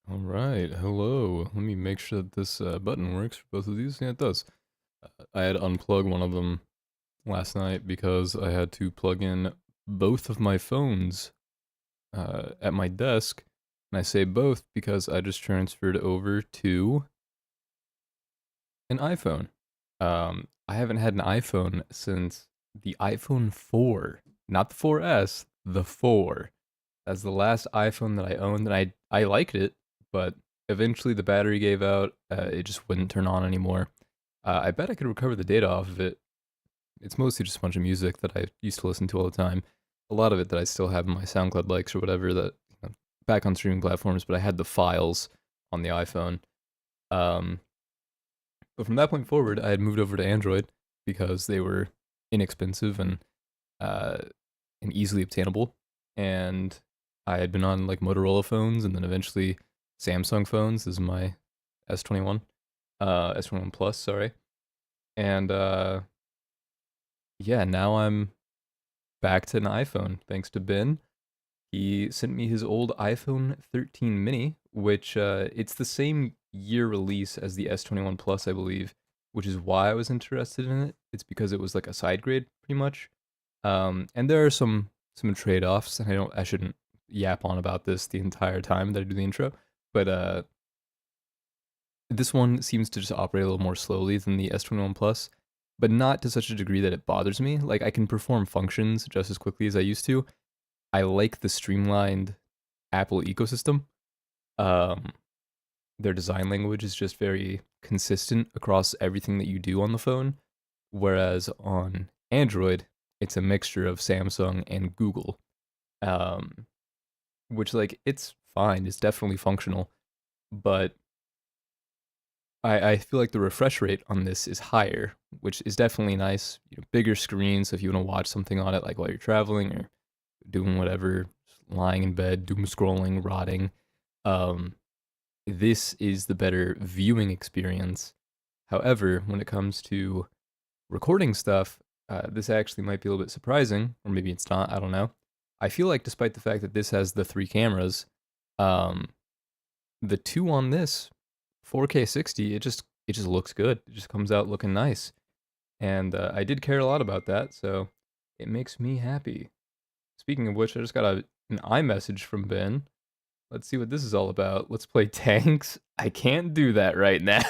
Alright, hello. Let me make sure that this button works for both of these. Yeah, it does. I had to unplug one of them last night because I had to plug in both of my phones at my desk. And I say both because I just transferred over to an iPhone. I haven't had an iPhone since the iPhone 4. Not the 4S, the 4. That's the last iPhone that I owned, and I liked it, but eventually the battery gave out. It just wouldn't turn on anymore. I bet I could recover the data off of it. It's mostly just a bunch of music that I used to listen to all the time. A lot of it that I still have in my SoundCloud likes or whatever that back on streaming platforms, but I had the files on the iPhone. Um, but from that point forward, I had moved over to Android because they were inexpensive uh, and easily obtainable. And I had been on like Motorola phones and then eventually Samsung phones. This is my S21, S21 Plus, sorry. And yeah, now I'm back to an iPhone thanks to Ben. He sent me his old iPhone 13 mini, which it's the same year release as the S21 Plus, I believe, which is why I was interested in it. It's because it was like a side grade, pretty much. And there are some trade-offs, and I shouldn't yap on about this the entire time that I do the intro, but this one seems to just operate a little more slowly than the S21 Plus, but not to such a degree that it bothers me. Like I can perform functions just as quickly as I used to. I like the streamlined Apple ecosystem. Um, their design language is just very consistent across everything that you do on the phone, whereas on Android, it's a mixture of Samsung and Google. Um, which like it's fine, it's definitely functional, but I feel like the refresh rate on this is higher, which is definitely nice. Bigger screen, so if you want to watch something on it, like while you're traveling or doing whatever, lying in bed, doom scrolling, rotting, um, this is the better viewing experience. However, when it comes to recording stuff, this actually might be a little bit surprising, or maybe it's not. I don't know. I feel like, despite the fact that this has the three cameras, um, the two on this 4K 60, it just looks good. It just comes out looking nice, and I did care a lot about that, so it makes me happy. Speaking of which, I just got an iMessage from Ben. Let's see what this is all about. Let's play tanks. I can't do that right now.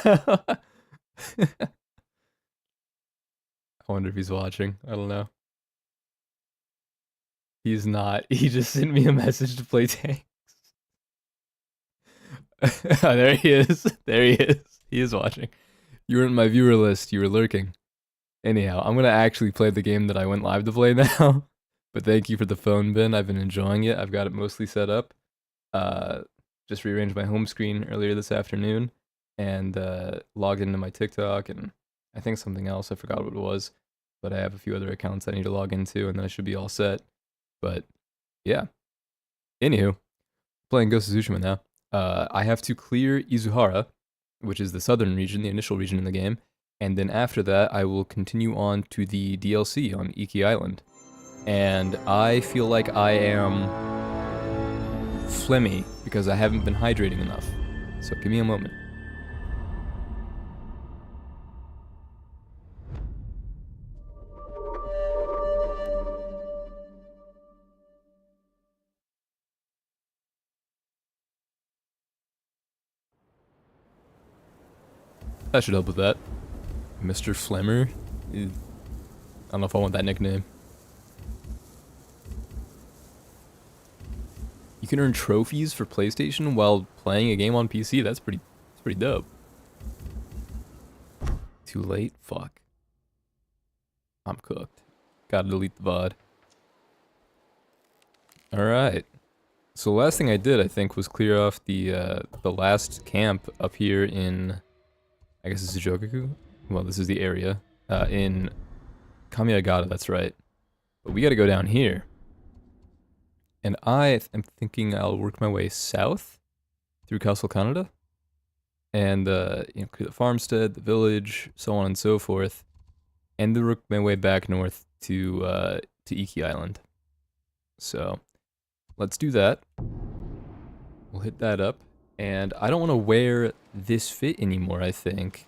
I wonder if he's watching. I don't know. He's not. He just sent me a message to play tanks. There he is. There he is. He is watching. You were in my viewer list. You were lurking. Anyhow, I'm gonna actually play the game that I went live to play now. But thank you for the phone, Ben. I've been enjoying it. I've got it mostly set up. Uh, just rearranged my home screen earlier this afternoon and logged into my TikTok and I think something else. I forgot what it was, but I have a few other accounts I need to log into and then I should be all set. But yeah. Anywho, playing Ghost of Tsushima now. I have to clear Izuhara, which is the southern region, the initial region in the game, and then after that, I will continue on to the DLC on Iki Island. And I feel like I am phlegmy because I haven't been hydrating enough. So give me a moment. That should help with that. Mr. Flemmer? I don't know if I want that nickname. You can earn trophies for PlayStation while playing a game on PC. That's pretty dope. Too late? Fuck. I'm cooked. Gotta delete the VOD. Alright. So the last thing I did, I think, was clear off the last camp up here in, I guess this is Jogaku? Well, this is the area. In Kamiyagata, that's right. But we gotta go down here. And I am thinking I'll work my way south through Castle Canada. And, clear the farmstead, the village, so on and so forth. And then work my way back north to Iki Island. So, let's do that. We'll hit that up. And I don't want to wear this fit anymore, I think.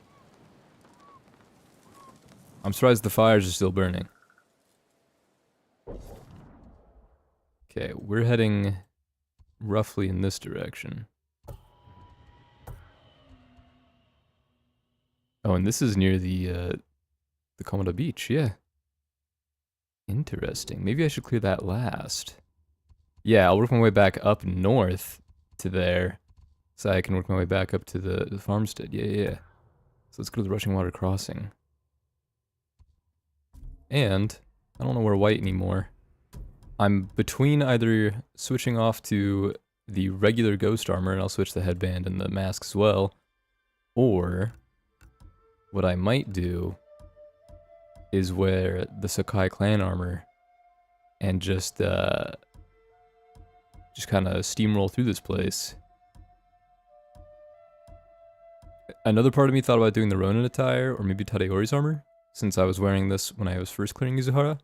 I'm surprised the fires are still burning. Okay, we're heading roughly in this direction. Oh, and this is near the Komodo Beach, yeah. Interesting. Maybe I should clear that last. Yeah, I'll work my way back up north to there. So I can work my way back up to the farmstead. Yeah. So let's go to the Rushing Water Crossing. And I don't want to wear white anymore. I'm between either switching off to the regular ghost armor, and I'll switch the headband and the mask as well, or what I might do is wear the Sakai clan armor and just kind of steamroll through this place. Another part of me thought about doing the Ronin attire, or maybe Tadayori's armor, since I was wearing this when I was first clearing Izuhara.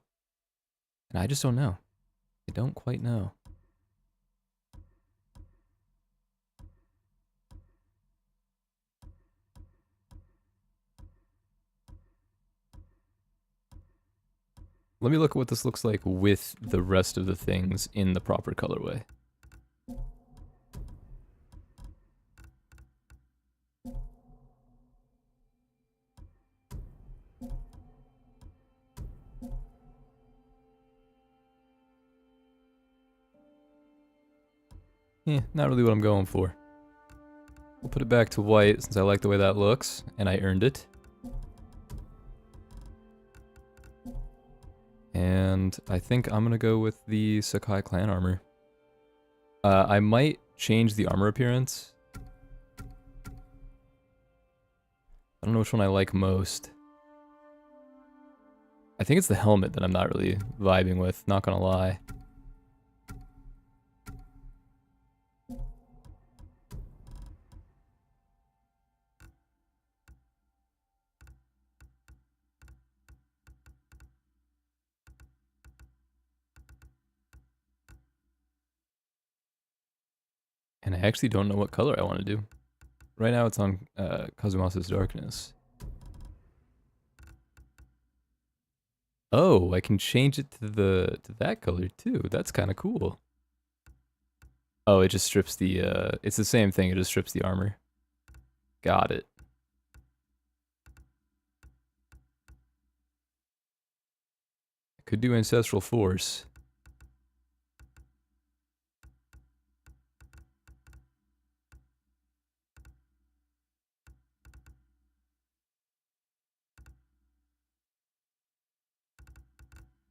And I just don't know. I don't quite know. Let me look at what this looks like with the rest of the things in the proper colorway. Not really what I'm going for. We'll put it back to white since I like the way that looks, and I earned it. And I think I'm gonna go with the Sakai clan armor. I might change the armor appearance. I don't know which one I like most. I think it's the helmet that I'm not really vibing with, not gonna lie. And I actually don't know what color I want to do. Right now it's on Kazumasa's Darkness. Oh, I can change it to that color too. That's kind of cool. Oh, it just strips the it's the same thing, it just strips the armor. Got it. I could do Ancestral Force.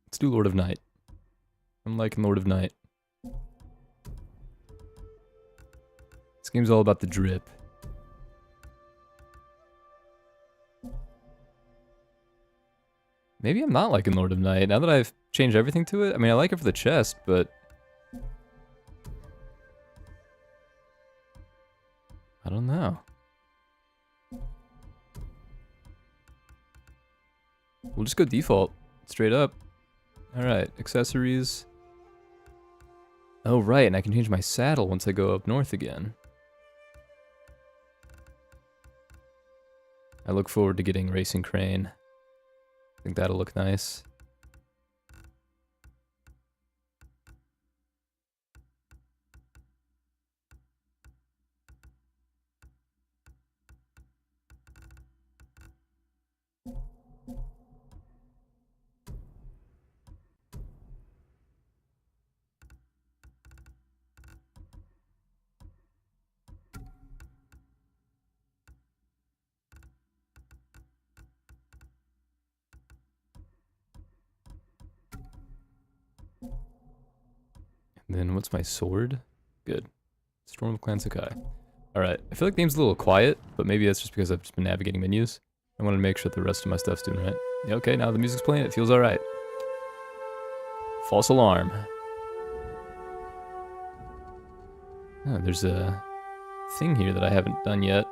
Let's do Lord of Night. I'm liking Lord of Night. This game's all about the drip. Maybe I'm not liking Lord of Night, now that I've changed everything to it. I mean, I like it for the chest, but... I don't know. We'll just go default, straight up. Alright, accessories. Oh right, and I can change my saddle once I go up north again. I look forward to getting Racing Crane. I think that'll look nice. And then what's my sword? Good. Storm of Clan Sakai. Alright, I feel like the game's a little quiet, but maybe that's just because I've just been navigating menus. I want to make sure the rest of my stuff's doing right. Yeah, okay, now the music's playing, it feels alright. False alarm. Oh, there's a thing here that I haven't done yet.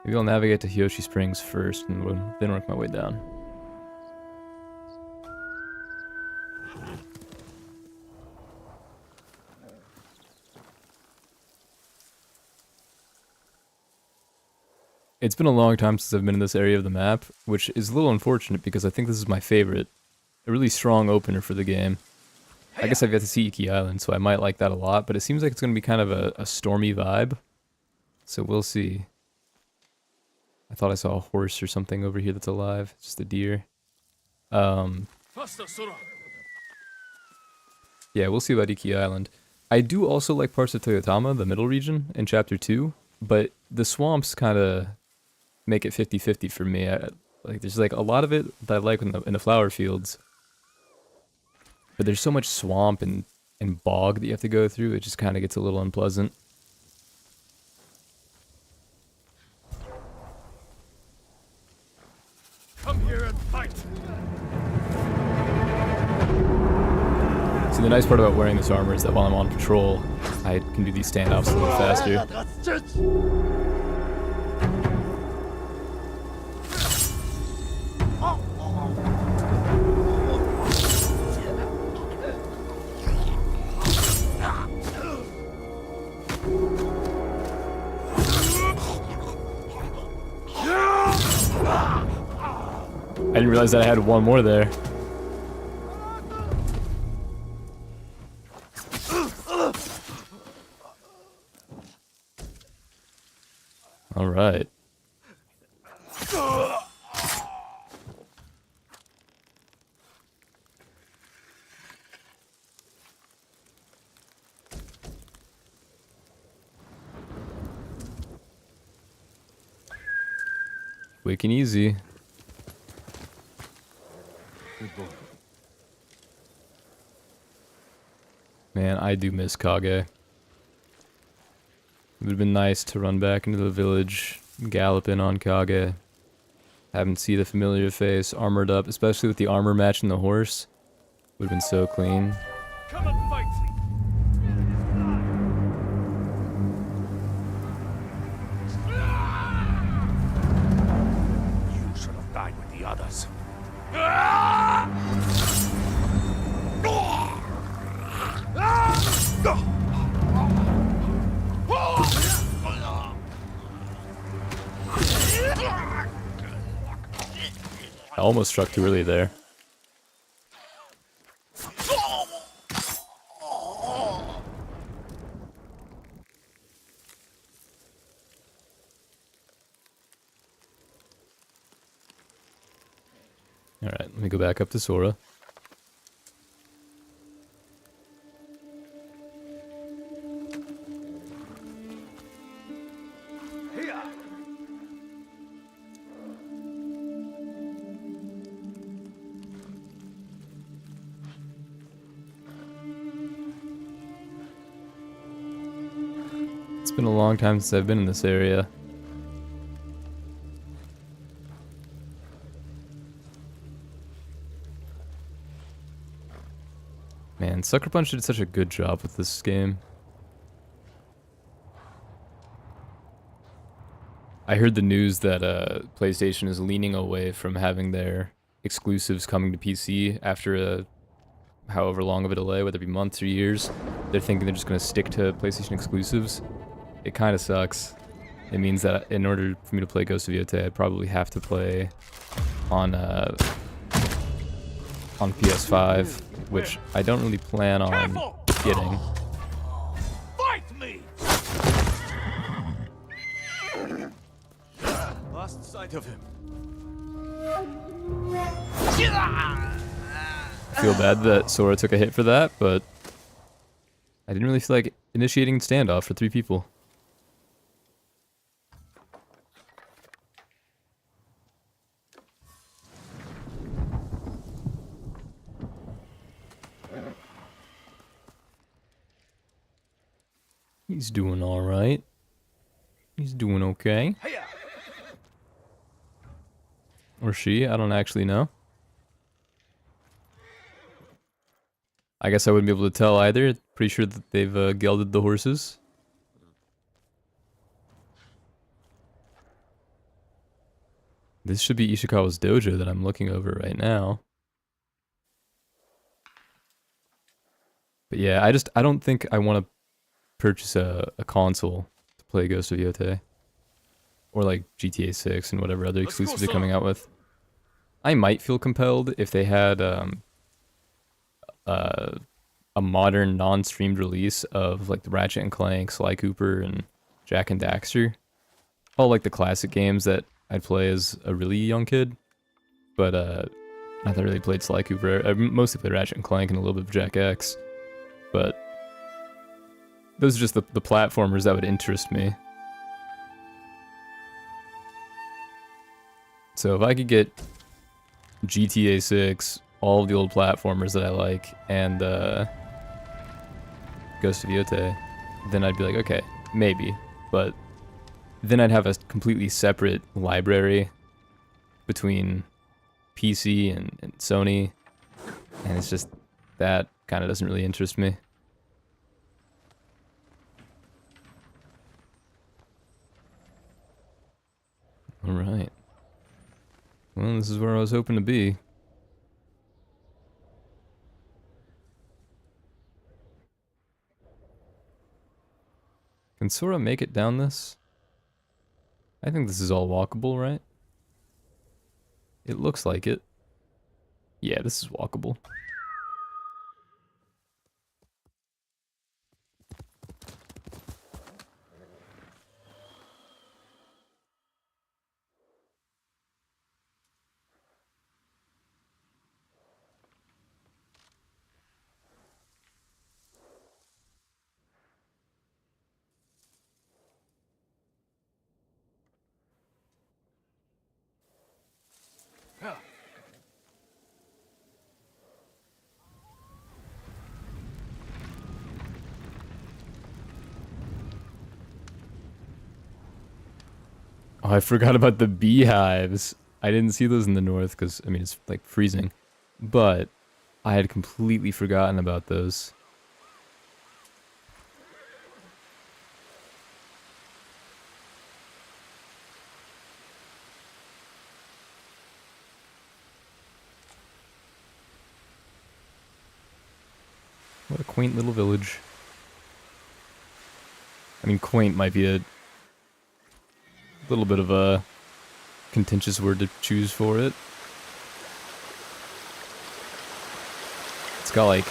Maybe I'll navigate to Hiyoshi Springs first and then work my way down. It's been a long time since I've been in this area of the map, which is a little unfortunate because I think this is my favorite. A really strong opener for the game. I guess I've yet to see Iki Island, so I might like that a lot, but it seems like it's going to be kind of a stormy vibe. So we'll see. I thought I saw a horse or something over here that's alive. It's just a deer. Yeah, we'll see about Iki Island. I do also like parts of Toyotama, the middle region, in Chapter 2, but the swamps kind of make it 50-50 for me. Like, there's like a lot of it that I like in the flower fields, but there's so much swamp and bog that you have to go through, it just kind of gets a little unpleasant. Come here and fight. See, the nice part about wearing this armor is that while I'm on patrol, I can do these standoffs a little faster. I didn't realize that I had one more there. All right. Quick and easy. Man, I do miss Kage. It would have been nice to run back into the village, gallop in on Kage, have him see the familiar face, armored up, especially with the armor matching the horse. Would have been so clean. Come and fight. You should have died with the others. I almost struck too early there. Alright, let me go back up to Sora. It's been a long time since I've been in this area. Man, Sucker Punch did such a good job with this game. I heard the news that PlayStation is leaning away from having their exclusives coming to PC after however long of a delay, whether it be months or years. They're thinking they're just going to stick to PlayStation exclusives. It kind of sucks. It means that in order for me to play Ghost of Yotei, I'd probably have to play on PS5, which I don't really plan on getting. Fight me. Lost sight of him. I feel bad that Sora took a hit for that, but I didn't really feel like initiating standoff for 3 people. He's doing alright. He's doing okay. Or she, I don't actually know. I guess I wouldn't be able to tell either. Pretty sure that they've gelded the horses. This should be Ishikawa's dojo that I'm looking over right now. But yeah, I don't think I want to purchase a console to play Ghost of Yotei. or like GTA 6 and whatever other Let's go, exclusives they're son. coming out with. I might feel compelled if they had uh, a modern non-streamed release of like the Ratchet and Clank, Sly Cooper, and Jack and Daxter. All like the classic games that I'd play as a really young kid. But not that I really played Sly Cooper. I mostly played Ratchet and Clank and a little bit of Jack X. But those are just the platformers that would interest me. So if I could get GTA 6, all of the old platformers that I like, and Ghost of Yotei, then I'd be like, okay, maybe. But then I'd have a completely separate library between PC and Sony, and it's just, that kind of doesn't really interest me. Alright. Well, this is where I was hoping to be. Can Sora make it down this? I think this is all walkable, right? It looks like it. Yeah, this is walkable. Oh, I forgot about the beehives. I didn't see those in the north because, I mean, it's like freezing. But I had completely forgotten about those. What a quaint little village. I mean, quaint might be a little bit of a contentious word to choose for it. It's got like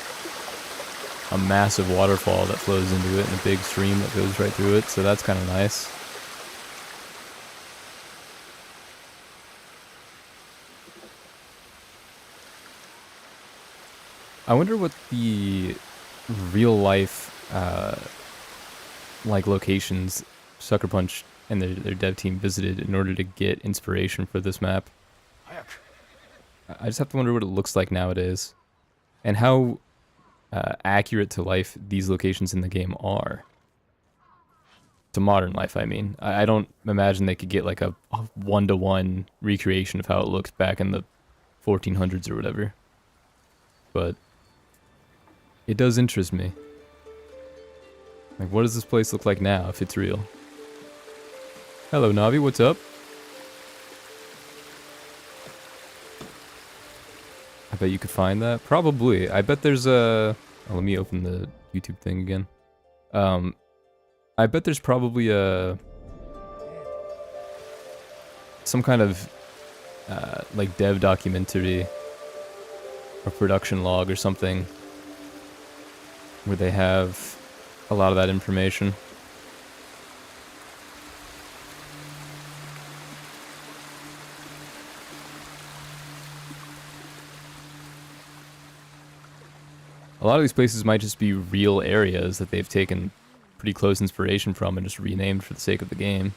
a massive waterfall that flows into it and a big stream that goes right through it, so that's kind of nice. I wonder what the real life like locations Sucker Punch and their dev team visited in order to get inspiration for this map. I just have to wonder what it looks like nowadays, and how accurate to life these locations in the game are. To modern life, I mean. I don't imagine they could get like a one-to-one recreation of how it looked back in the 1400s or whatever. But it does interest me. Like, what does this place look like now if it's real? Hello, Navi, what's up? I bet you could find that. Probably. I bet there's a... Oh, let me open the YouTube thing again. I bet there's probably a... some kind of, like, dev documentary or production log or something where they have a lot of that information. A lot of these places might just be real areas that they've taken pretty close inspiration from and just renamed for the sake of the game.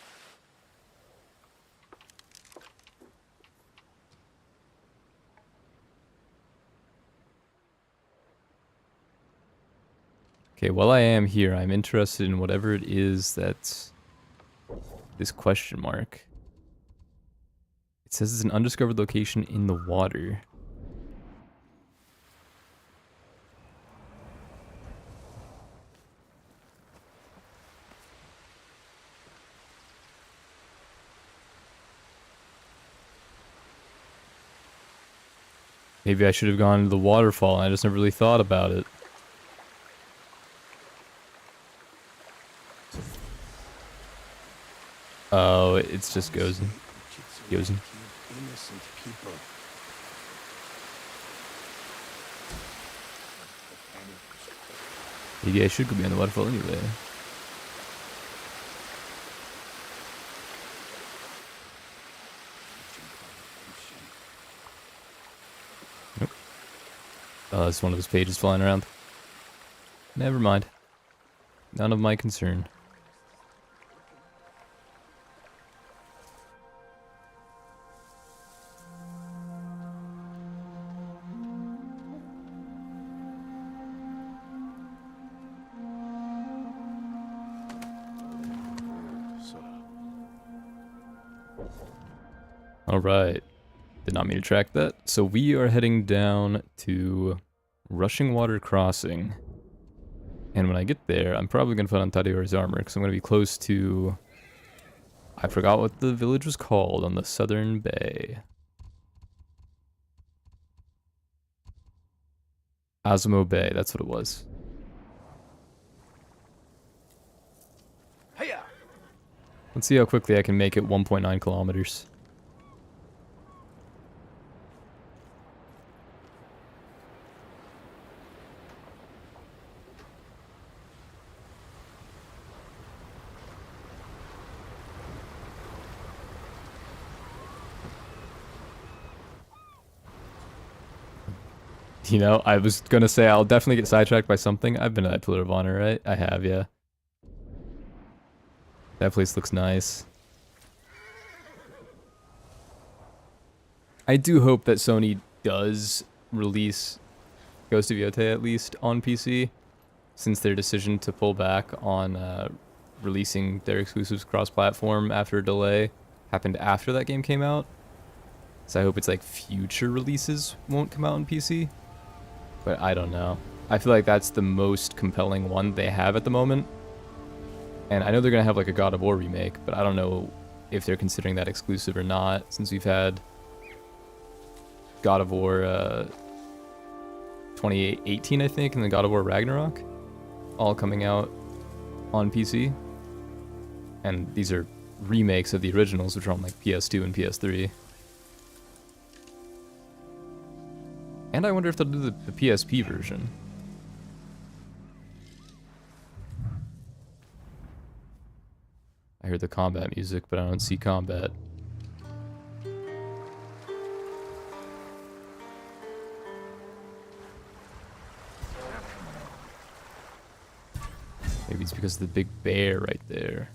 Okay, while I am here, I'm interested in whatever it is that's this question mark. It says it's an undiscovered location in the water. Maybe I should have gone to the waterfall and I just never really thought about it. Oh, it's just Gozen. Gozen. Innocent people. Yeah, I should go behind the waterfall anyway. Nope. Oh, it's one of his pages flying around. Never mind. None of my concern. Alright. Did not mean to track that. So we are heading down to Rushing Water Crossing. And when I get there, I'm probably going to put on Tadayori's armor, because I'm going to be close to... I forgot what the village was called on the southern bay. Azumo Bay, that's what it was. Hiya! Let's see how quickly I can make it 1.9 kilometers. You know, I was gonna say I'll definitely get sidetracked by something. I've been to that Pillar of Honor, right? I have, yeah. That place looks nice. I do hope that Sony does release Ghost of Yotei at least on PC, since their decision to pull back on releasing their exclusives cross-platform after a delay happened after that game came out. So I hope it's like future releases won't come out on PC. But I don't know. I feel like that's the most compelling one they have at the moment. And I know they're going to have like a God of War remake, but I don't know if they're considering that exclusive or not, since we've had God of War 2018, I think, and then God of War Ragnarok all coming out on PC. And these are remakes of the originals, which are on like PS2 and PS3. And I wonder if they'll do the PSP version. I heard the combat music, but I don't see combat. Maybe it's because of the big bear right there.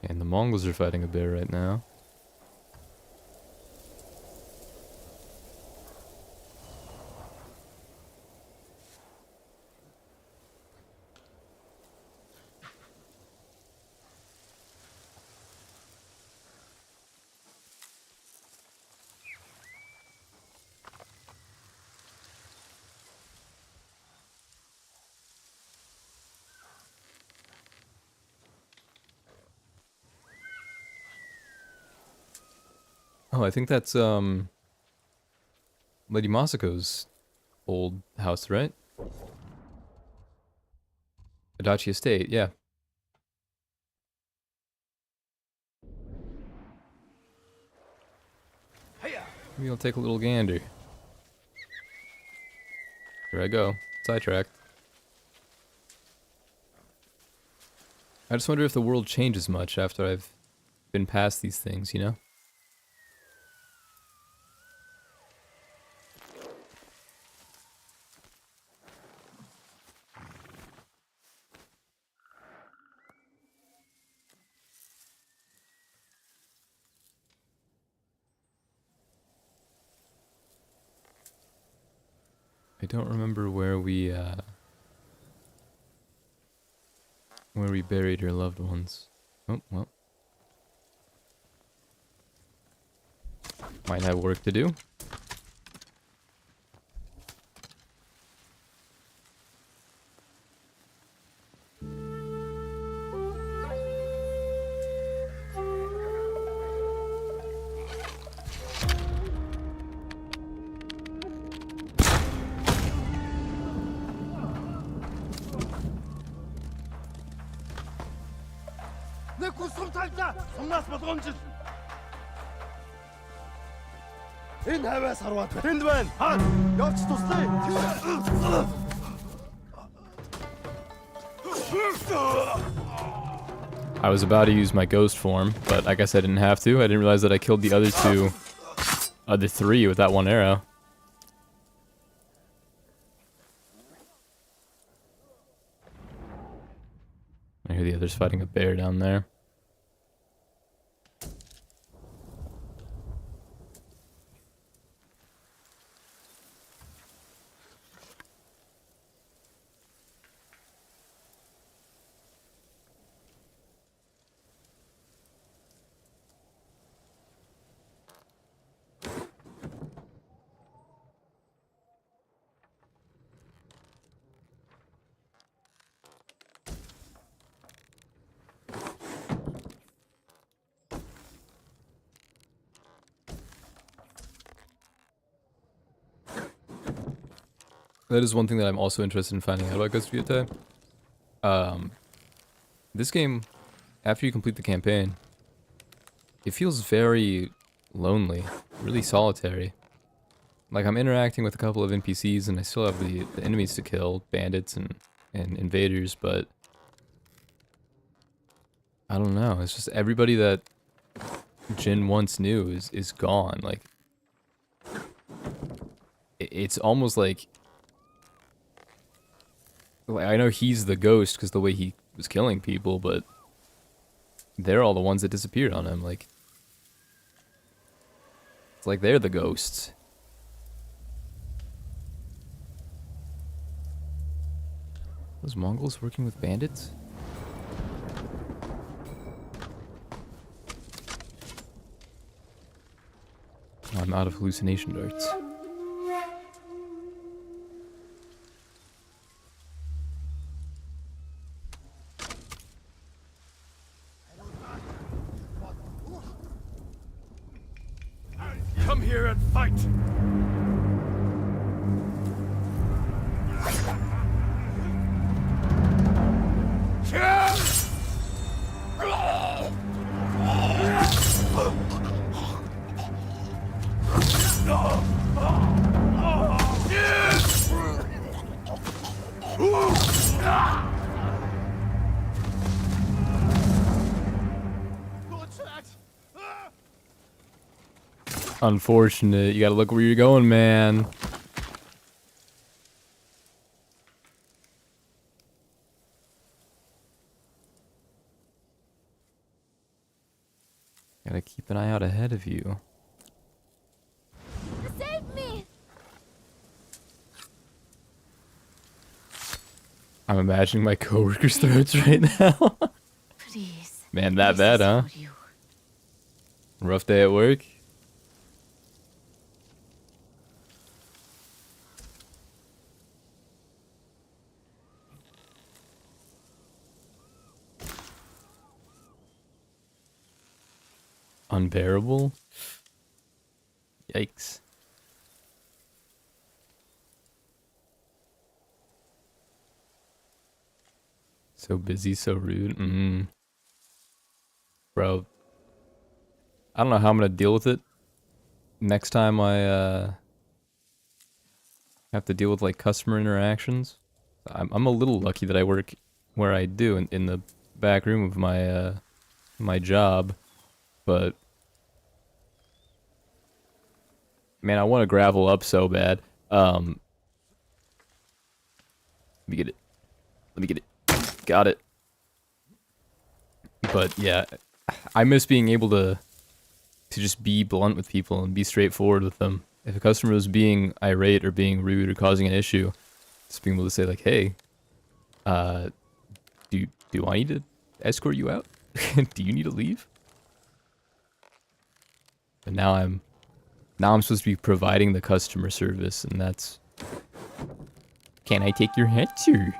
And the Mongols are fighting a bear right now. Oh, I think that's Lady Masako's old house, right? Adachi Estate, yeah. Hiya! Maybe I'll take a little gander. Here I go. Sidetracked. I just wonder if the world changes much after I've been past these things, you know? I don't remember where we buried her loved ones. Oh, well. Might have work to do. Энэ хаваас харваад байна. Тэнд байна. Хаа? Явж туслая. I was about to use my ghost form, but I guess I didn't have to. I didn't realize that I killed the other three with that one arrow. I hear the others fighting a bear down there. That is one thing that I'm also interested in finding out about Ghost Vita. This game, after you complete the campaign, it feels very lonely, really solitary. Like, I'm interacting with a couple of NPCs and I still have the enemies to kill, bandits and invaders, but I don't know, it's just everybody that Jin once knew is gone. Like, it's almost like I know he's the ghost because the way he was killing people, but they're all the ones that disappeared on him. Like, it's like they're the ghosts. Those Mongols working with bandits? Oh, I'm out of hallucination darts. Come here and fight. Unfortunate. You gotta look where you're going, man. Gotta keep an eye out ahead of you. Save me! I'm imagining my coworkers' throats right now. Please. Man, that bad, huh? Rough day at work? Unbearable? Yikes. So busy, so rude. Bro. I don't know how I'm gonna deal with it next time I have to deal with like customer interactions. I'm a little lucky that I work where I do in the back room of my my job, but man, I want to gravel up so bad. Let me get it. Let me get it. Got it. But yeah, I miss being able to just be blunt with people and be straightforward with them. If a customer is being irate or being rude or causing an issue, just being able to say like, "Hey, do I need to escort you out? Do you need to leave?" But now I'm supposed to be providing the customer service, and that's... Can I take your hat, sir?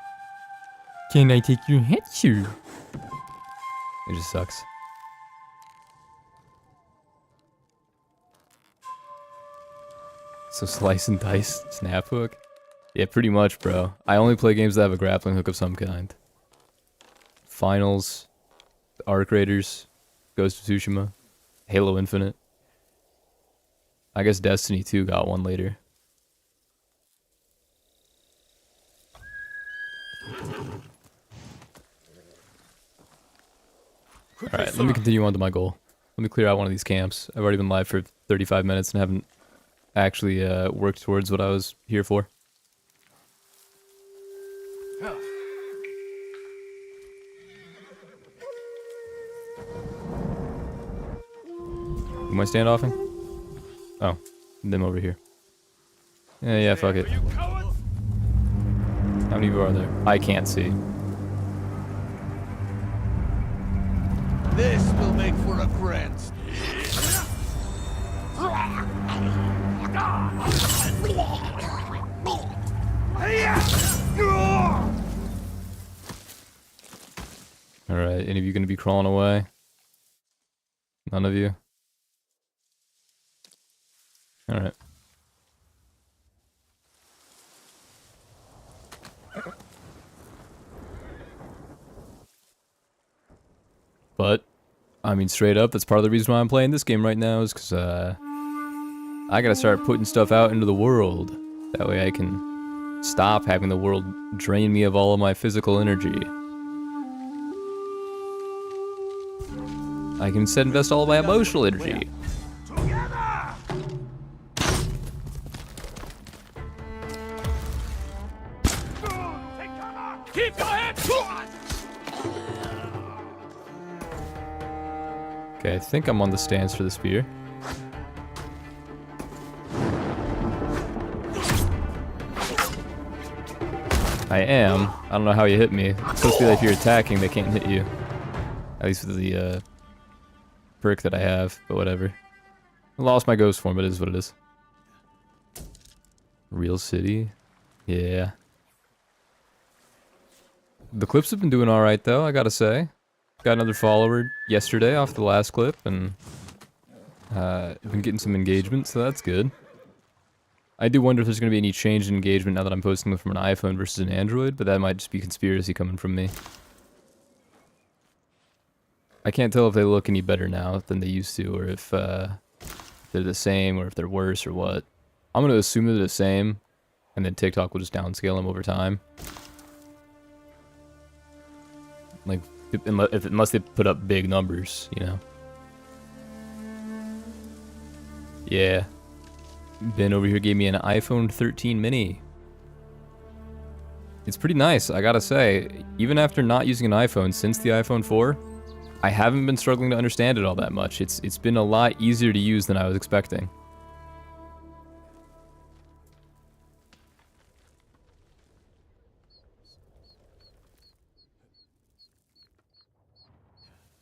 Can I take your hat, sir? It just sucks. So slice and dice, snap hook? Yeah, pretty much, bro. I only play games that have a grappling hook of some kind. Finals, Arc Raiders, Ghost of Tsushima, Halo Infinite. I guess Destiny 2 got one later. Alright, let me continue on to my goal. Let me clear out one of these camps. I've already been live for 35 minutes and haven't actually worked towards what I was here for. Am I standoffing? Oh, them over here. Yeah, fuck it. How many of you are there? I can't see. This will make for a grand. Alright, any of you gonna be crawling away? None of you? Alright. But, I mean, straight up, that's part of the reason why I'm playing this game right now, is because, I gotta start putting stuff out into the world. That way I can stop having the world drain me of all of my physical energy. I can instead invest all of my emotional energy. Keep your head! Okay, I think I'm on the stance for the spear. I am. I don't know how you hit me. It's supposed to be that if you're attacking, they can't hit you. At least with the perk that I have, but whatever. I lost my ghost form, but it is what it is. Real city? Yeah. The clips have been doing alright though, I gotta say. Got another follower yesterday off the last clip, and been getting some engagement, so that's good. I do wonder if there's going to be any change in engagement now that I'm posting them from an iPhone versus an Android, but that might just be conspiracy coming from me. I can't tell if they look any better now than they used to, or if they're the same, or if they're worse, or what. I'm going to assume they're the same, and then TikTok will just downscale them over time. Like, unless they put up big numbers, you know. Yeah. Ben over here gave me an iPhone 13 mini. It's pretty nice, I gotta say. Even after not using an iPhone since the iPhone 4, I haven't been struggling to understand it all that much. It's been a lot easier to use than I was expecting.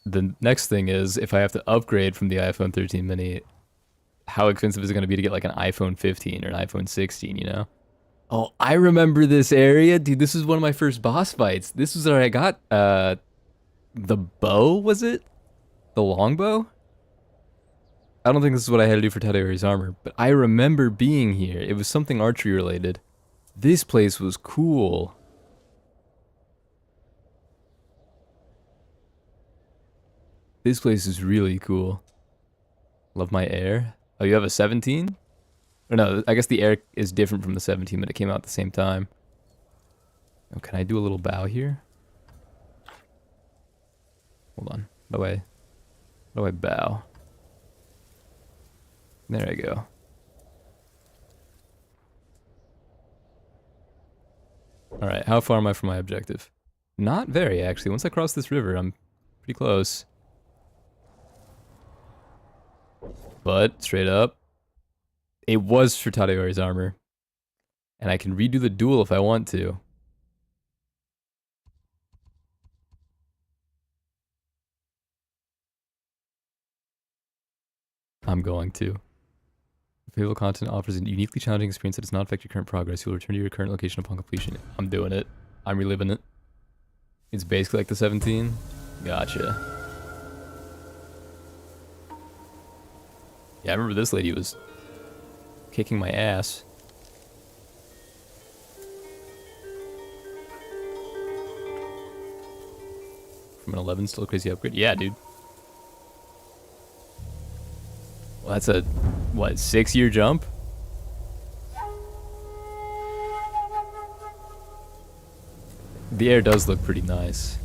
The next thing is, if I have to upgrade from the iPhone 13 mini, how expensive is it going to be to get like an iPhone 15 or an iPhone 16, you know? Oh, I remember this area. Dude, this was one of my first boss fights. This was where I got, the bow, was it? The longbow? I don't think this is what I had to do for Tadari's armor, but I remember being here. It was something archery related. This place was cool. This place is really cool. Love my air. Oh, you have a 17? Or no, I guess the air is different from the 17, but it came out at the same time. Oh, can I do a little bow here? Hold on. How do I bow? There I go. Alright, how far am I from my objective? Not very, actually. Once I cross this river, I'm pretty close. But, straight up, it was for Tadayori's armor. And I can redo the duel if I want to. I'm going to. Favorable content offers a uniquely challenging experience that does not affect your current progress. You'll return to your current location upon completion. I'm doing it. I'm reliving it. It's basically like the 17. Gotcha. Yeah, I remember this lady was kicking my ass. From from an 11, still a crazy upgrade. Yeah, dude. Well, that's a, what, 6-year jump? The air does look pretty nice.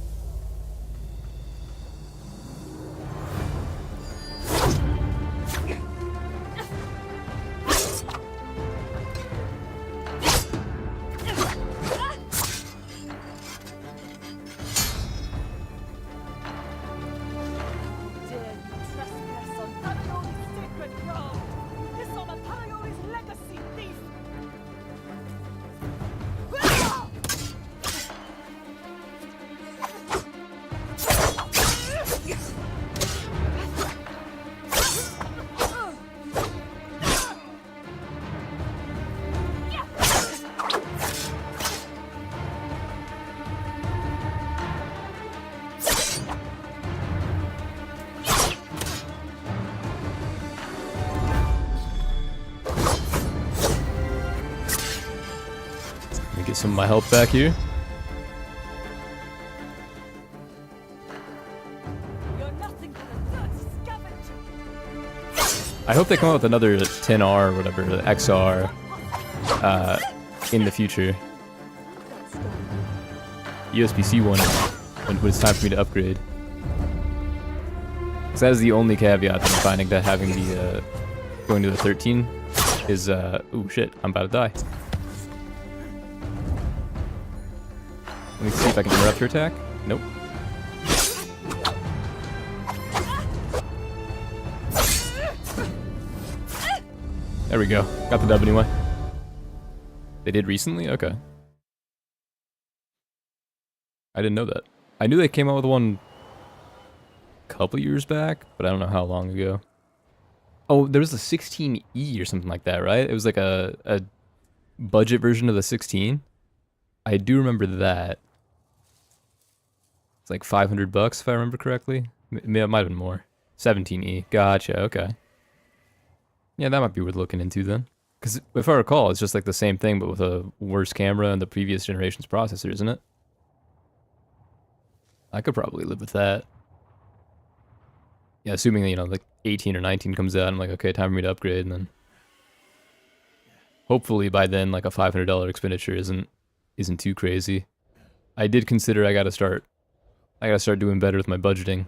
Let me get some of my health back here. I hope they come out with another 10R or whatever, XR, in the future. USB-C one when it's time for me to upgrade. Because that is the only caveat that I'm finding to having the, going to the 13 is, ooh shit, I'm about to die. Let me see if I can interrupt her attack. Nope. There we go. Got the dub anyway. They did recently? Okay. I didn't know that. I knew they came out with one a couple years back, but I don't know how long ago. Oh, there was a 16E or something like that, right? It was like a budget version of the 16. I do remember that. It's like $500 if I remember correctly. It might have been more. 17E. Gotcha, okay. Yeah, that might be worth looking into then. Because if I recall, it's just like the same thing, but with a worse camera and the previous generation's processor, isn't it? I could probably live with that. Yeah, assuming, you know, like 18 or 19 comes out, I'm like, okay, time for me to upgrade, and then hopefully by then, like a $500 expenditure isn't too crazy. I did consider I gotta start doing better with my budgeting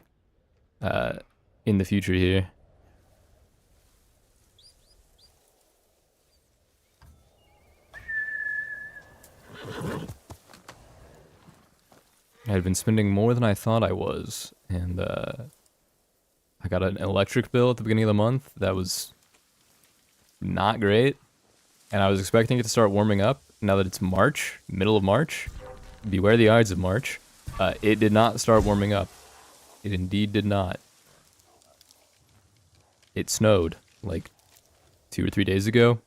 in the future here. I had been spending more than I thought I was, and I got an electric bill at the beginning of the month that was not great, and I was expecting it to start warming up. Now that it's March, middle of March, beware the Ides of March, it did not start warming up. It indeed did not. It snowed like 2 or 3 days ago.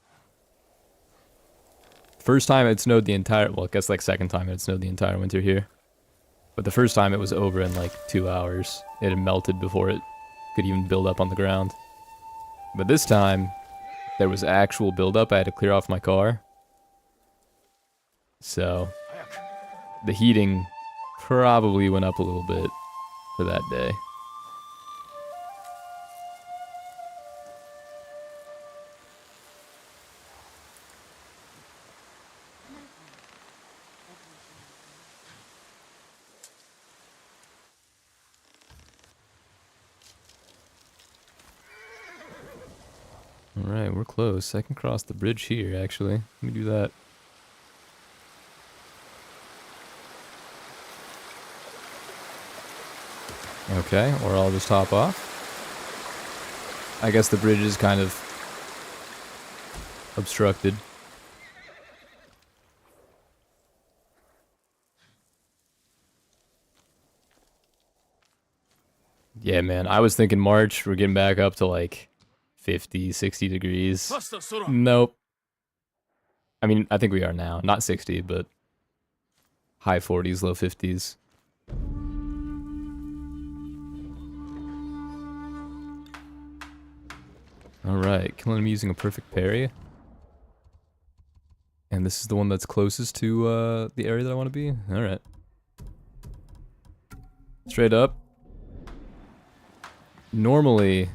First time it snowed the entire, well, I guess like second time it snowed the entire winter here. But the first time it was over in like 2 hours. It had melted before it could even build up on the ground. But this time, there was actual buildup. I had to clear off my car. So, the heating probably went up a little bit for that day. Alright, we're close. I can cross the bridge here, actually. Let me do that. Okay, or I'll just hop off. I guess the bridge is kind of obstructed. Yeah, man, I was thinking March, we're getting back up to like 50, 60 degrees. Nope. I mean, I think we are now. Not 60, but high 40s, low 50s. Alright, killing him using a perfect parry. And this is the one that's closest to the area that I want to be? Alright. Straight up. Normally,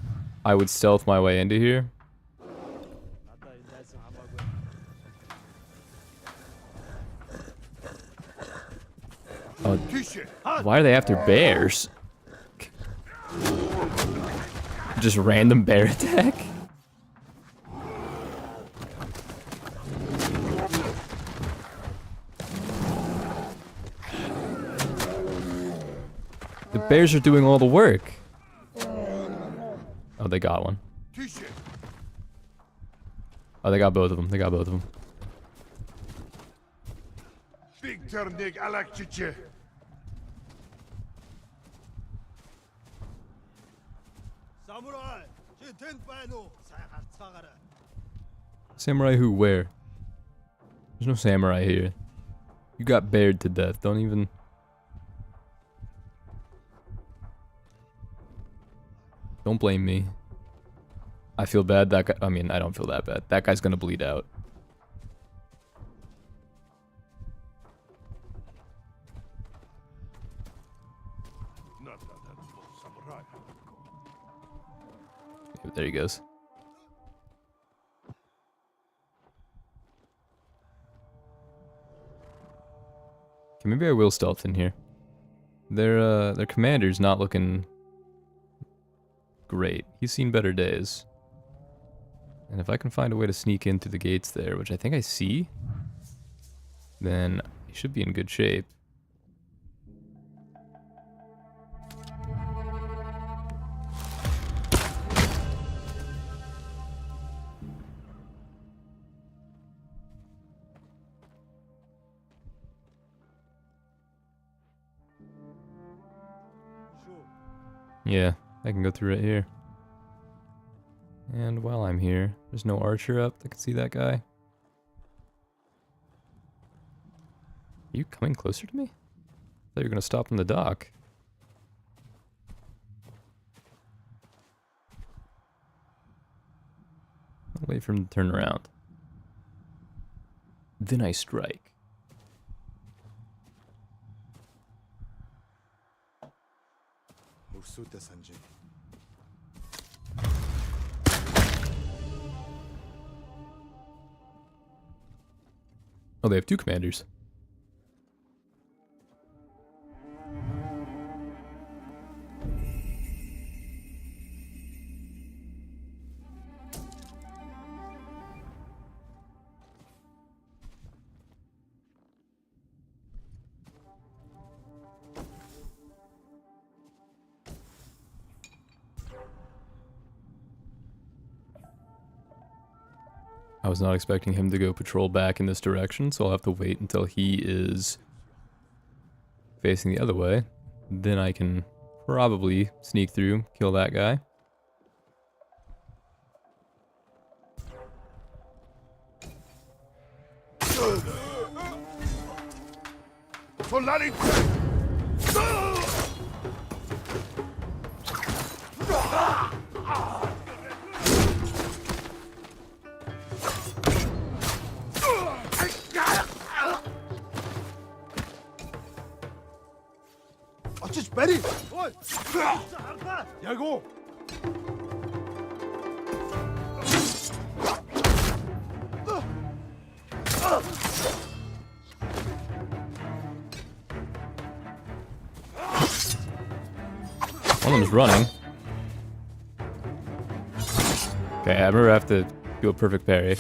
I would stealth my way into here. Oh, why are they after bears? Just random bear attack? The bears are doing all the work. Oh, they got one. Oh, they got both of them. They got both of them. Big turnig alakçıçı. Samurai, tent bano. Samurai who? Where? There's no samurai here. You got bared to death. Don't even... Don't blame me. I feel bad. That guy... I mean, I don't feel that bad. That guy's gonna bleed out. There he goes. Okay, maybe I will stealth in here. Their commander's not looking great. He's seen better days. And if I can find a way to sneak in through the gates there, which I think I see, then he should be in good shape. Yeah, I can go through right here. And while I'm here, there's no archer up that can see that guy. Are you coming closer to me? I thought you were gonna stop in the dock. I'll wait for him to turn around. Then I strike. Oh, they have two commanders. I was not expecting him to go patrol back in this direction, so I'll have to wait until he is facing the other way. Then I can probably sneak through, kill that guy. Açış beri. Yago. One of them's running. Okay, I remember I have to do a perfect parry.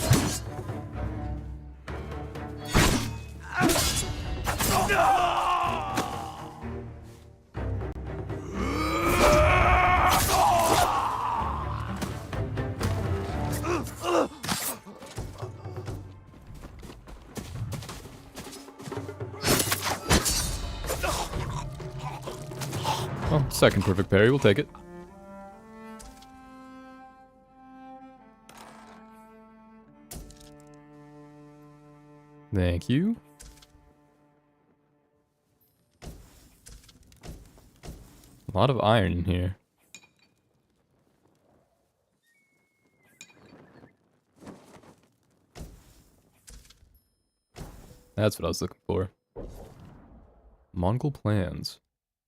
Well, second perfect parry, we'll take it. Thank you. A lot of iron in here. That's what I was looking for. Mongol plans.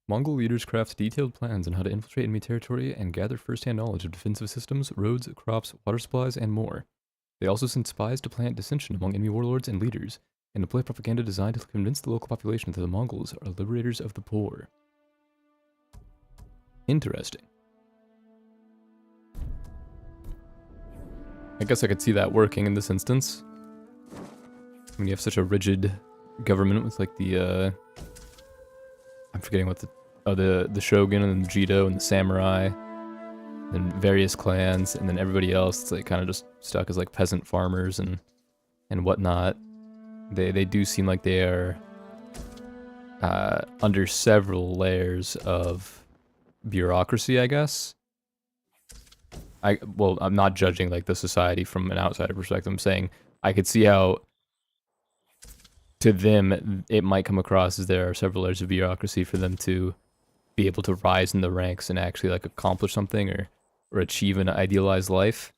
Mongol leaders craft detailed plans on how to infiltrate enemy territory and gather first-hand knowledge of defensive systems, roads, crops, water supplies, and more. They also send spies to plant dissension among enemy warlords and leaders, and deploy propaganda designed to convince the local population that the Mongols are liberators of the poor. Interesting. I guess I could see that working in this instance. When you have such a rigid government with like the I'm forgetting what the shogun and the Jito and the samurai and various clans, and then everybody else it's like kind of just stuck as like peasant farmers and whatnot. They do seem like they are under several layers of bureaucracy, I guess. Well, I'm not judging like the society from an outsider perspective. I'm saying I could see how to them it might come across as there are several layers of bureaucracy for them to be able to rise in the ranks and actually like accomplish something or achieve an idealized life.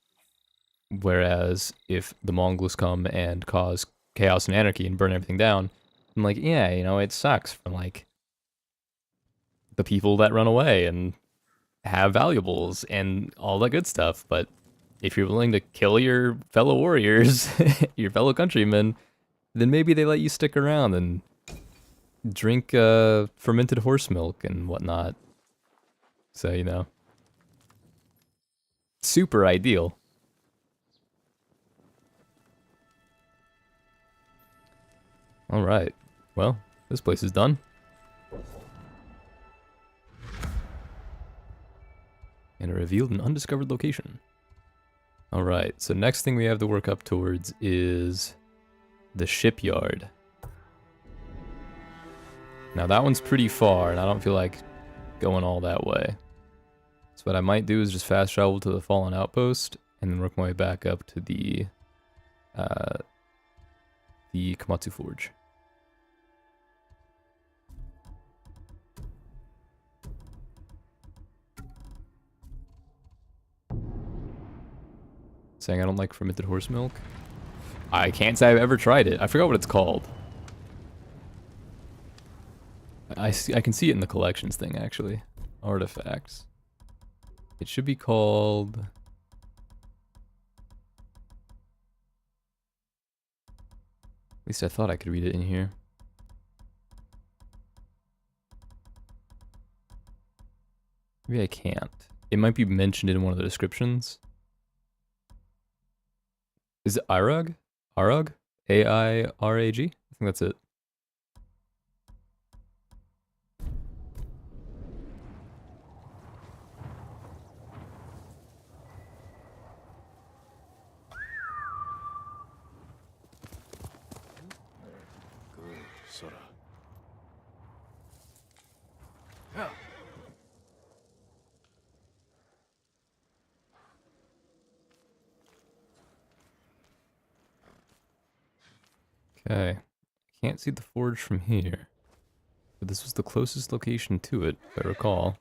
Whereas if the Mongols come and cause chaos and anarchy and burn everything down, I'm like, yeah, you know, it sucks for like the people that run away and have valuables and all that good stuff. But if you're willing to kill your fellow warriors, your fellow countrymen, then maybe they let you stick around and drink fermented horse milk and whatnot. So, you know, super ideal. All right. Well, this place is done. And it revealed an undiscovered location. All right. So next thing we have to work up towards is the shipyard. Now that one's pretty far, and I don't feel like going all that way. So what I might do is just fast travel to the Fallen Outpost, and then work my way back up to the Komatsu Forge. Saying I don't like fermented horse milk? I can't say I've ever tried it. I forgot what it's called. I can see it in the collections thing, actually. Artifacts. It should be called... At least I thought I could read it in here. Maybe I can't. It might be mentioned in one of the descriptions. Is it Airag? Airag? A-I-R-A-G? I think that's it. Okay. Can't see the forge from here. But this was the closest location to it, if I recall.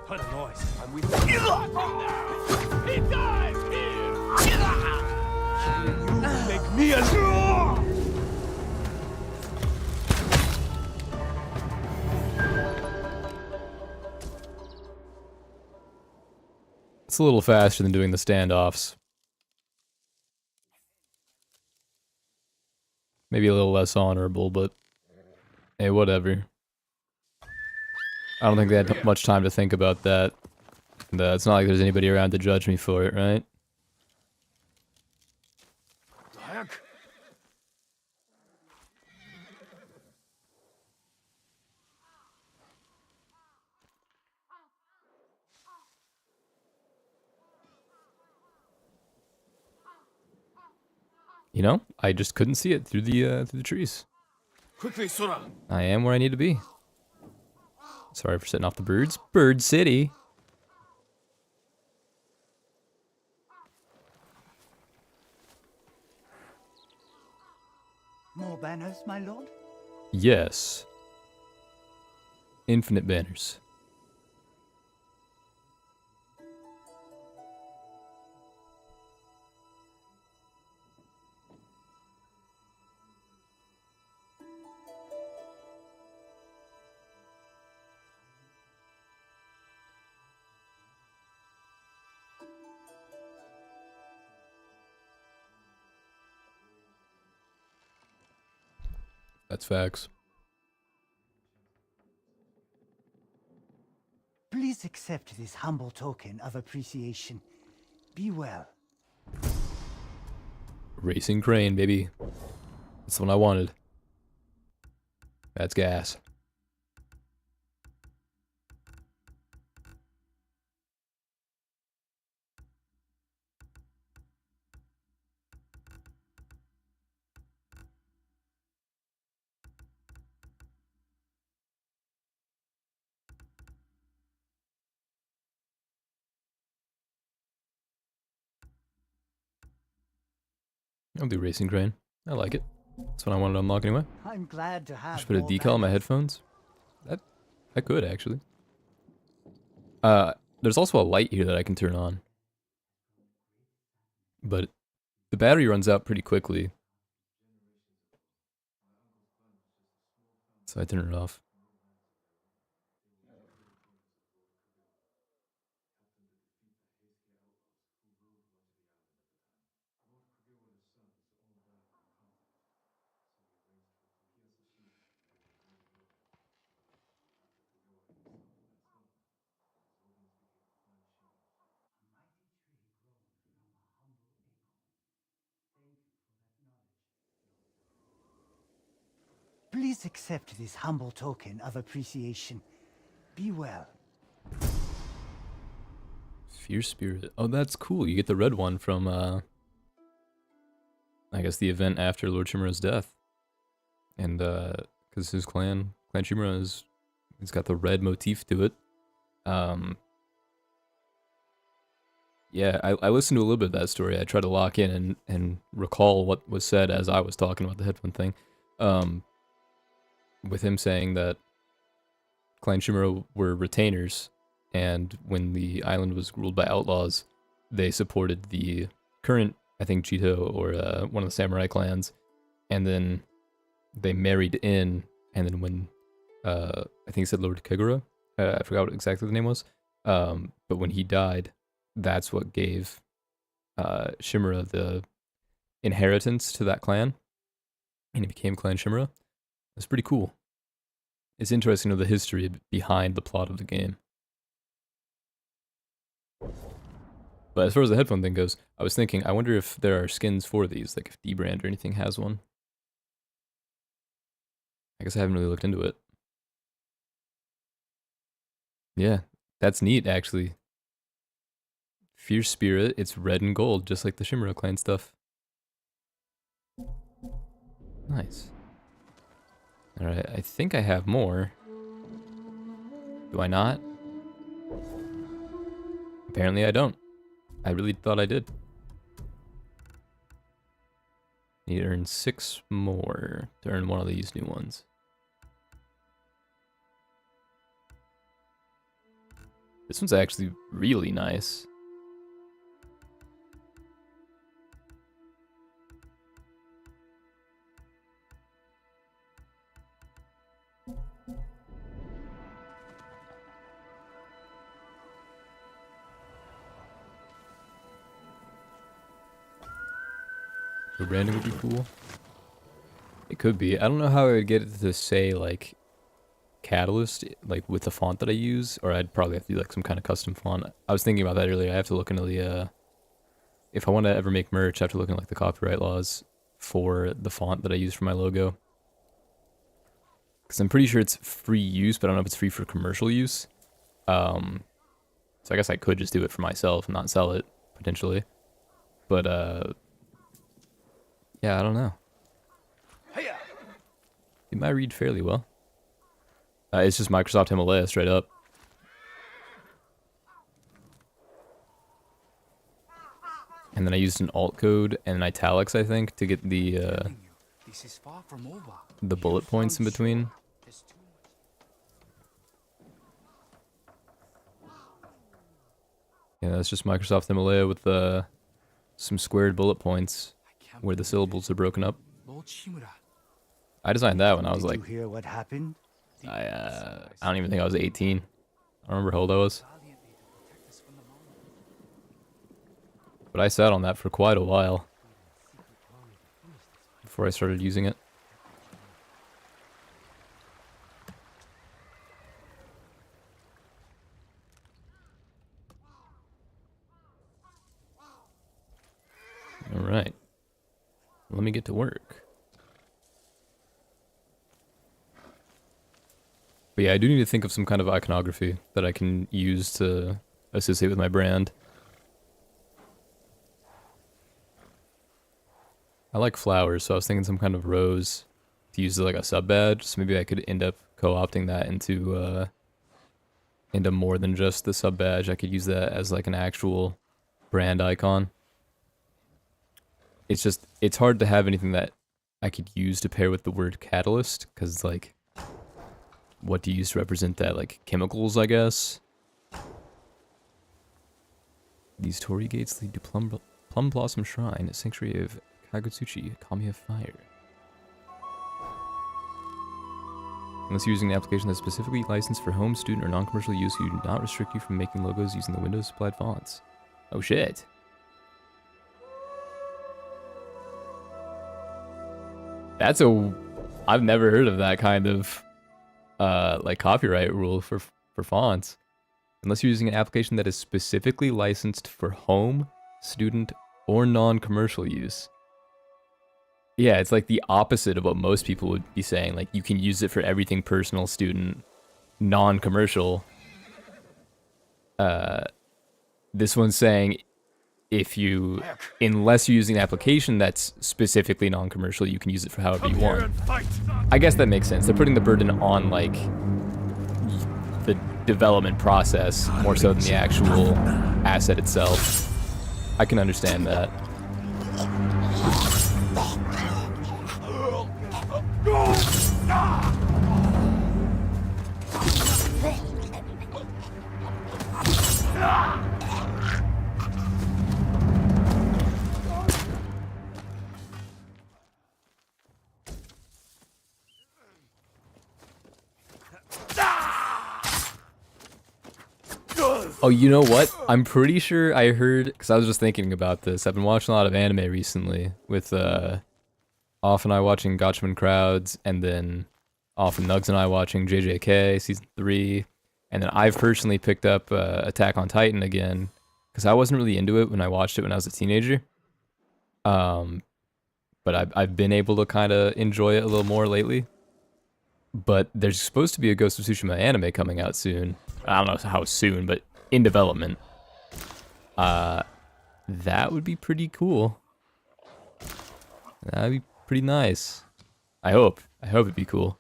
What a noise. I'm with you. He dies here. You make me a... It's a little faster than doing the standoffs. Maybe a little less honorable, but hey, whatever. I don't think they had much time to think about that. And, it's not like there's anybody around to judge me for it, right? You know, I just couldn't see it through the trees. Quickly, Sora. I am where I need to be. Sorry for setting off the birds. Bird City. More banners, my lord? Yes. Infinite banners. That's facts. Please accept this humble token of appreciation. Be well. Racing crane, baby. That's the one I wanted. That's gas. I'll do racing crane. I like it. That's what I wanted to unlock anyway. I'm glad to have Just put a more decal on my banners. headphones. That I could actually. There's also a light here that I can turn on. But the battery runs out pretty quickly. So I turn it off. Please accept this humble token of appreciation. Be well. Fierce Spirit. Oh, that's cool. You get the red one from, I guess the event after Lord Shimura's death. And, because his clan Shimura it's got the red motif to it. Yeah, I listened to a little bit of that story. I tried to lock in and recall what was said as I was talking about the headphone thing. With him saying that Clan Shimura were retainers, and when the island was ruled by outlaws, they supported the current, I think, Jito or one of the samurai clans, and then they married in, and then when, I think he said Lord Kagura, I forgot what exactly the name was, but when he died, that's what gave Shimura the inheritance to that clan, and it became Clan Shimura. It's pretty cool. It's interesting to know the history behind the plot of the game. But as far as the headphone thing goes, I was thinking, I wonder if there are skins for these, like if D-Brand or anything has one. I guess I haven't really looked into it. Yeah, that's neat, actually. Fierce Spirit, it's red and gold, just like the Shimura clan stuff. Nice. Alright, I think I have more. Do I not? Apparently I don't. I really thought I did. Need to earn 6 more to earn one of these new ones. This one's actually really nice. So branding would be cool. It could be. I don't know how I would get it to say, like, Catalyst, like, with the font that I use, or I'd probably have to do, like, some kind of custom font. I was thinking about that earlier. I have to look into the, if I want to ever make merch, I have to look into, like, the copyright laws for the font that I use for my logo. Because I'm pretty sure it's free use, but I don't know if it's free for commercial use. So I guess I could just do it for myself and not sell it, potentially. But, yeah, I don't know. It might read fairly well. It's just Microsoft Himalaya straight up. And then I used an alt code and an italics, I think, to get the This is far from over. the bullet points in between. There's too much. Yeah, that's just Microsoft Himalaya with some squared bullet points where the syllables are broken up. Lord Shimura. I designed that when I was Did like, you hear what happened? I don't even think I was 18. I don't remember how old I was. Valiantly to protect us from the moment. But I sat on that for quite a while before I started using it. Alright. Let me get to work. But yeah, I do need to think of some kind of iconography that I can use to associate with my brand. I like flowers, so I was thinking some kind of rose to use as like a sub badge. So maybe I could end up co-opting that into more than just the sub badge. I could use that as like an actual brand icon. It's just, it's hard to have anything that I could use to pair with the word catalyst, because it's like, what do you use to represent that? Like chemicals, I guess. These torii gates lead to Plum Blossom Shrine, a sanctuary of Kagutsuchi, Kami of Fire. Unless you're using an application that's specifically licensed for home, student, or non-commercial use, we do not restrict you from making logos using the Windows supplied fonts. Oh shit. I've never heard of that kind of like copyright rule for fonts. Unless you're using an application that is specifically licensed for home, student, or non-commercial use. Yeah, it's like the opposite of what most people would be saying. Like, you can use it for everything personal, student, non-commercial. This one's saying unless you're using an application that's specifically non-commercial, you can use it for however you want. I guess that makes sense. They're putting the burden on, like, the development process more so than the actual asset itself. I can understand that. Oh, you know what? I'm pretty sure I heard, because I was just thinking about this. I've been watching a lot of anime recently, with Off and I watching Gotchaman Crowds, and then Off and Nugs and I watching JJK Season 3, and then I've personally picked up Attack on Titan again, because I wasn't really into it when I watched it when I was a teenager. But I've been able to kind of enjoy it a little more lately. But there's supposed to be a Ghost of Tsushima anime coming out soon. I don't know how soon, but in development. That would be pretty cool. That'd be pretty nice. I hope it'd be cool.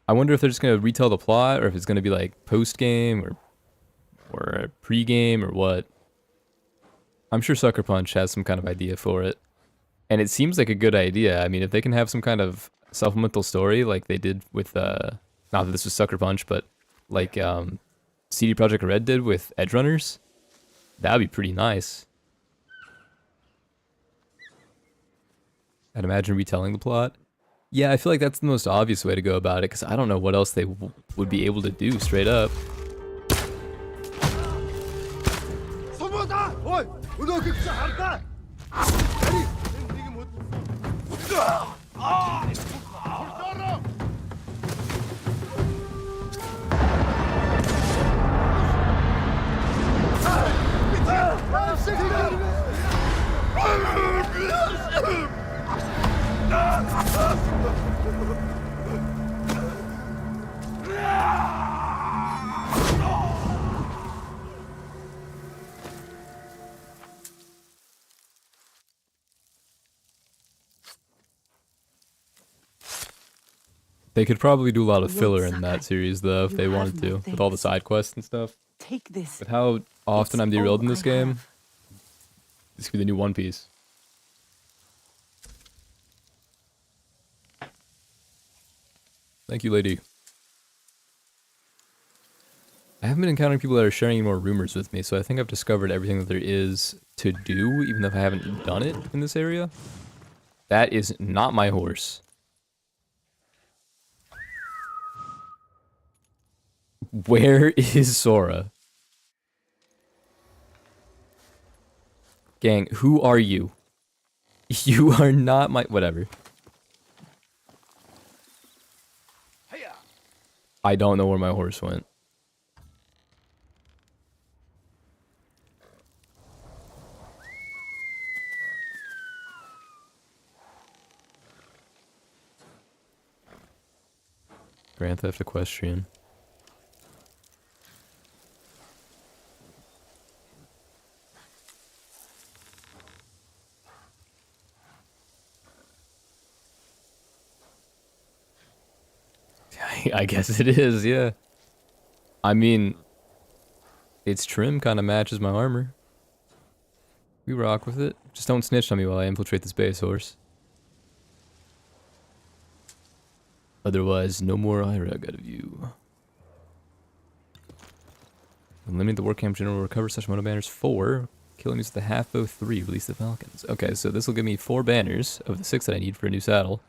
I wonder if they're just gonna retell the plot, or if it's gonna be like post-game, or pre-game, or what. I'm sure Sucker Punch has some kind of idea for it. And it seems like a good idea. I mean, if they can have some kind of supplemental story like they did with, not that this was Sucker Punch, but like CD Projekt Red did with Edgerunners, that'd be pretty nice. I'd imagine retelling the plot. Yeah, I feel like that's the most obvious way to go about it, because I don't know what else they would be able to do straight up. They could probably do a lot of filler in that series, though, if they wanted to, with all the side quests and stuff. Take this. With how often I'm derailed in this game, this could be the new One Piece. Thank you, lady. I haven't been encountering people that are sharing any more rumors with me, so I think I've discovered everything that there is to do, even if I haven't done it in this area. That is not my horse. Where is Sora? Gang, who are you? You are not my... Whatever. Hiya! I don't know where my horse went. Grand Theft Equestrian. I guess it is, yeah. I mean, its trim kind of matches my armor. We rock with it. Just don't snitch on me while I infiltrate this base, horse. Otherwise, no more IRAG out of you. Eliminate the war camp general, recover such moto banners 4. Kill enemies with the half bow 3. Release the falcons. Okay, so this will give me 4 banners of the 6 that I need for a new saddle.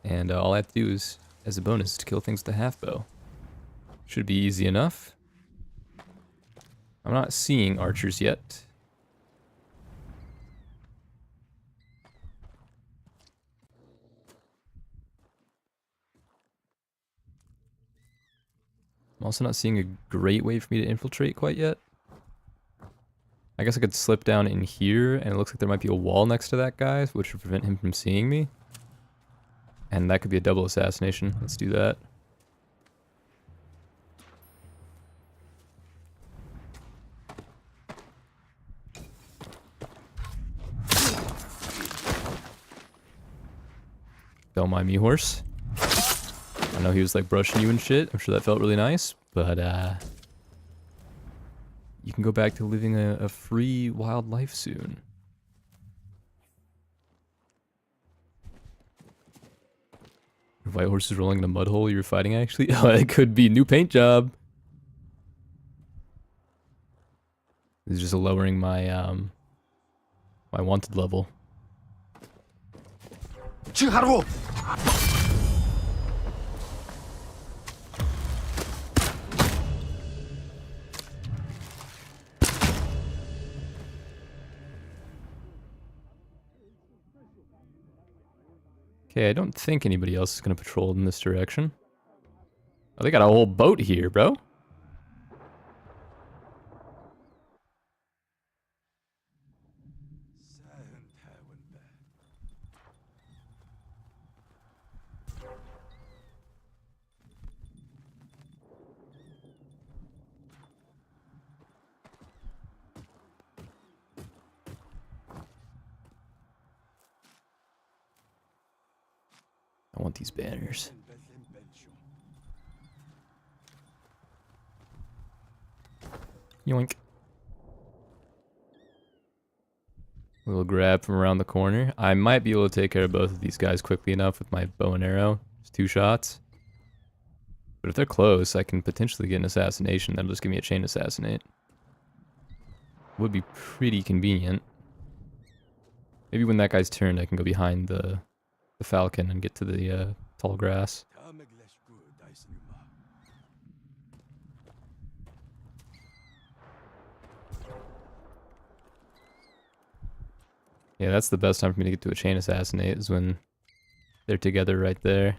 And all I have to do is, as a bonus, to kill things with the half bow. Should be easy enough. I'm not seeing archers yet. I'm also not seeing a great way for me to infiltrate quite yet. I guess I could slip down in here, and it looks like there might be a wall next to that guy, which would prevent him from seeing me. And that could be a double assassination. Let's do that. Don't mind me, horse. I know he was like brushing you and shit. I'm sure that felt really nice, but you can go back to living a free wild life soon. White horse is rolling in a mud hole you're fighting actually? Oh, it could be new paint job. This is just lowering my my wanted level. Okay, I don't think anybody else is going to patrol in this direction. Oh, they got a whole boat here, bro. I want these banners. Yoink. A little grab from around the corner. I might be able to take care of both of these guys quickly enough with my bow and arrow. Just 2 shots. But if they're close, I can potentially get an assassination. That'll just give me a chain assassinate. Would be pretty convenient. Maybe when that guy's turned, I can go behind the falcon and get to the tall grass. Yeah, that's the best time for me to get to a chain assassinate, is when they're together right there.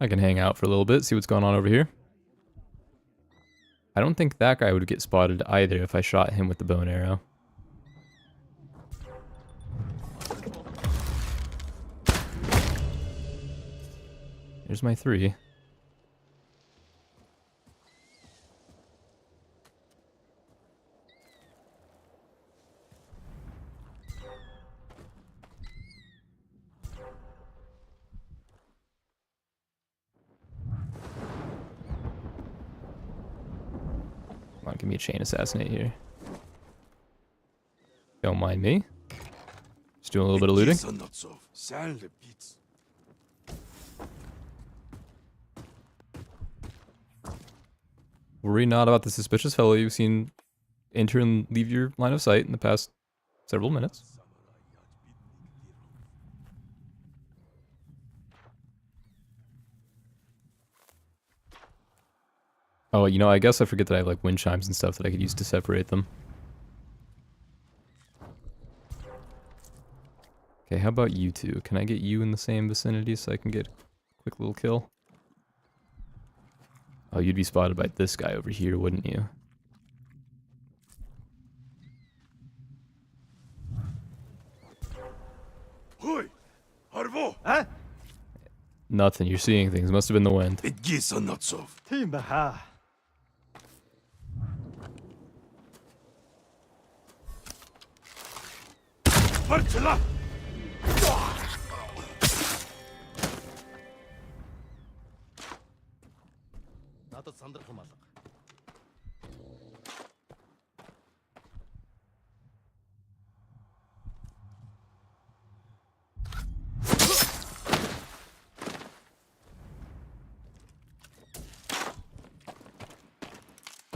I can hang out for a little bit, see what's going on over here. I don't think that guy would get spotted either if I shot him with the bow and arrow. There's my 3. Come on, give me a chain assassinate here. Don't mind me. doing a little bit of looting. Worry not about the suspicious fellow you've seen enter and leave your line of sight in the past several minutes. Oh, you know, I guess I forget that I have like wind chimes and stuff that I could use to separate them. Okay, how about you two? Can I get you in the same vicinity so I can get a quick little kill? Oh, you'd be spotted by this guy over here, wouldn't you? Huh? Nothing, you're seeing things. Must have been the wind. Timbaha.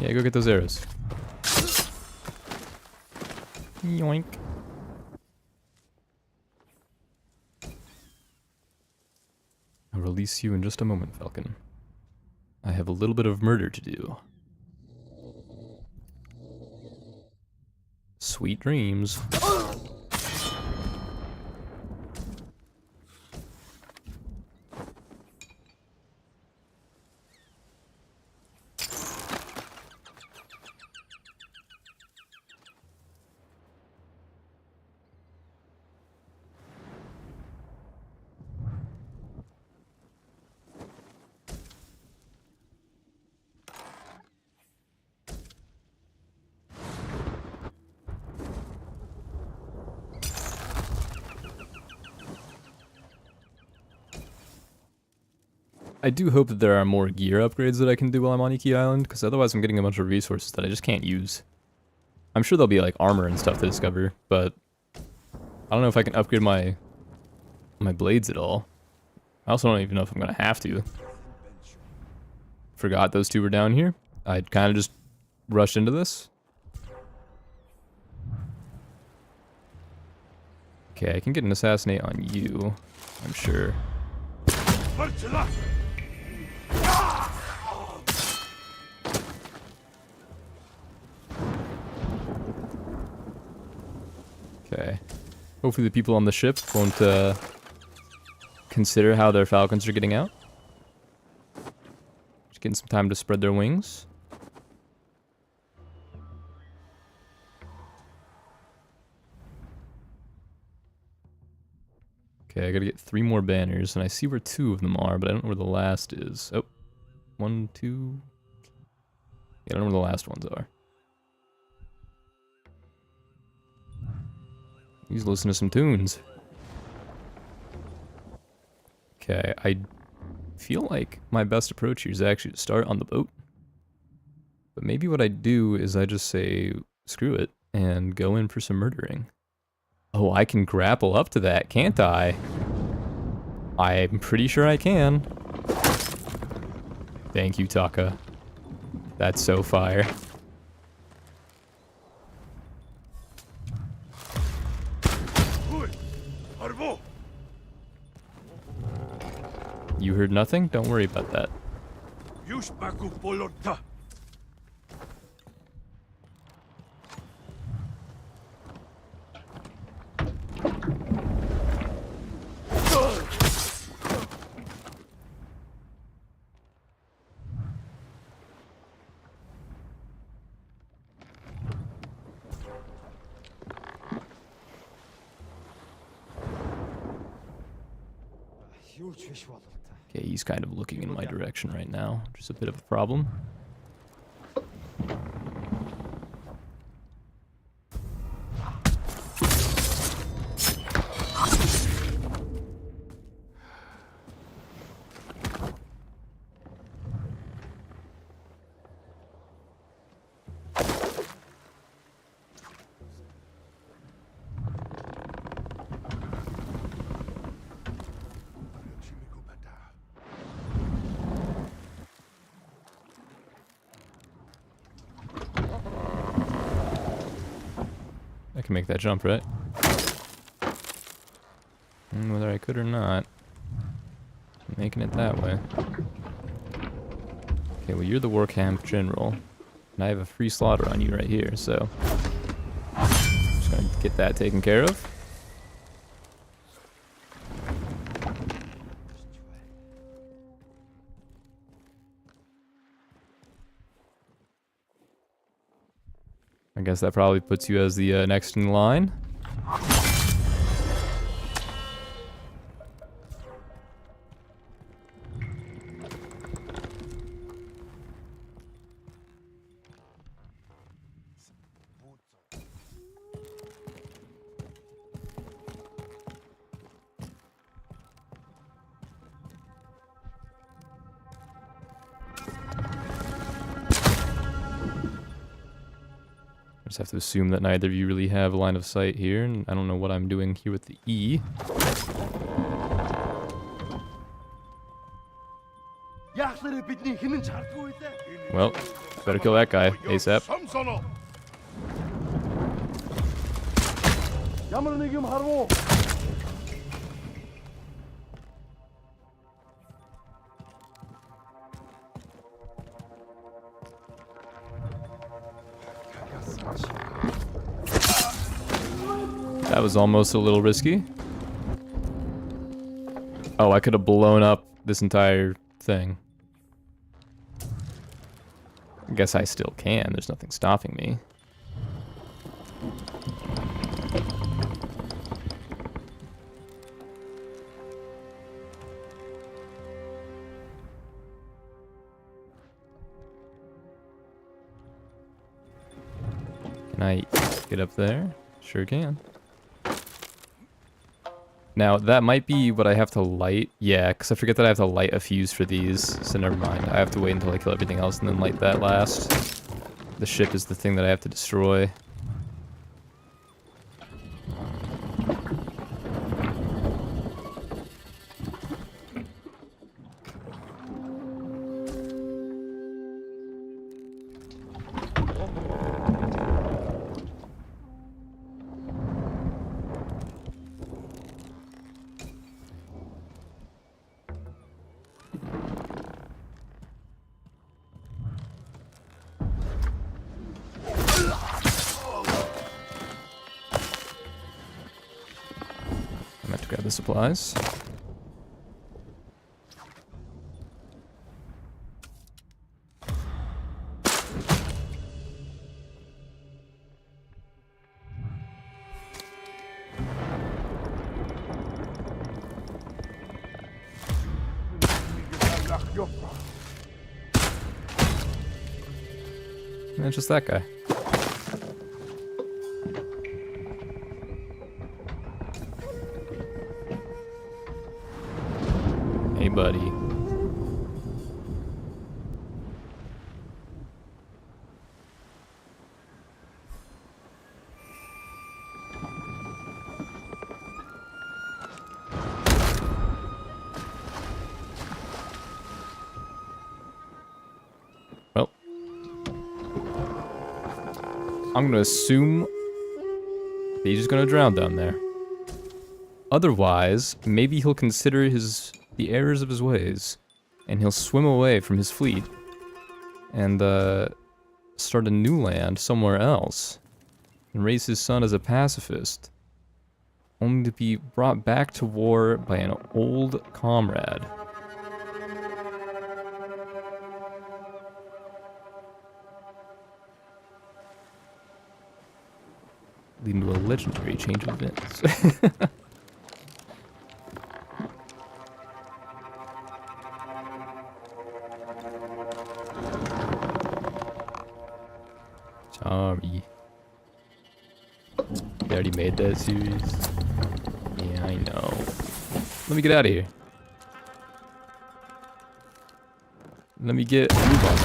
Yeah, go get those arrows. Yoink. I'll release you in just a moment, Falcon. I have a little bit of murder to do. Sweet dreams. I do hope that there are more gear upgrades that I can do while I'm on Iki Island, because otherwise I'm getting a bunch of resources that I just can't use. I'm sure there'll be like armor and stuff to discover, but I don't know if I can upgrade my blades at all. I also don't even know if I'm gonna have to. Forgot those two were down here. I kind of just rushed into this. Okay, I can get an assassinate on you, I'm sure. Okay. Hopefully the people on the ship won't consider how their falcons are getting out. Just getting some time to spread their wings. Okay, I gotta get 3 more banners, and I see where 2 of them are, but I don't know where the last is. Oh, 1, 2... Yeah, I don't know where the last ones are. He's listening to some tunes. Okay, I feel like my best approach here is actually to start on the boat. But maybe what I do is I just say, screw it, and go in for some murdering. Oh, I can grapple up to that, can't I? I'm pretty sure I can. Thank you, Taka. That's so fire. You heard nothing? Don't worry about that. Okay, he's kind of looking in my direction right now, which is a bit of a problem. I can make that jump, right? Whether I could or not. I'm making it that way. Okay, well you're the war camp general. And I have a free slaughter on you right here, so... just gonna get that taken care of. I guess that probably puts you as the next in line. I just have to assume that neither of you really have a line of sight here, and I don't know what I'm doing here with the E. Well, better kill that guy ASAP. That was almost a little risky. Oh, I could have blown up this entire thing. I guess I still can. There's nothing stopping me. Can I get up there? Sure can. Now, that might be what I have to light. Yeah, because I forget that I have to light a fuse for these, so never mind. I have to wait until I kill everything else and then light that last. The ship is the thing that I have to destroy. I meant to grab the supplies. And it's just that guy. Hey, buddy. Well, I'm gonna assume that he's just gonna drown down there. Otherwise, maybe he'll consider the errors of his ways, and he'll swim away from his fleet and start a new land somewhere else and raise his son as a pacifist, only to be brought back to war by an old comrade. Leading to a legendary change of events. Sorry. They already made that series. Yeah, I know. Let me get out of here. Let me get a move on.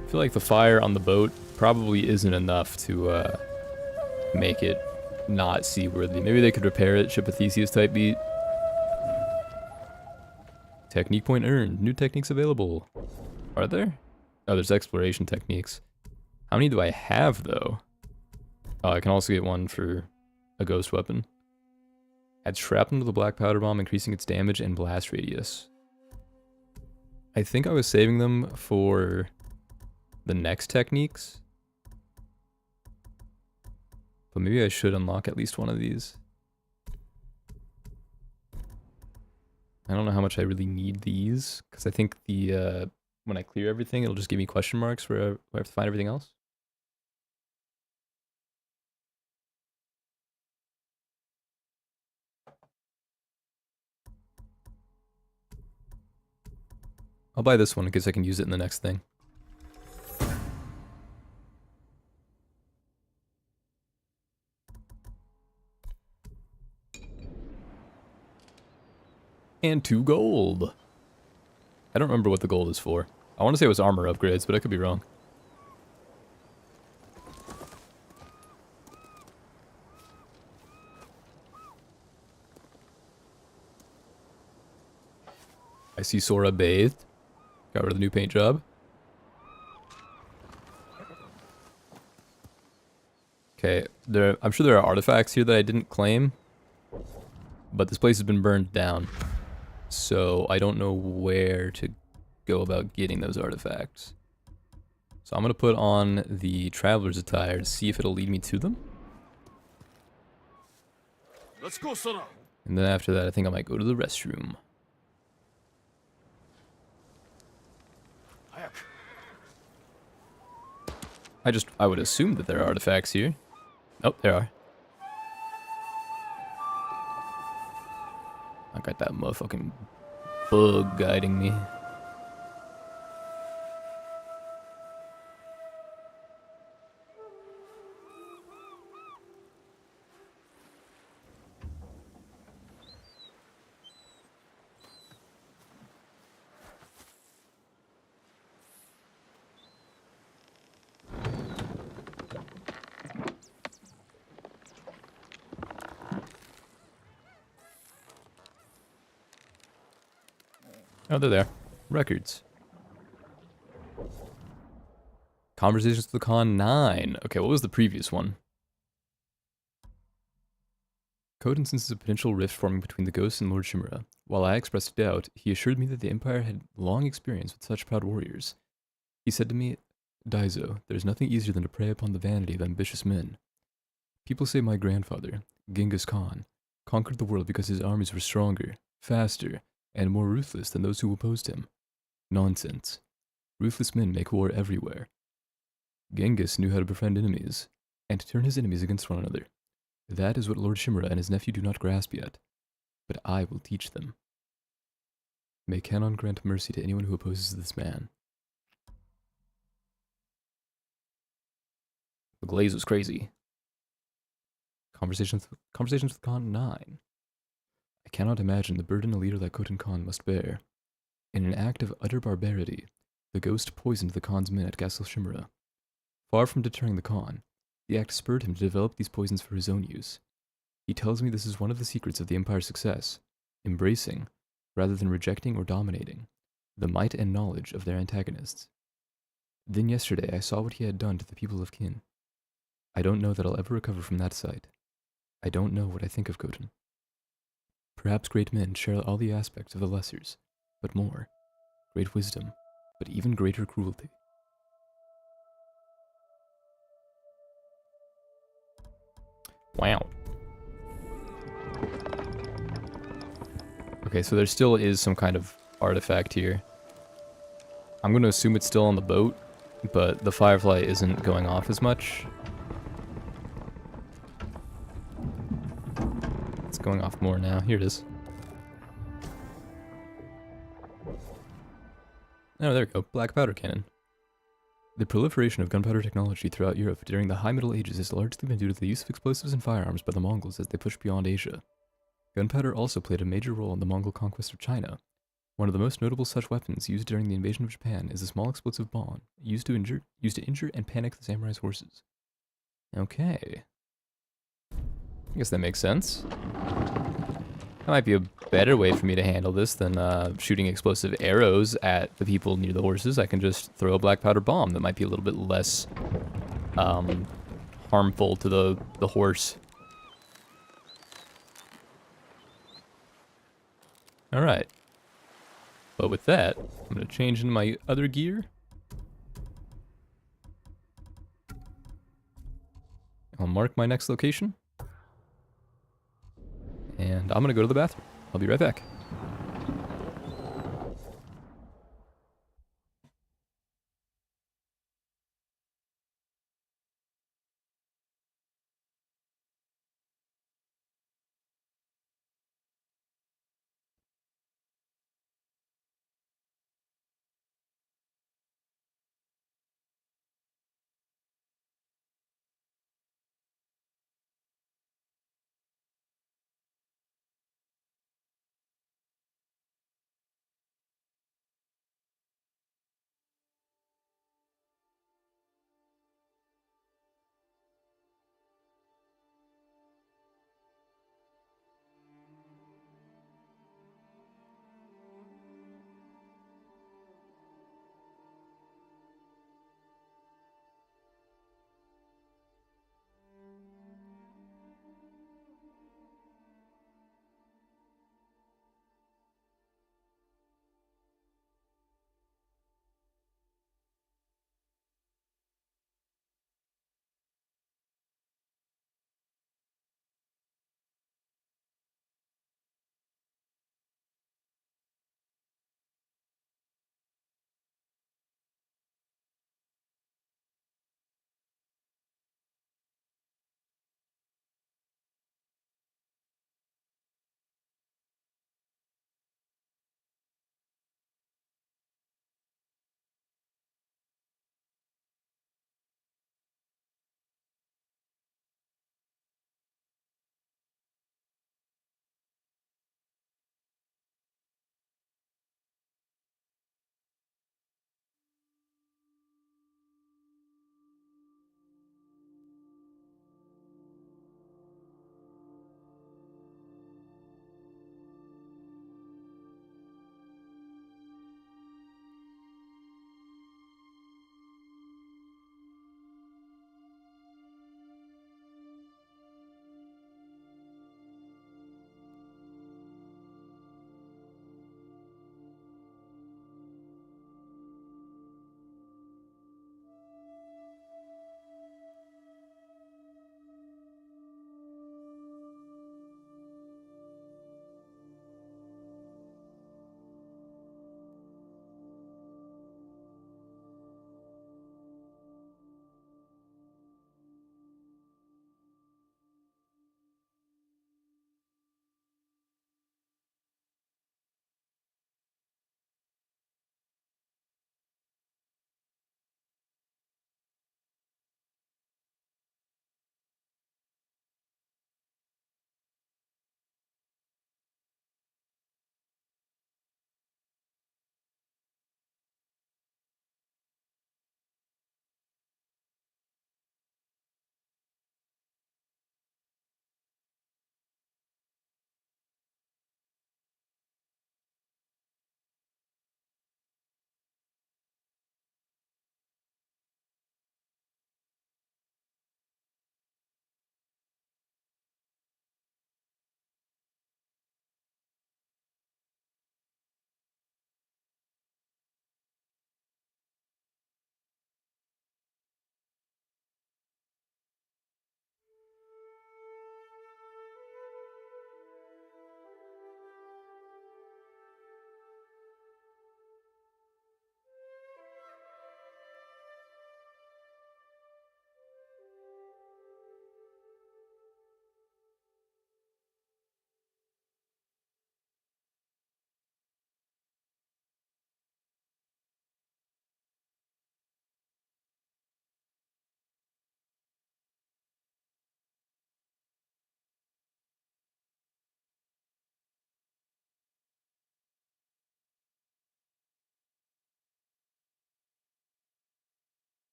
I feel like the fire on the boat probably isn't enough to make it not seaworthy. Maybe they could repair it, ship a Theseus type beat. Technique point earned. New techniques available. Are there? Oh, there's exploration techniques. How many do I have, though? Oh, I can also get one for a ghost weapon. Add shrapnel to the black powder bomb, increasing its damage and blast radius. I think I was saving them for the next techniques. But maybe I should unlock at least one of these. I don't know how much I really need these, because I think the when I clear everything, it'll just give me question marks where I have to find everything else. I'll buy this one in case I can use it in the next thing. And 2 gold. I don't remember what the gold is for. I want to say it was armor upgrades, but I could be wrong. I see Sora bathed. Got rid of the new paint job. Okay, I'm sure there are artifacts here that I didn't claim. But this place has been burned down. So I don't know where to go about getting those artifacts. So I'm going to put on the traveler's attire to see if it'll lead me to them. Let's go, Sora. And then after that, I think I might go to the restroom. I would assume that there are artifacts here. Oh, there are. I got that motherfucking bug guiding me. Oh, they're there. Records. Conversations with the Khan 9. Okay, what was the previous one? Code instances a potential rift forming between the ghosts and Lord Shimura. While I expressed doubt, he assured me that the Empire had long experience with such proud warriors. He said to me, Daizo, there is nothing easier than to prey upon the vanity of ambitious men. People say my grandfather, Genghis Khan, conquered the world because his armies were stronger, faster, and more ruthless than those who opposed him. Nonsense. Ruthless men make war everywhere. Genghis knew how to befriend enemies, and to turn his enemies against one another. That is what Lord Shimura and his nephew do not grasp yet. But I will teach them. May Kanon grant mercy to anyone who opposes this man. The glaze was crazy. Conversations with Khan 9. I cannot imagine the burden a leader like Khotan Khan must bear. In an act of utter barbarity, the ghost poisoned the Khan's men at Castle Shimura. Far from deterring the Khan, the act spurred him to develop these poisons for his own use. He tells me this is one of the secrets of the Empire's success, embracing, rather than rejecting or dominating, the might and knowledge of their antagonists. Then yesterday I saw what he had done to the people of Kin. I don't know that I'll ever recover from that sight. I don't know what I think of Khotan. Perhaps great men share all the aspects of the lessers, but more. Great wisdom, but even greater cruelty. Wow. Okay, so there still is some kind of artifact here. I'm going to assume it's still on the boat, but the firefly isn't going off as much. It's going off more now. Here it is. Oh, there we go. Black powder cannon. The proliferation of gunpowder technology throughout Europe during the High Middle Ages has largely been due to the use of explosives and firearms by the Mongols as they pushed beyond Asia. Gunpowder also played a major role in the Mongol conquest of China. One of the most notable such weapons used during the invasion of Japan is a small explosive bomb used to injure and panic the samurai's horses. Okay. I guess that makes sense. That might be a better way for me to handle this than shooting explosive arrows at the people near the horses. I can just throw a black powder bomb that might be a little bit less harmful to the horse. Alright. But with that, I'm going to change into my other gear. I'll mark my next location. And I'm going to go to the bathroom. I'll be right back.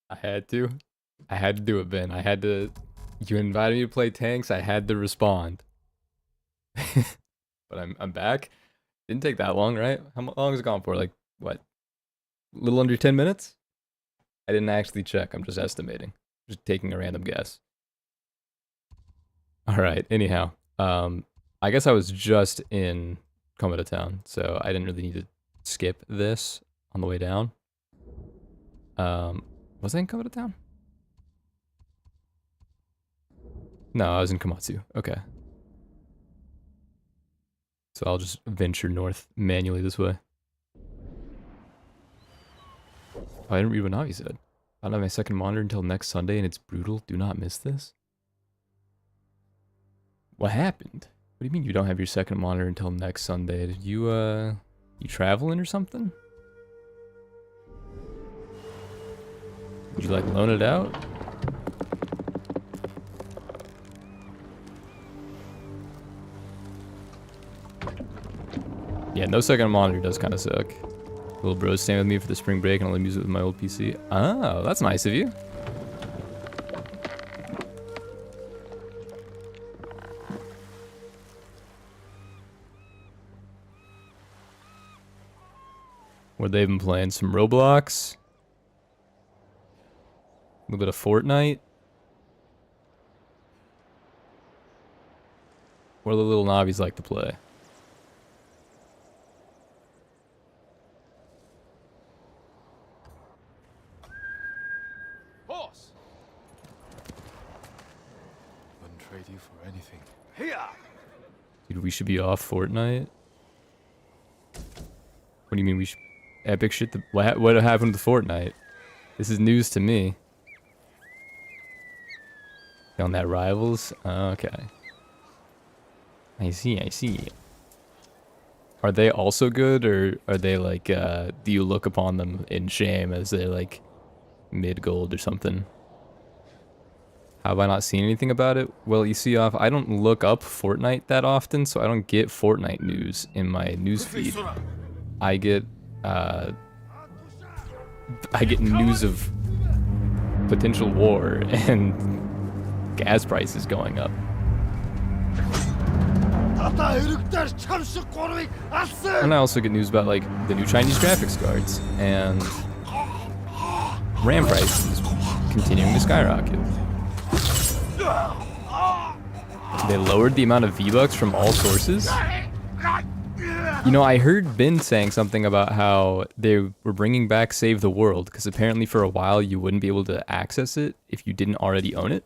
I had to. I had to do it, Ben. I had to. You invited me to play tanks. I had to respond. But I'm back. Didn't take that long, right? How long has it gone for? Like what? A little under 10 minutes? I didn't actually check. I'm just estimating. Just taking a random guess. All right. Anyhow, I guess I was just in Coming to Town, so I didn't really need to skip this on the way down. Was I in Coming to Town? No, I was in Komatsu. Okay. So I'll just venture north manually this way. Oh, I didn't read what Navi said. I don't have my second monitor until next Sunday and it's brutal. Do not miss this. What happened? What do you mean you don't have your second monitor until next Sunday? Did you, you traveling or something? Would you, like, loan it out? Yeah, no second monitor does kind of suck. Little bro's staying with me for the spring break and I'll use it with my old PC. Oh, that's nice of you. What they've been playing? Some Roblox. A little bit of Fortnite. What do the little Navis like to play? Horse! Wouldn't trade you for anything. Here! Dude, we should be off Fortnite. What do you mean we should... Epic shit? What happened to Fortnite? This is news to me. On that Rivals? Okay. I see, I see. Are they also good, or are they like, do you look upon them in shame as they're like mid-gold or something? How have I not seen anything about it? Well, you see, I don't look up Fortnite that often, so I don't get Fortnite news in my newsfeed. I get news of potential war and gas prices going up. And I also get news about like the new Chinese graphics cards and RAM prices continuing to skyrocket. They lowered the amount of V-Bucks from all sources. You know, I heard Ben saying something about how they were bringing back Save the World, because apparently for a while you wouldn't be able to access it if you didn't already own it.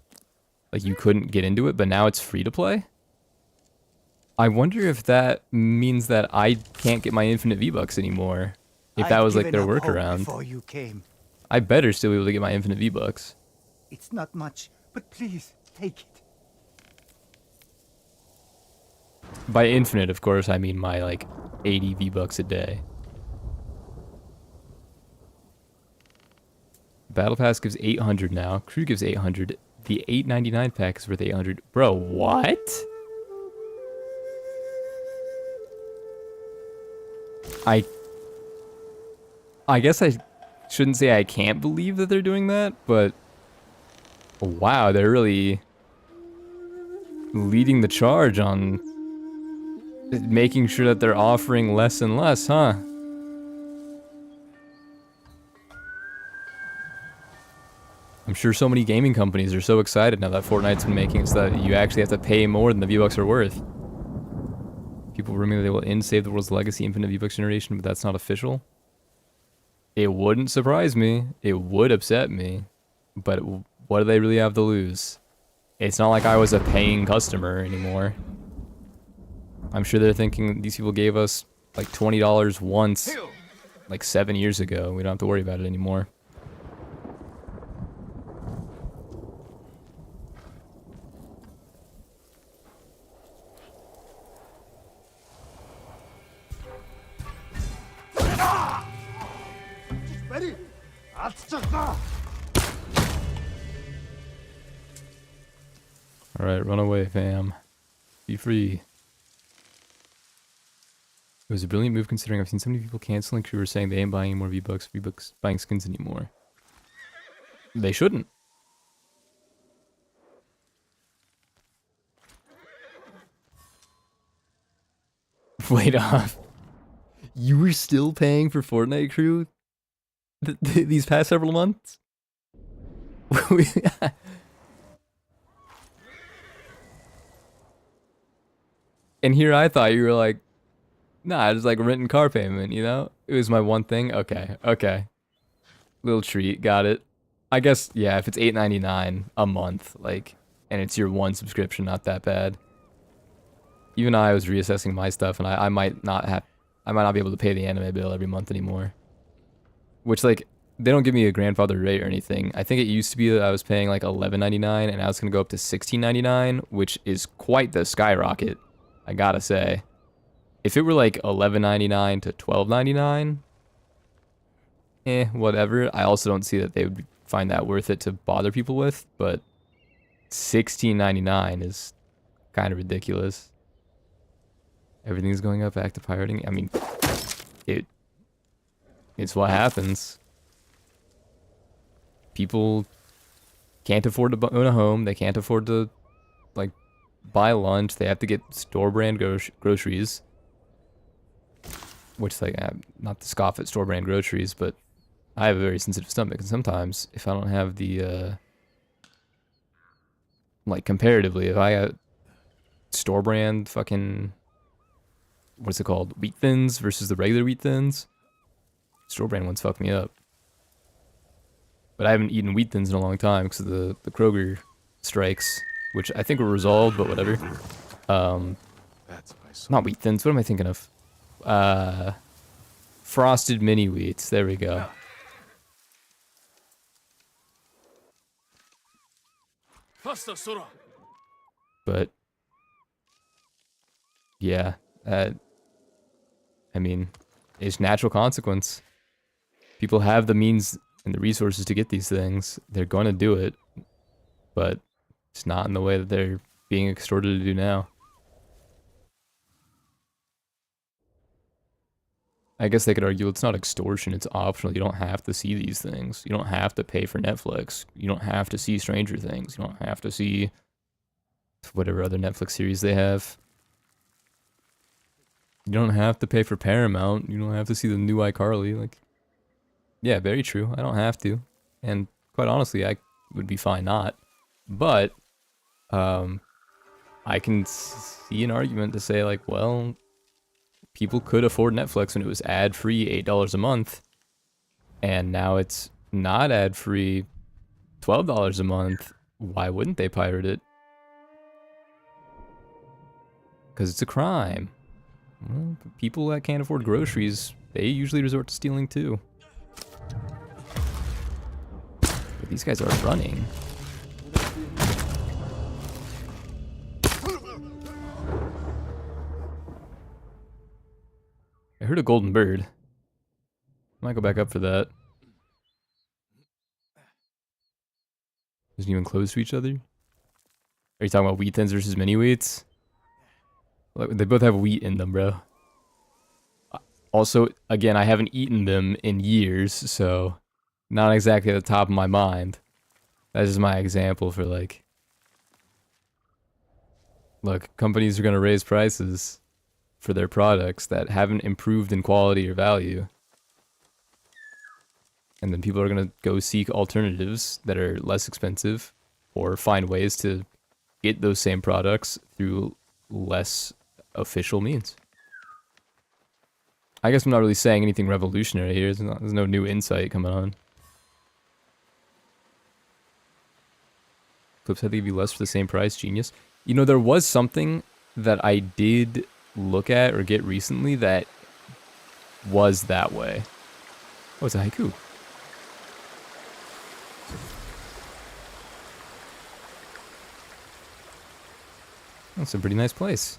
Like, you couldn't get into it, but now it's free to play. I wonder if that means that I can't get my infinite V-Bucks anymore. If that was like their workaround. Before you came. I better still be able to get my infinite V-Bucks. It's not much, but please take it. By infinite, of course, I mean my like 80 V-Bucks a day. Battle Pass gives 800 now. Crew gives 800. The 899 pack is worth 800. Bro, what? I guess I shouldn't say I can't believe that they're doing that, but wow, they're really leading the charge on making sure that they're offering less and less, huh? I'm sure so many gaming companies are so excited now that Fortnite's been making it so that you actually have to pay more than the V-Bucks are worth. People rumor that they will end Save the World's Legacy Infinite V-Bucks generation, but that's not official. It wouldn't surprise me. It would upset me. But what do they really have to lose? It's not like I was a paying customer anymore. I'm sure they're thinking these people gave us like $20 once, like 7 years ago. We don't have to worry about it anymore. Alright, run away, fam. Be free. It was a brilliant move considering I've seen so many people canceling crew or saying they ain't buying any more V-Bucks buying skins anymore. They shouldn't. Wait off. You were still paying for Fortnite Crew these past several months? And here I thought you were like, nah, it's like rent and car payment, you know? It was my one thing. Okay, okay. Little treat, got it. I guess, yeah, if it's $8.99 a month, like, and it's your one subscription, not that bad. Even I was reassessing my stuff, and I might not be able to pay the anime bill every month anymore. Which, like, they don't give me a grandfather rate or anything. I think it used to be that I was paying like $11.99, and now it's gonna go up to $16.99, which is quite the skyrocket, I gotta say. If it were like $11.99 to $12.99, whatever. I also don't see that they would find that worth it to bother people with, but $16.99 is kind of ridiculous. Everything's going up, active pirating. I mean, it's what happens. People can't afford to own a home. They can't afford to, like, buy lunch. They have to get store brand groceries. Which, like, not to scoff at store brand groceries, but I have a very sensitive stomach, and sometimes if I don't have the, like, comparatively, if I got store brand fucking, what's it called, wheat thins versus the regular wheat thins, store brand ones fuck me up. But I haven't eaten wheat thins in a long time because of the Kroger strikes, which I think were resolved, but whatever. That's my soul. Not wheat thins, what am I thinking of? Frosted mini wheats, there we go. Faster, Sora. But yeah, I mean, it's natural consequence. People have the means and the resources to get these things. They're going to do it, but it's not in the way that they're being extorted to do now. I guess they could argue it's not extortion, it's optional. You don't have to see these things. You don't have to pay for Netflix. You don't have to see Stranger Things. You don't have to see whatever other Netflix series they have. You don't have to pay for Paramount. You don't have to see the new iCarly. Like, yeah, very true. I don't have to. And quite honestly, I would be fine not. But I can see an argument to say, like, well, people could afford Netflix when it was ad-free $8 a month, and now it's not ad-free $12 a month. Why wouldn't they pirate it? Because it's a crime. Well, people that can't afford groceries, they usually resort to stealing too. But these guys are running. I heard a golden bird. Might go back up for that. Isn't even close to each other? Are you talking about wheat thins versus mini wheats? Like, they both have wheat in them, bro. Also, again, I haven't eaten them in years, so not exactly at the top of my mind. That's just my example for, like, look, companies are going to raise prices for their products that haven't improved in quality or value. And then people are going to go seek alternatives that are less expensive or find ways to get those same products through less official means. I guess I'm not really saying anything revolutionary here. There's no new insight coming on. Clips had to give you less for the same price, genius. You know, there was something that I did look at or get recently that was that way. Oh, it's a haiku. That's a pretty nice place.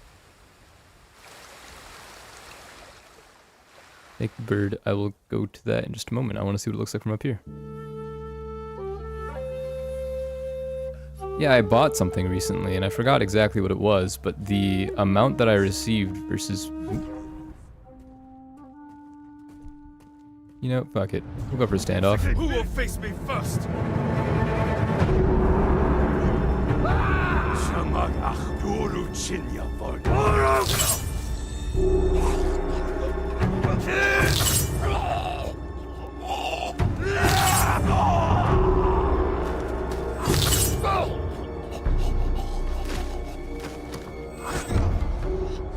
Thank you, bird. I will go to that in just a moment. I want to see what it looks like from up here. Yeah, I bought something recently, and I forgot exactly what it was, but the amount that I received versus... You know, fuck it. We'll go for a standoff. Who will face me first?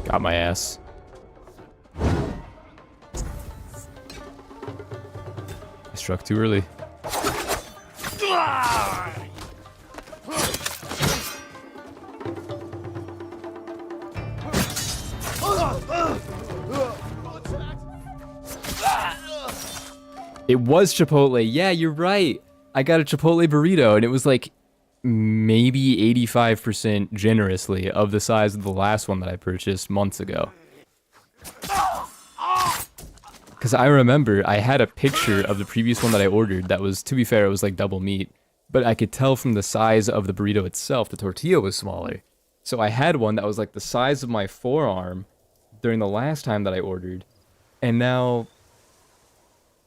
Got my ass. I struck too early. It was Chipotle. Yeah, you're right. I got a Chipotle burrito, and it was like maybe 85% generously of the size of the last one that I purchased months ago. Because I remember I had a picture of the previous one that I ordered that was, to be fair, it was like double meat. But I could tell from the size of the burrito itself, the tortilla was smaller. So I had one that was like the size of my forearm during the last time that I ordered. And now,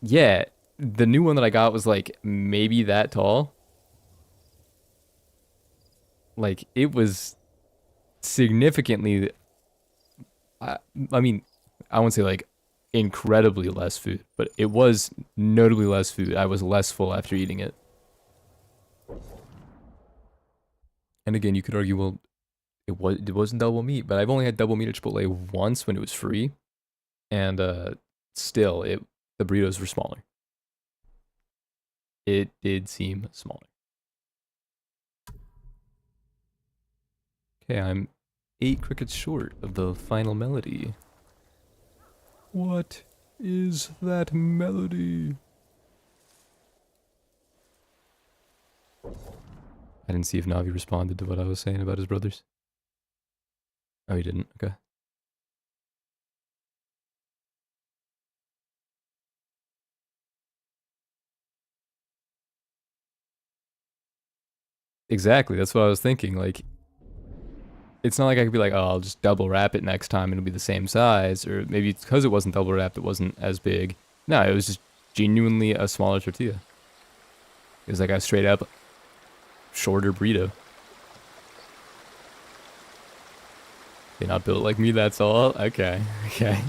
yeah, the new one that I got was like maybe that tall. Like, it was significantly, I mean, I won't say like incredibly less food, but it was notably less food. I was less full after eating it. And again, you could argue, well, it wasn't double meat, but I've only had double meat at Chipotle once when it was free, and still, the burritos were smaller. It did seem smaller. Okay, I'm 8 crickets short of the final melody. What is that melody? I didn't see if Navi responded to what I was saying about his brothers. Oh, he didn't? Okay. Exactly, that's what I was thinking. Like, it's not like I could be like, oh, I'll just double wrap it next time and it'll be the same size. Or maybe it's because it wasn't double wrapped, it wasn't as big. No, it was just genuinely a smaller tortilla. It was like a straight up shorter burrito. You're not built like me, that's all? Okay, okay.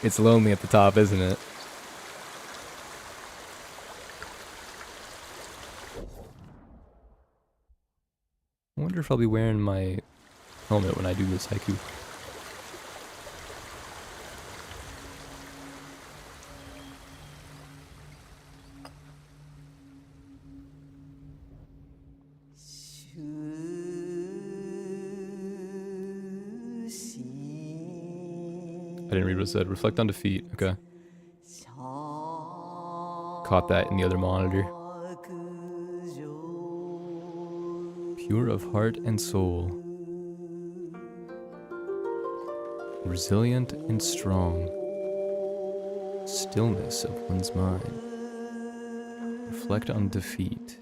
It's lonely at the top, isn't it? I wonder if I'll be wearing my helmet when I do this haiku. I didn't read what it said. Reflect on defeat. Okay. Caught that in the other monitor. Pure of heart and soul. Resilient and strong. Stillness of one's mind. Reflect on defeat.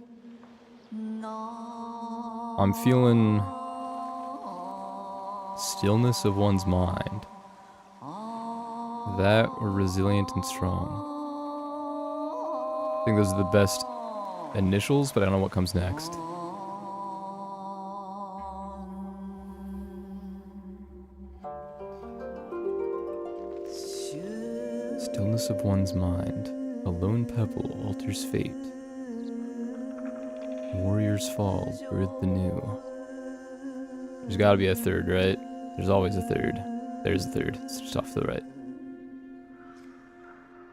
I'm feeling stillness of one's mind. That or resilient and strong. I think those are the best initials, but I don't know what comes next. Stillness of one's mind. A lone pebble alters fate. Warriors fall, birth the new. There's gotta be a third, right? There's always a third. There's a third. It's just off to the right.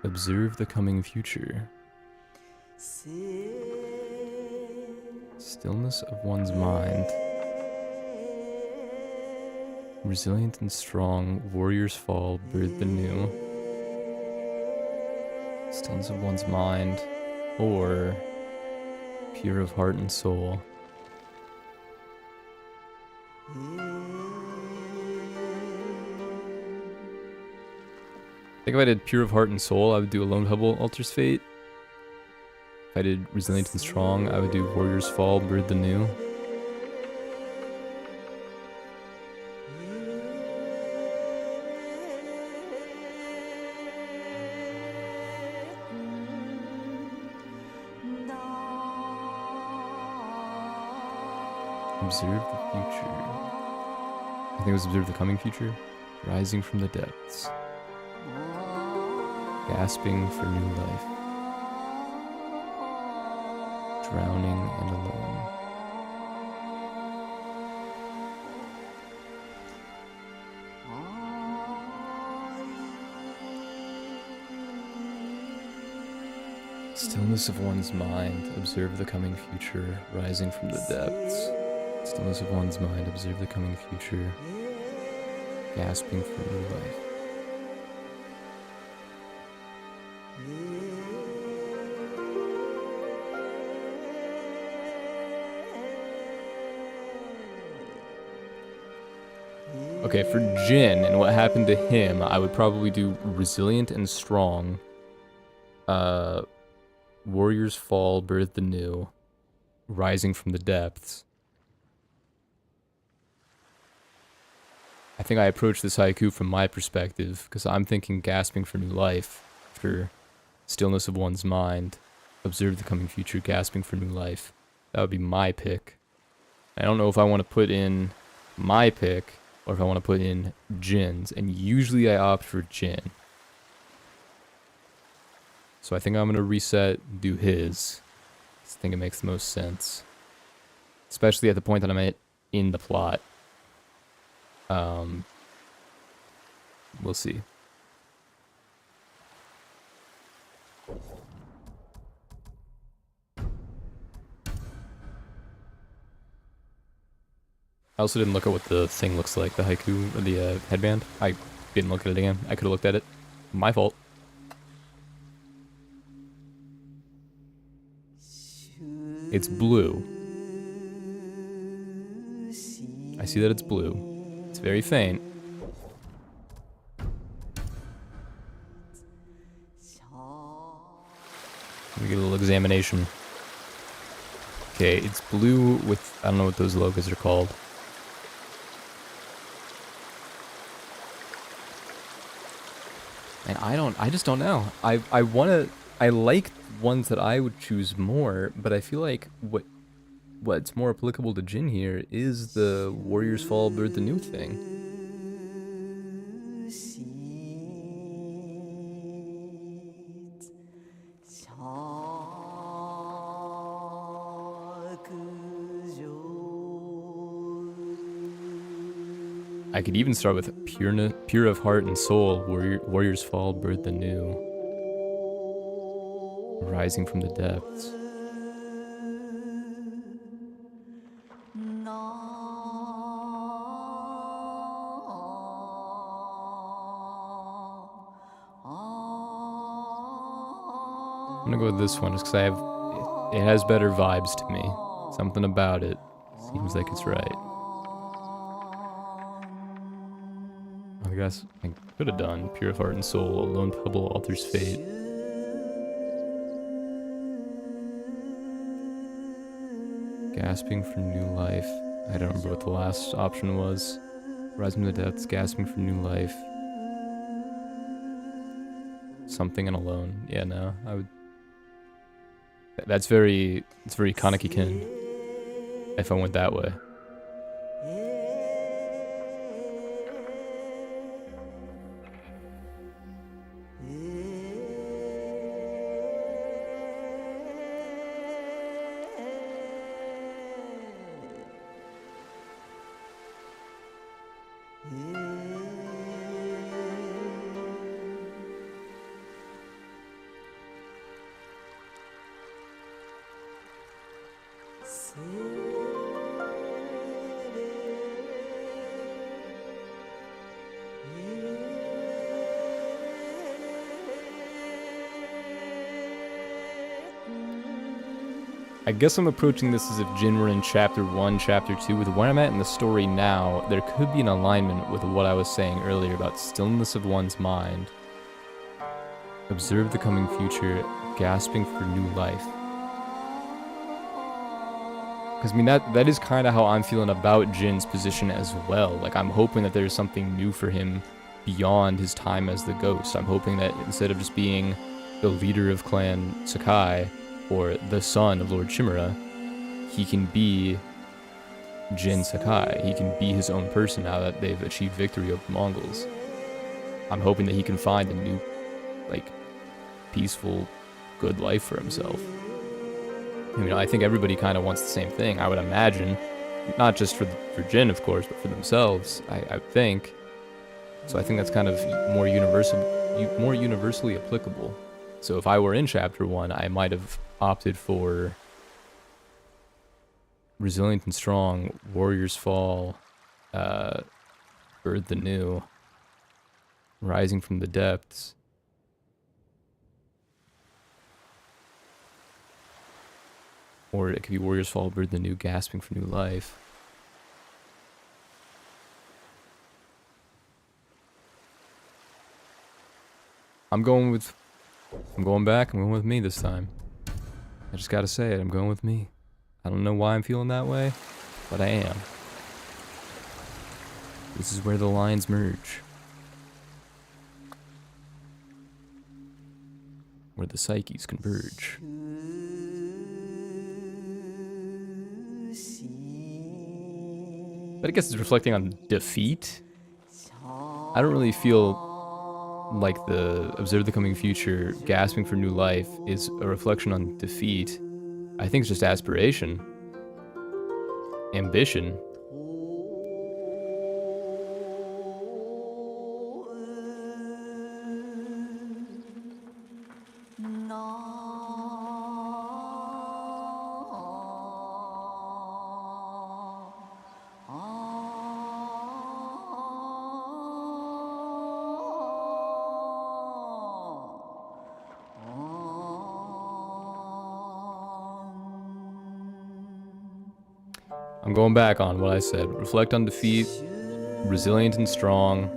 Observe the coming future. Stillness of one's mind. Resilient and strong, warriors fall, birth the new. Stillness of one's mind, or pure of heart and soul. I think if I did pure of heart and soul, I would do a lone pebble alters fate. If I did resilient and strong, I would do warriors fall, birth the new. Observe the future. I think it was observe the coming future. Rising from the depths. Gasping for new life. Drowning and alone. Stillness of one's mind, observe the coming future, rising from the depths. Stillness of one's mind, observe the coming future, gasping for new life. Okay, for Jin and what happened to him, I would probably do resilient and strong. Warriors fall, birth anew, rising from the depths. I think I approach this haiku from my perspective, because I'm thinking gasping for new life, after stillness of one's mind, observe the coming future, gasping for new life. That would be my pick. I don't know if I want to put in my pick, or if I want to put in Jin's, and usually I opt for Jin. So I think I'm going to reset, do his. I think it makes the most sense. Especially at the point that I'm at in the plot. We'll see. I also didn't look at what the thing looks like, the haiku, or the headband. I didn't look at it again. I could have looked at it. My fault. It's blue. I see that it's blue. It's very faint. Let me get a little examination. Okay, it's blue with, I don't know what those logos are called. And I just don't know. I like ones that I would choose more, but I feel like what's more applicable to Jin here is the Warriors Fall, Bird the New thing. I could even start with pure of heart and soul, warriors fall, bird the new, rising from the depths. I'm gonna go with this one just because it has better vibes to me. Something about it seems like it's right. I guess I could have done pure of heart and soul, a lone pebble alters fate. Gasping for new life. I don't remember what the last option was. Rising from the depths, gasping for new life. Something and alone. Yeah, no, I would. It's very Kaneki-kin. If I went that way. I guess I'm approaching this as if Jin were in Chapter 1, Chapter 2. With where I'm at in the story now, there could be an alignment with what I was saying earlier about stillness of one's mind. Observe the coming future, gasping for new life. Because, I mean, that is kind of how I'm feeling about Jin's position as well. Like, I'm hoping that there's something new for him beyond his time as the ghost. I'm hoping that instead of just being the leader of Clan Sakai, or the son of Lord Chimera, he can be Jin Sakai. He can be his own person now that they've achieved victory over the Mongols. I'm hoping that he can find a new, like, peaceful, good life for himself. I mean, I think everybody kind of wants the same thing, I would imagine. Not just for Jin, of course, but for themselves, I think. So I think that's kind of more universally applicable. So if I were in Chapter 1, I might have opted for Resilient and Strong, Warriors Fall, Birth the New, Rising from the Depths. Or it could be Warriors Fall, Birth the New, Gasping for New Life. I'm going back, I'm going with me this time. I just gotta say it, I'm going with me. I don't know why I'm feeling that way, but I am. This is where the lines merge. Where the psyches converge. But I guess it's reflecting on defeat. I don't really feel like the Observe the Coming Future, Gasping for New Life is a reflection on defeat. I think it's just aspiration. Ambition. I'm going back on what I said. Reflect on defeat, resilient and strong.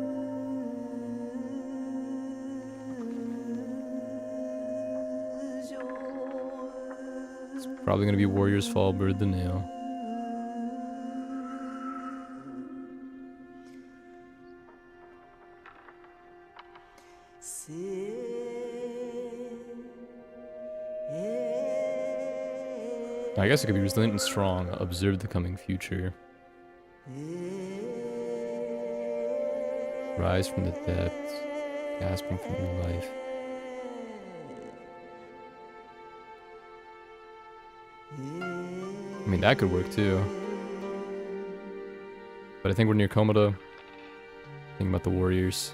It's probably gonna be Warriors Fall, Birth the New. I guess it could be resilient and strong. Observe the coming future. Rise from the depths. Gasping for new life. I mean, that could work too. But I think we're near Komodo. Thinking about the warriors.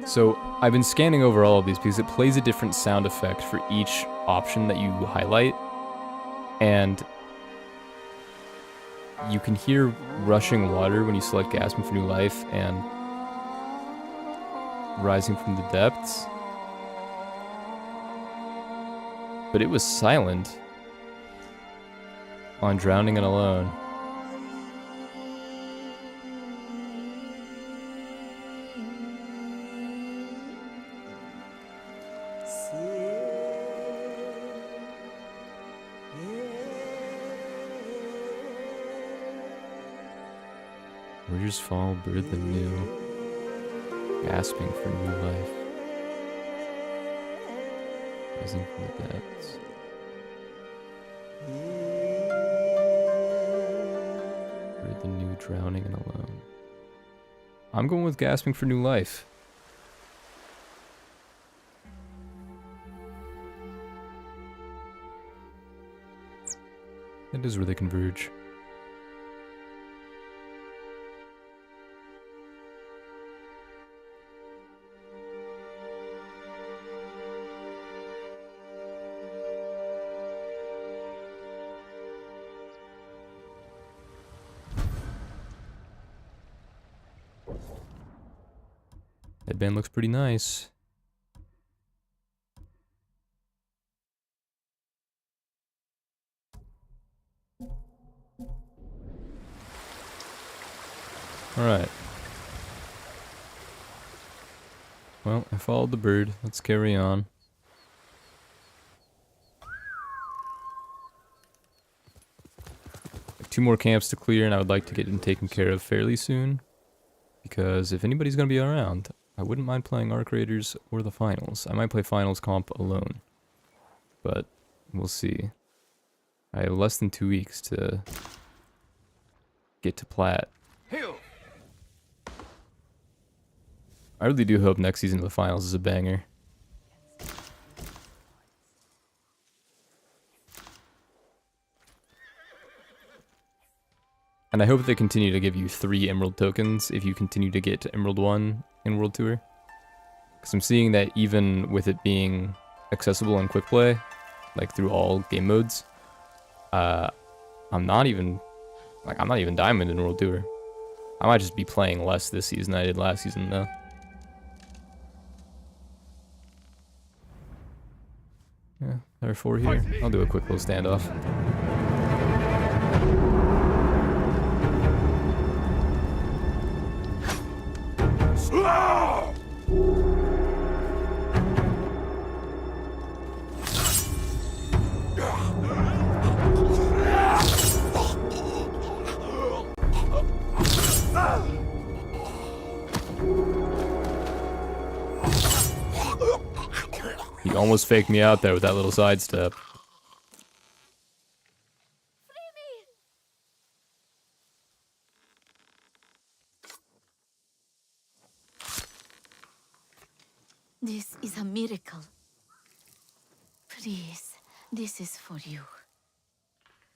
So I've been scanning over all of these because it plays a different sound effect for each option that you highlight. And you can hear rushing water when you select Gasping for New Life and Rising from the Depths. But it was silent on Drowning and Alone. Warriors Fall, Birth the New, Gasping for New Life, Rising from the Depths. Birth the New, Drowning and Alone. I'm going with Gasping for New Life. It is where they converge. That band looks pretty nice. Alright. Well, I followed the bird. Let's carry on. 2 more camps to clear, and I would like to get them taken care of fairly soon. Because if anybody's going to be around, I wouldn't mind playing Arc Raiders or the Finals. I might play Finals comp alone. But we'll see. I have less than 2 weeks to get to Plat. I really do hope next season of the Finals is a banger. And I hope they continue to give you 3 Emerald tokens if you continue to get to Emerald 1 in World Tour. Because I'm seeing that even with it being accessible in Quick Play, like through all game modes, I'm not even Diamond in World Tour. I might just be playing less this season than I did last season, though. Yeah, there are 4 here. I'll do a quick little standoff. He almost faked me out there with that little sidestep. This is a miracle. Please, this is for you.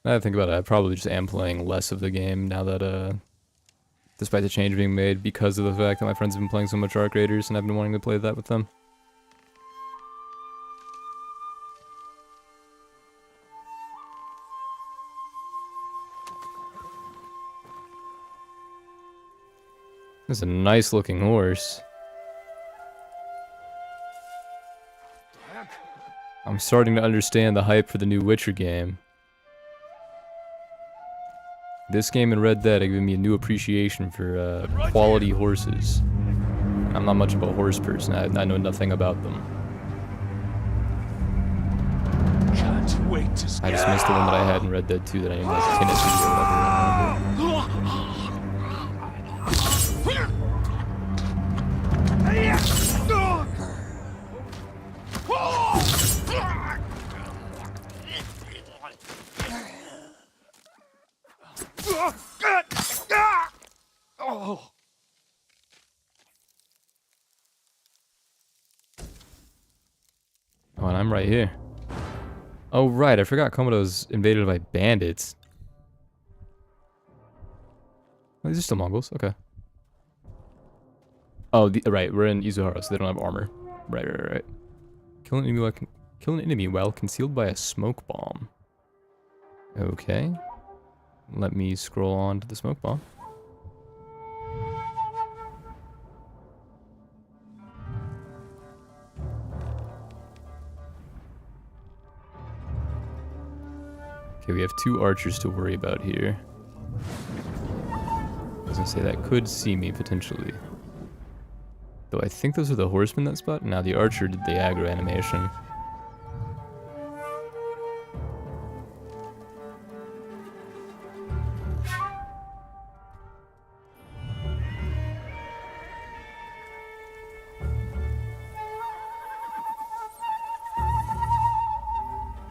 Now that I think about it, I probably just am playing less of the game now that, despite the change being made, because of the fact that my friends have been playing so much Arc Raiders and I've been wanting to play that with them. This is a nice looking horse. I'm starting to understand the hype for the new Witcher game. This game and Red Dead have given me a new appreciation for quality horses. I'm not much of a horse person. I know nothing about them. Can't wait to I just missed the one that I had in Red Dead 2 that I named like Tennessee or whatever. Oh, and I'm right here. Oh, right, I forgot Komodo's invaded by bandits. Oh, these are still Mongols, okay. Oh, right, we're in Izuhara, so they don't have armor. Right. Kill an enemy while concealed by a smoke bomb. Okay. Let me scroll on to the smoke bomb. Okay, we have 2 archers to worry about here. I was gonna say that could see me potentially. Though I think those are the horsemen that spot. Now the archer did the aggro animation.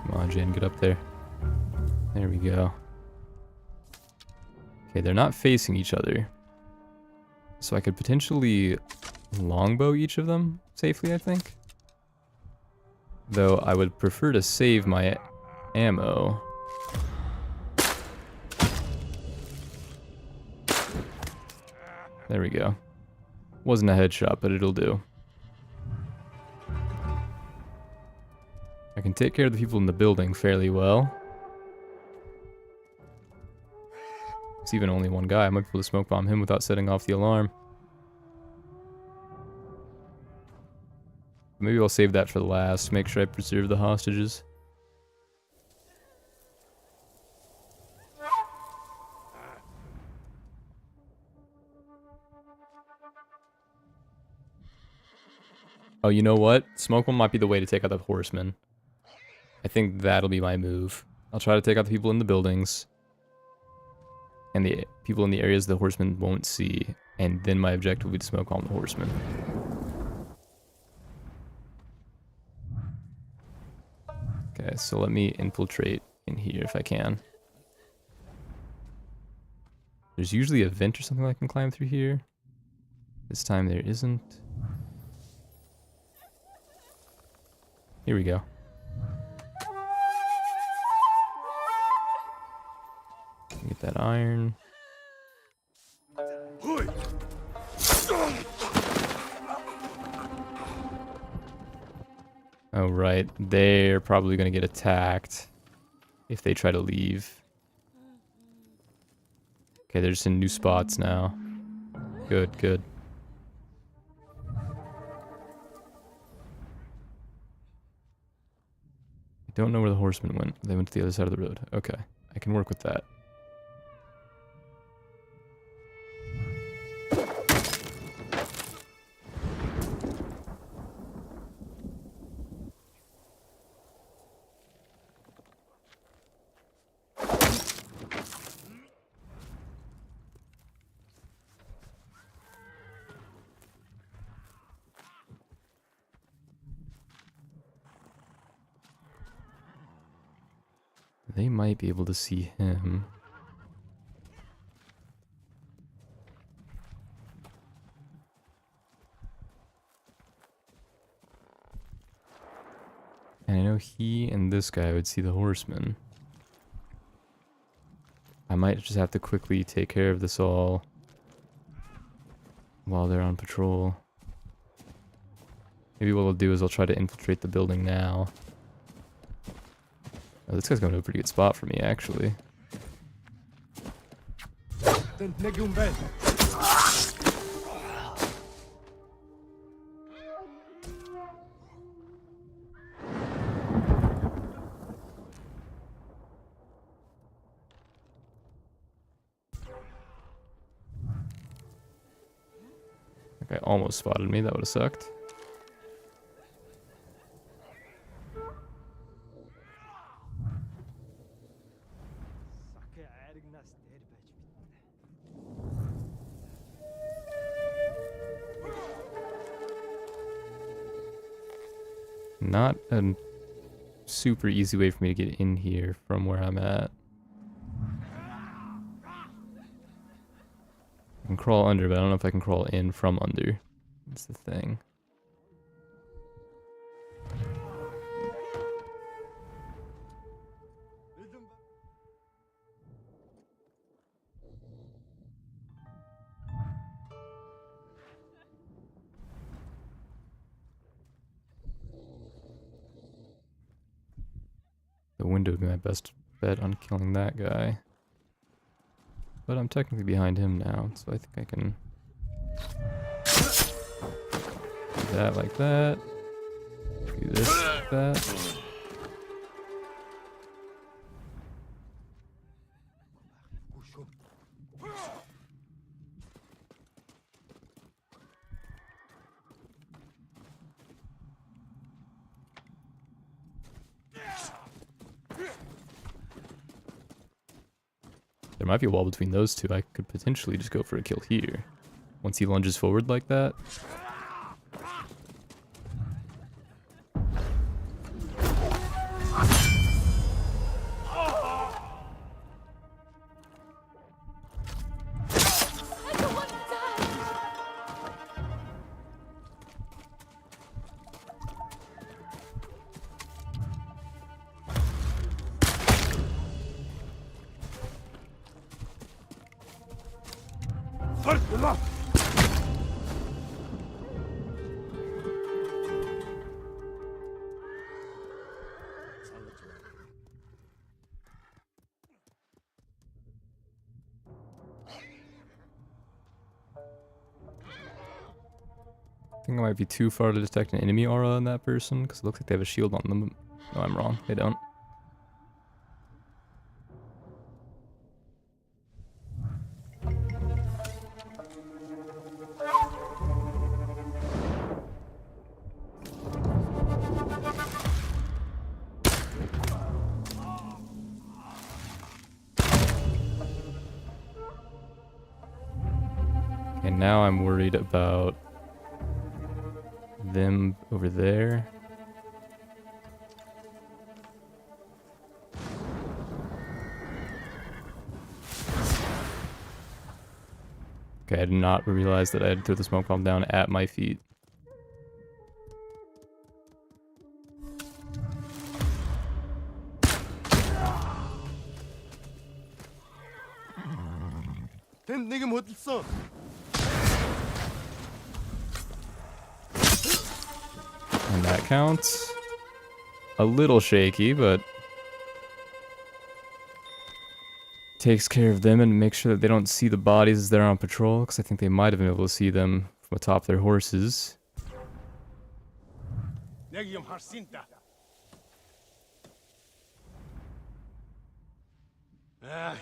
Come on, Jane, get up there. There we go. Okay, they're not facing each other. So I could potentially longbow each of them safely, I think. Though I would prefer to save my ammo. There we go. Wasn't a headshot, but it'll do. I can take care of the people in the building fairly well. It's even only one guy. I might be able to smoke bomb him without setting off the alarm. Maybe I'll save that for the last. Make sure I preserve the hostages. Oh, you know what? Smoke bomb might be the way to take out the horsemen. I think that'll be my move. I'll try to take out the people in the buildings. and the people in the areas the horsemen won't see, and then my objective will be to smoke on the horsemen. Okay, so let me infiltrate in here if I can. There's usually a vent or something I can climb through here. This time there isn't. Here we go. Get that iron. Oh, right. They're probably going to get attacked if they try to leave. Okay, they're just in new spots now. Good, good. I don't know where the horsemen went. They went to the other side of the road. Okay, I can work with that. They might be able to see him. And I know he and this guy would see the horseman. I might just have to quickly take care of this all while they're on patrol. Maybe what I'll do is I'll try to infiltrate the building now. Oh, this guy's going to a pretty good spot for me, actually. That guy almost spotted me, that would have sucked. Not a super easy way for me to get in here from where I'm at. I can crawl under, but I don't know if I can crawl in from under. That's the thing. The window would be my best bet on killing that guy. But I'm technically behind him now, so I think I can do that like that. Do this like that. There might be a wall between those two. I could potentially just go for a kill here. Once he lunges forward like that. I don't want to die. I think I might be too far to detect an enemy aura on that person, because it looks like they have a shield on them. No, I'm wrong. They don't. And now I'm worried about them over there. Okay, I did not realize that I had to throw the smoke bomb down at my feet. And that counts. A little shaky, but takes care of them and makes sure that they don't see the bodies as they're on patrol, because I think they might have been able to see them from atop their horses.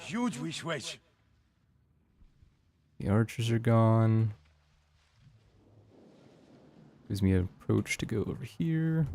Huge wish wedge. The archers are gone. Gives me an approach to go over here.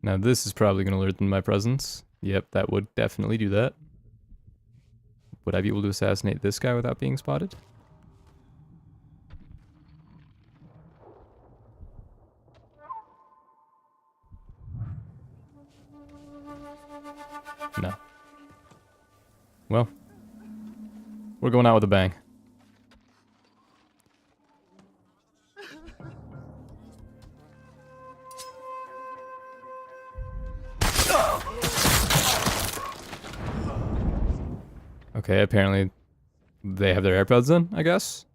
Now this is probably going to alert them to my presence. Yep, that would definitely do that. Would I be able to assassinate this guy without being spotted? No. Well, we're going out with a bang. Okay, apparently they have their AirPods in, I guess.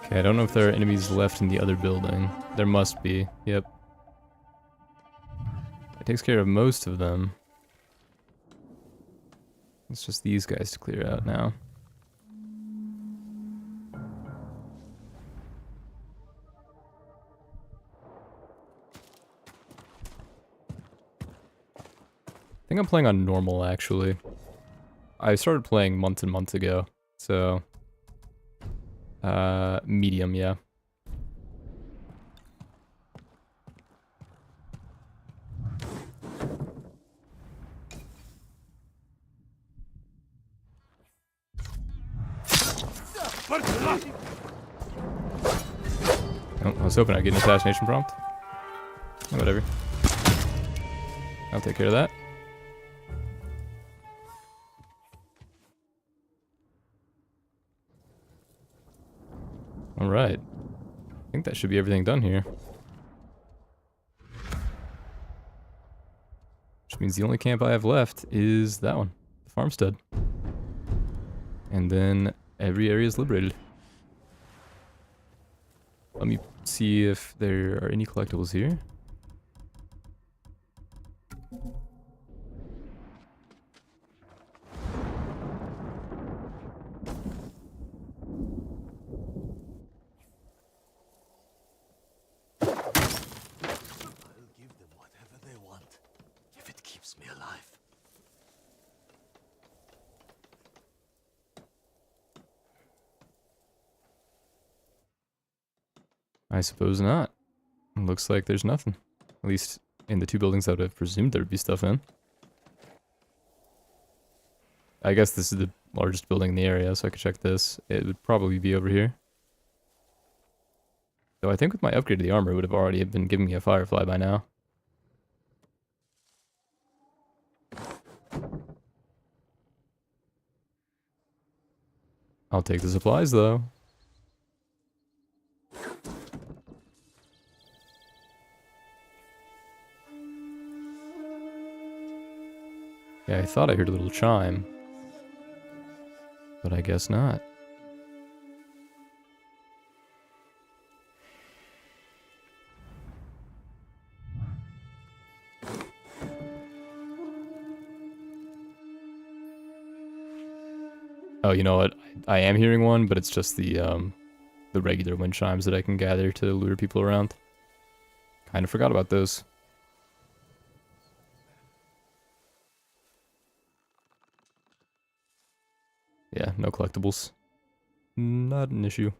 Okay, I don't know if there are enemies left in the other building. There must be. Yep. It takes care of most of them. It's just these guys to clear out now. I think I'm playing on normal, actually. I started playing months and months ago, so... medium, yeah. Oh, I was hoping I'd get an assassination prompt. Whatever. I'll take care of that. Alright. I think that should be everything done here. Which means the only camp I have left is that one. The farmstead. And then every area is liberated. Let me see if there are any collectibles here. Me alive. I suppose not. Looks like there's nothing. At least in the two buildings I would have presumed there would be stuff in. I guess this is the largest building in the area, so I could check this. It would probably be over here. Though I think with my upgrade to the armor, it would have already been giving me a firefly by now. I'll take the supplies, though. Okay, I thought I heard a little chime. But I guess not. Oh, you know what? I am hearing one, but it's just the regular wind chimes that I can gather to lure people around. Kind of forgot about those. Yeah, no collectibles. Not an issue.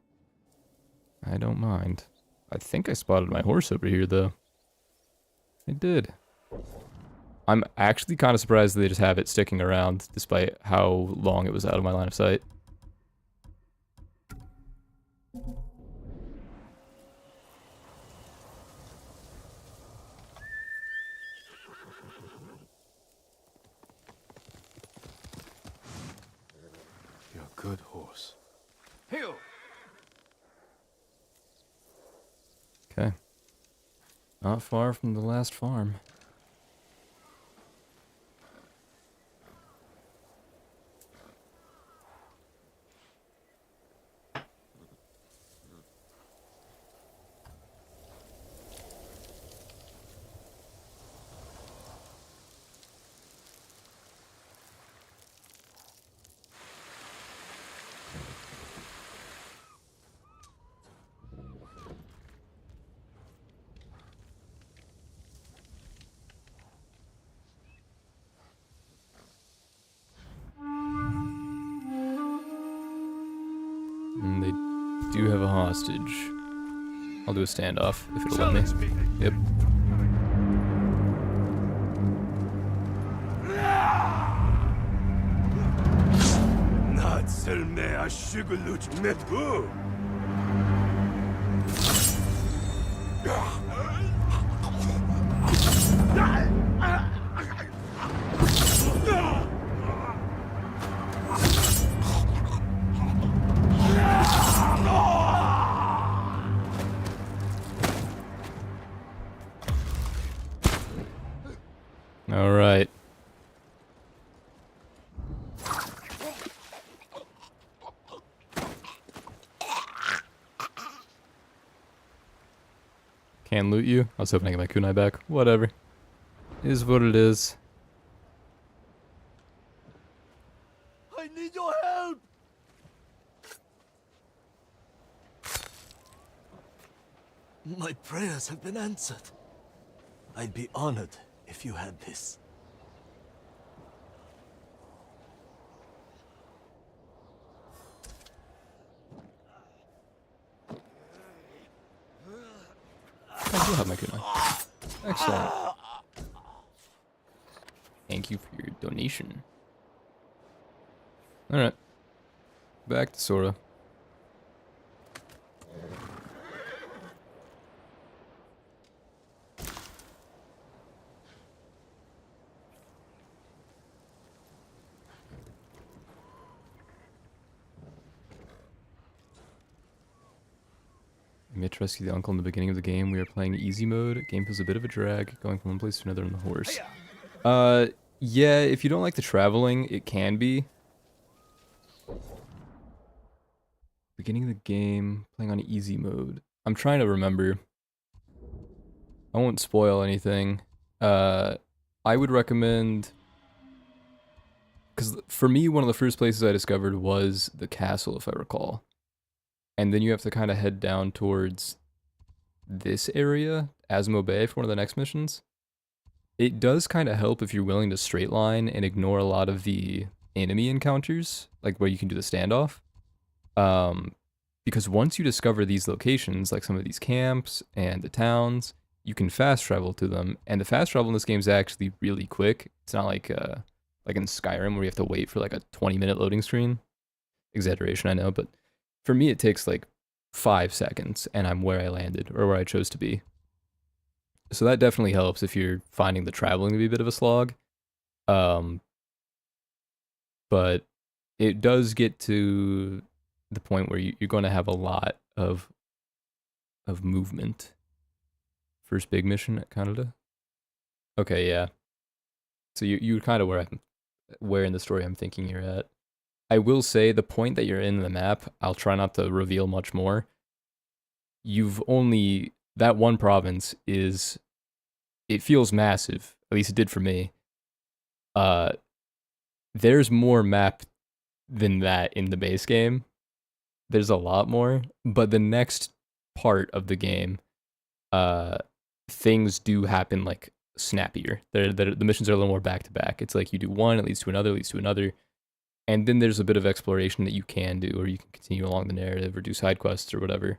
I don't mind. I think I spotted my horse over here, though. I did. I'm actually kind of surprised that they just have it sticking around, despite how long it was out of my line of sight. You're a good horse. Heel. Okay. Not far from the last farm. And they do have a hostage. I'll do a standoff if it'll let me. Challenge me. Yep. Natselme ashigulut metu. All right. Can't loot you. I was hoping I get my kunai back. Whatever. Is what it is. I need your help. My prayers have been answered. I'd be honored if you had this. I do have my kunai. Excellent. Thank you for your donation. Alright. Back to Sora. I may rescue the uncle in the beginning of the game. We are playing easy mode. Game feels a bit of a drag, going from one place to another on the horse. Yeah, if you don't like the traveling, it can be. Beginning of the game, playing on easy mode. I'm trying to remember. I won't spoil anything. I would recommend... Because for me, one of the first places I discovered was the castle, if I recall. And then you have to kind of head down towards this area, Asmo Bay, for one of the next missions. It does kind of help if you're willing to straight line and ignore a lot of the enemy encounters, like where you can do the standoff. Because once you discover these locations, like some of these camps and the towns, you can fast travel to them. And the fast travel in this game is actually really quick. It's not like in Skyrim where you have to wait for like a 20-minute loading screen. Exaggeration, I know, but for me it takes like 5 seconds and I'm where I landed or where I chose to be. So that definitely helps if you're finding the traveling to be a bit of a slog. But it does get to the point where you're going to have a lot of movement. First big mission at Canada. Okay, yeah. So you're kind of where where in the story I'm thinking you're at. I will say the point that you're in the map, I'll try not to reveal much more. You've only, that one province is, it feels massive, at least it did for me. There's more map than that in the base game. There's a lot more, but the next part of the game, things do happen like snappier. The missions are a little more back to back. It's like you do one, it leads to another, leads to another, and then there's a bit of exploration that you can do, or you can continue along the narrative, or do side quests or whatever.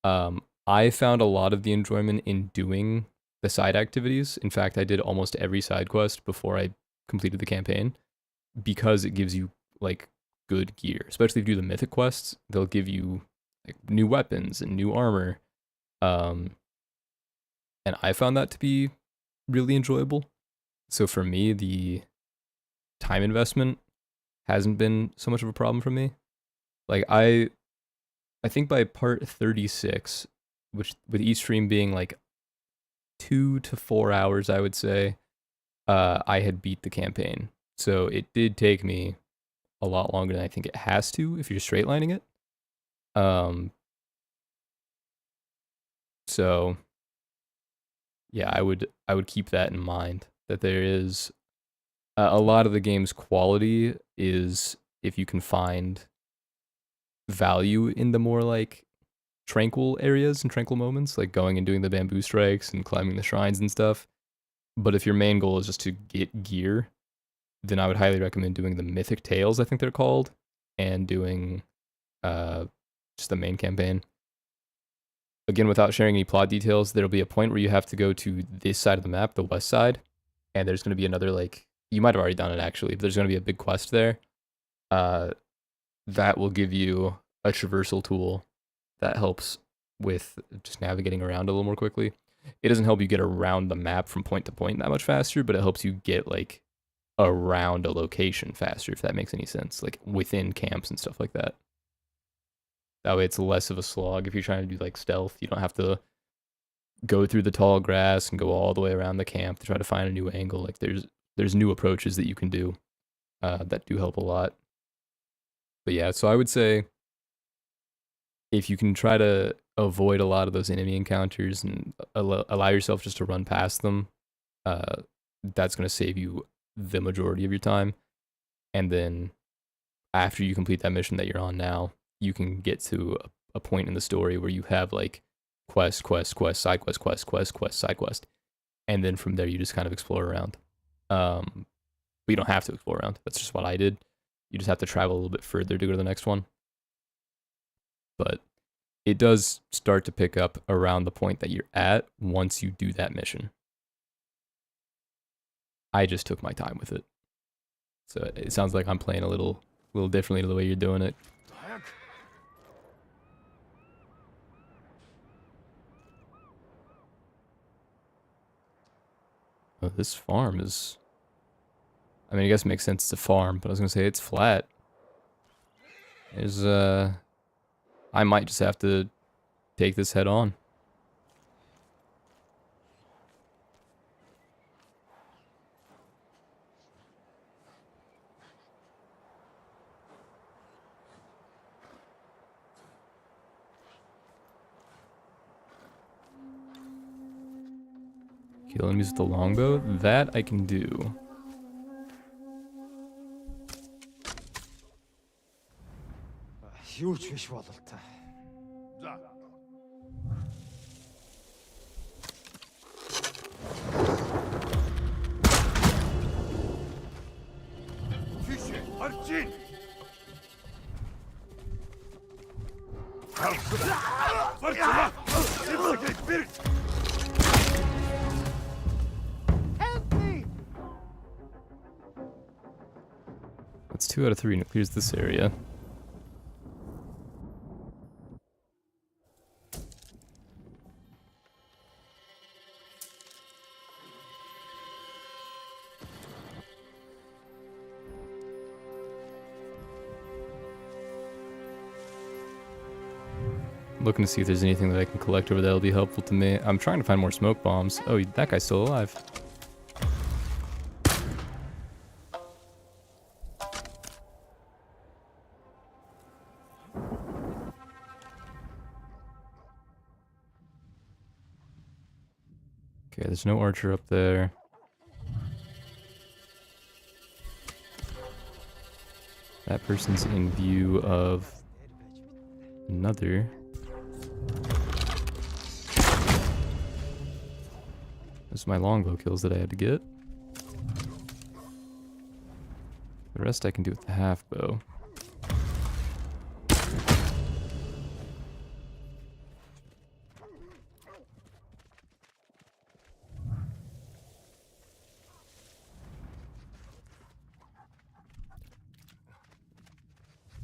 I found a lot of the enjoyment in doing the side activities. In fact, I did almost every side quest before I completed the campaign, because it gives you like good gear. Especially if you do the mythic quests, they'll give you like new weapons and new armor. And I found that to be really enjoyable. So for me, the time investment hasn't been so much of a problem for me. Like I think by part 36, which with each stream being like 2 to 4 hours, I would say, I had beat the campaign. So it did take me a lot longer than I think it has to if you're straight lining it. So yeah, I would keep that in mind, that there is a lot of the game's quality is if you can find value in the more like tranquil areas and tranquil moments, like going and doing the bamboo strikes and climbing the shrines and stuff. But if your main goal is just to get gear, then I would highly recommend doing the Mythic Tales, I think they're called, and doing just the main campaign. Again, without sharing any plot details, there'll be a point where you have to go to this side of the map, the west side, and there's going to be another, like, you might have already done it actually, but there's going to be a big quest there. That will give you a traversal tool that helps with just navigating around a little more quickly. It doesn't help you get around the map from point to point that much faster, but it helps you get like around a location faster, if that makes any sense, like within camps and stuff like that. That way it's less of a slog. If you're trying to do like stealth, you don't have to go through the tall grass and go all the way around the camp to try to find a new angle. Like there's new approaches that you can do that do help a lot. But yeah, so I would say if you can try to avoid a lot of those enemy encounters and allow yourself just to run past them, that's going to save you the majority of your time. And then after you complete that mission that you're on now, you can get to a point in the story where you have like quest, side quest, side quest. And then from there, you just kind of explore around. But you don't have to explore around. That's just what I did. You just have to travel a little bit further to go to the next one. But it does start to pick up around the point that you're at once you do that mission. I just took my time with it. So it sounds like I'm playing a little differently to the way you're doing it. Oh, this farm is... I mean, I guess it makes sense it's a farm, but I was going to say it's flat. There's, I might just have to take this head on. Kill enemies with the longbow? That I can do. Huge fish бололтой. That's 2 out of 3 and it clears this area. Looking to see if there's anything that I can collect over there that'll be helpful to me. I'm trying to find more smoke bombs. Oh, that guy's still alive. Okay, there's no archer up there. That person's in view of another. Those are my longbow kills that I had to get. The rest I can do with the half bow.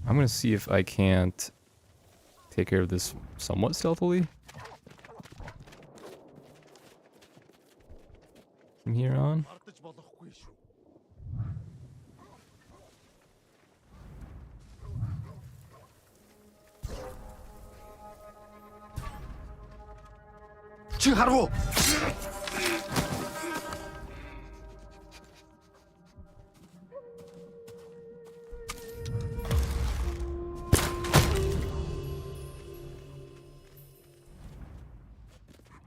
I'm gonna see if I can't take care of this somewhat stealthily from here on.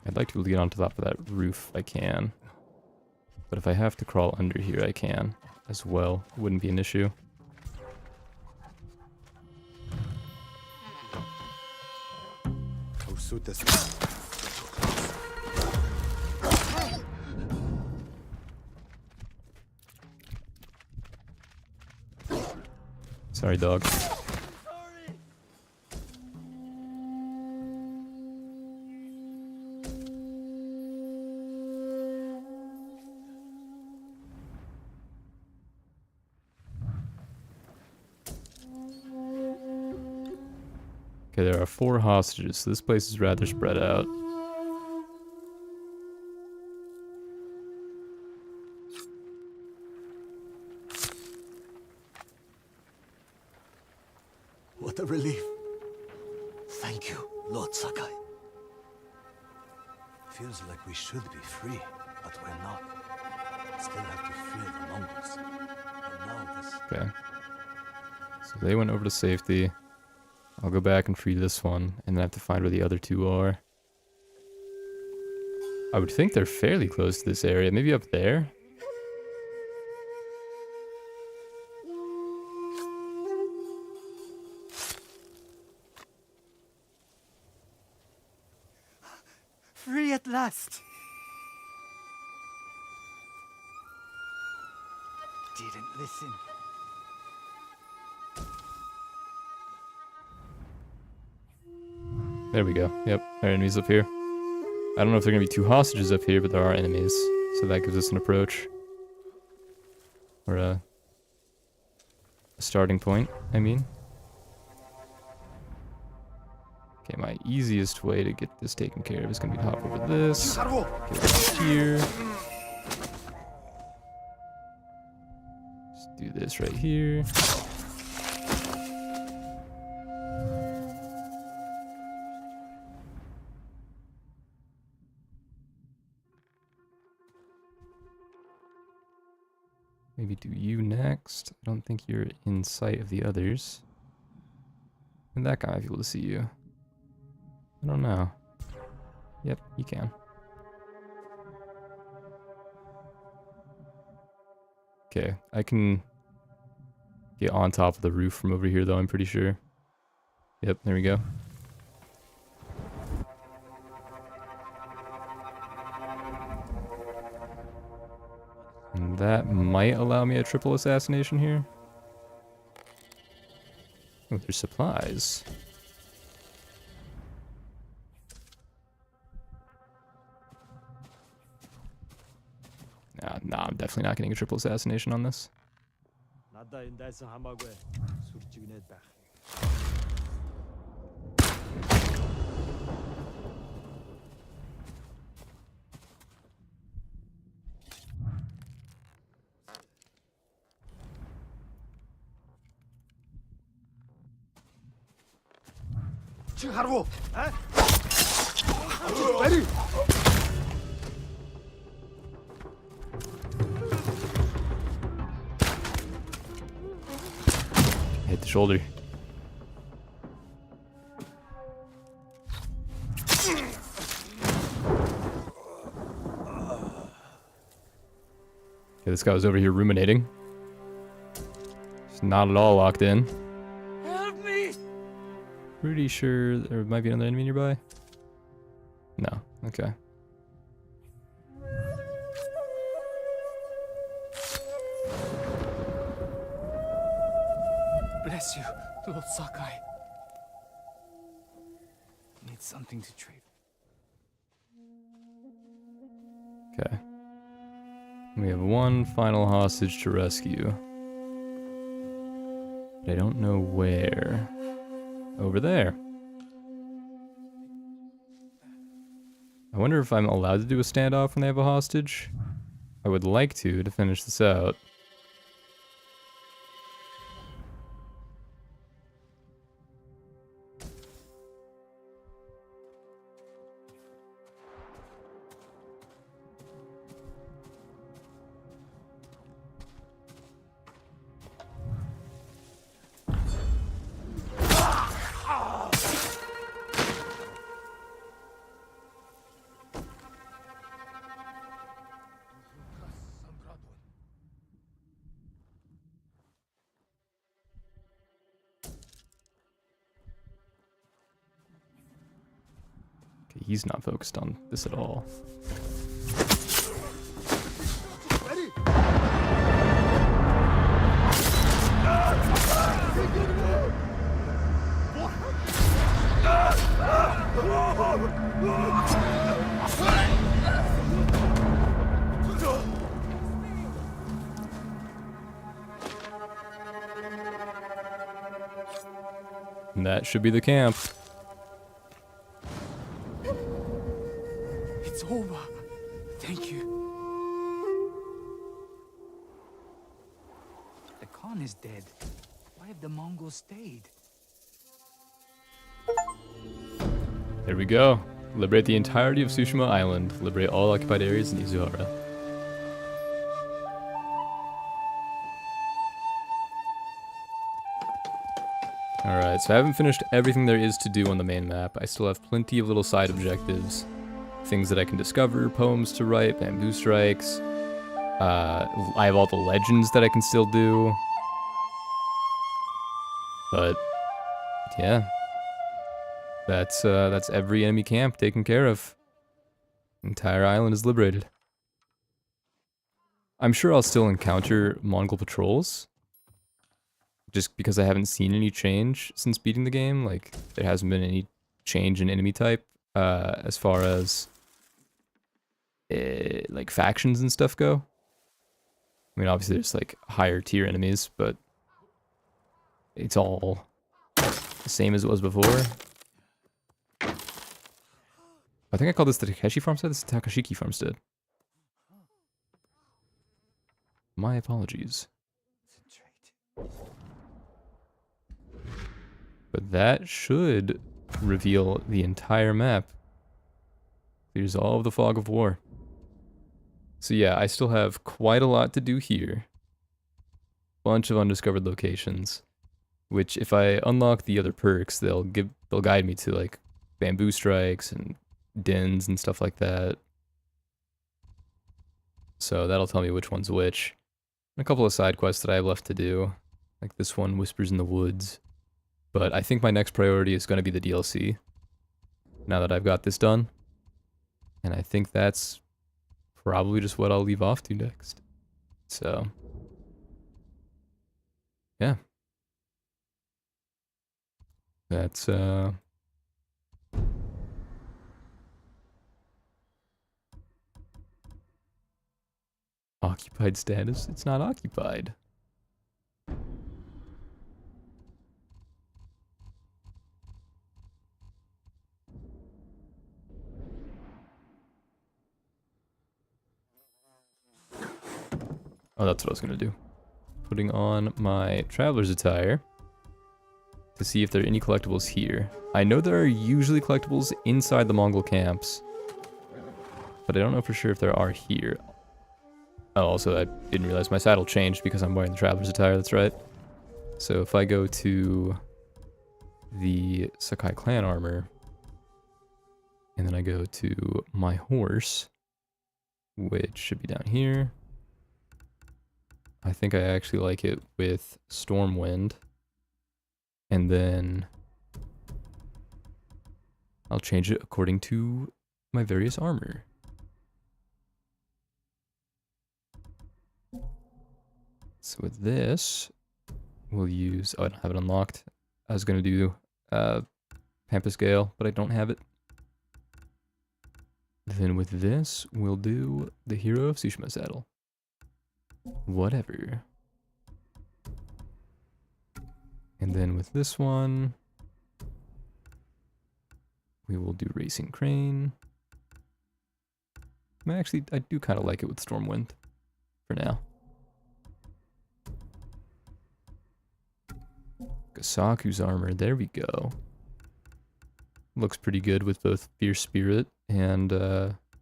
I'd like to be able to get on top of that roof if I can. But if I have to crawl under here, I can as well. It wouldn't be an issue. Sorry, dog. Okay, there are 4 hostages, so this place is rather spread out. What a relief. Thank you, Lord Sakai. Feels like we should be free, but we're not. Still have to fear the Mongols. And now this... Okay. So they went over to safety. I'll go back and free this one, and then I have to find where the other 2 are. I would think they're fairly close to this area. Maybe up there? Free at last! Didn't listen. There we go. Yep, there are enemies up here. I don't know if there are going to be 2 hostages up here, but there are enemies. So that gives us an approach. Or a starting point, I mean. Okay, my easiest way to get this taken care of is going to be to hop over this. Get over here. Just do this right here. Maybe do you next. I don't think you're in sight of the others. And that guy might be able to see you. I don't know. Yep, you can. Okay, I can get on top of the roof from over here though, I'm pretty sure. Yep, there we go. And that might allow me a triple assassination here. Oh, there's supplies. Nah, I'm definitely not getting a triple assassination on this. Hit the shoulder. Okay, this guy was over here ruminating. He's not at all locked in. Help me! Pretty sure there might be another enemy nearby. No. Okay. Bless you, Lord Sakai. Need something to trade. Okay. We have one final hostage to rescue. But I don't know where. Over there. I wonder if I'm allowed to do a standoff when they have a hostage. I would like to finish this out. Okay, he's not focused on this at all. And that should be the camp. It's over. Thank you. The Khan is dead. Why have the Mongols stayed? There we go. Liberate the entirety of Tsushima Island. Liberate all occupied areas in Izuhara. Alright, so I haven't finished everything there is to do on the main map. I still have plenty of little side objectives. Things that I can discover, poems to write, bamboo strikes. I have all the legends that I can still do. But, yeah. That's every enemy camp taken care of. Entire island is liberated. I'm sure I'll still encounter Mongol patrols. Just because I haven't seen any change since beating the game. Like, there hasn't been any change in enemy type, as far as, like, factions and stuff go. I mean, obviously there's, like, higher tier enemies, but it's all the same as it was before. I think I called this the Takeshi farmstead. This is the Takashiki farmstead. My apologies. But that should reveal the entire map. Clears all of the fog of war. So yeah, I still have quite a lot to do here. Bunch of undiscovered locations, which if I unlock the other perks, they'll guide me to like bamboo strikes and dens and stuff like that. So that'll tell me which one's which. And a couple of side quests that I have left to do, like this one, Whispers in the Woods. But I think my next priority is going to be the DLC, now that I've got this done. And I think that's probably just what I'll leave off to next. So, yeah. That's, occupied status? It's not occupied. Oh, that's what I was gonna do. Putting on my traveler's attire to see if there are any collectibles here. I know there are usually collectibles inside the Mongol camps, but I don't know for sure if there are here. Oh, also, I didn't realize my saddle changed because I'm wearing the traveler's attire, that's right. So if I go to the Sakai clan armor, and then I go to my horse, which should be down here. I think I actually like it with Stormwind. And then I'll change it according to my various armor. So with this, we'll use, oh, I don't have it unlocked. I was gonna do Pampas Gale, but I don't have it. Then with this, we'll do the Hero of Tsushima saddle. Whatever. And then with this one, we will do Racing Crane. Actually, I do kind of like it with Stormwind for now. Gasaku's armor, there we go. Looks pretty good with both Fierce Spirit and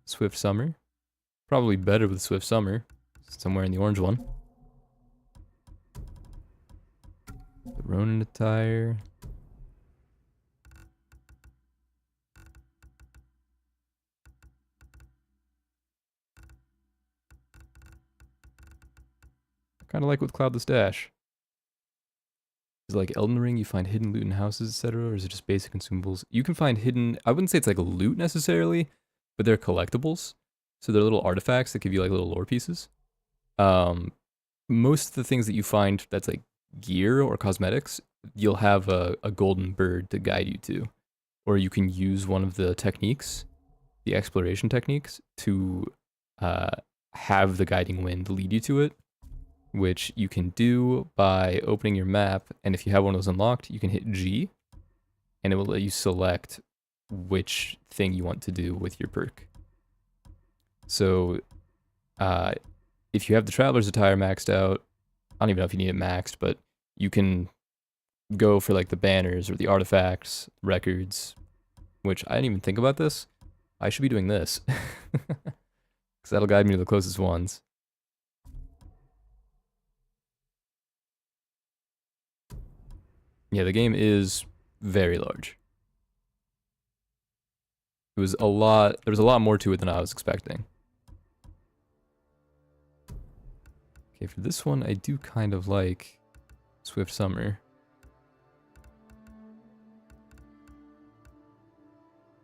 Swift Summer. Probably better with Swift Summer, somewhere in the orange one. The Ronin attire. I kind of like with Cloudless Dash. Is it like Elden Ring, you find hidden loot in houses, etc., or is it just basic consumables? You can find hidden, I wouldn't say it's like loot necessarily, but they're collectibles. So they're little artifacts that give you like little lore pieces. Most of the things that you find that's like gear or cosmetics, you'll have a golden bird to guide you to. Or you can use one of the techniques, the exploration techniques, to have the guiding wind lead you to it, which you can do by opening your map, and if you have one of those unlocked, you can hit G, and it will let you select which thing you want to do with your perk. So, if you have the Traveler's Attire maxed out, I don't even know if you need it maxed, but you can go for like the banners or the artifacts, records, which I didn't even think about this. I should be doing this, because that'll guide me to the closest ones. Yeah, the game is very large. It was a lot, there was a lot more to it than I was expecting. Okay, for this one, I do kind of like Swift Summer.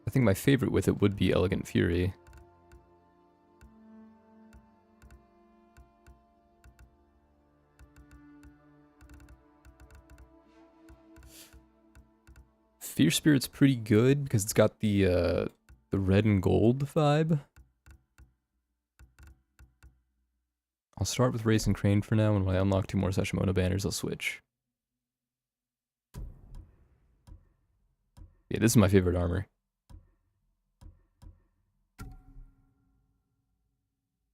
I think my favorite with it would be Elegant Fury. Fierce Spirit's pretty good because it's got the red and gold vibe. I'll start with Racing Crane for now, and when I unlock 2 more Sashimono banners, I'll switch. Yeah, this is my favorite armor.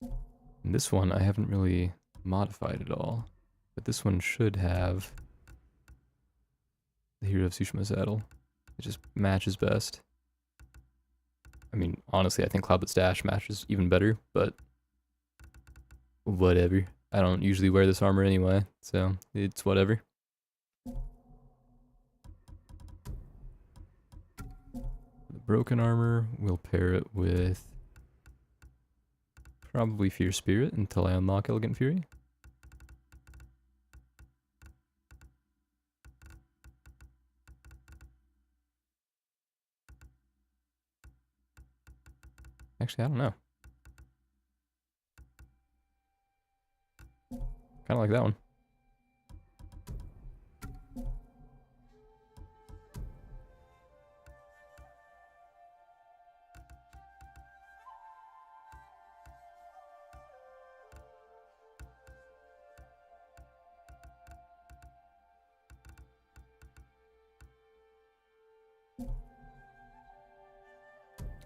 And this one I haven't really modified at all, but this one should have the Hero of Tsushima saddle. It just matches best. I mean, honestly, I think Cloudless Dash matches even better, but whatever. I don't usually wear this armor anyway, so it's whatever. The broken armor, we'll pair it with probably Fierce Spirit until I unlock Elegant Fury. Actually, I don't know. Kind of like that one.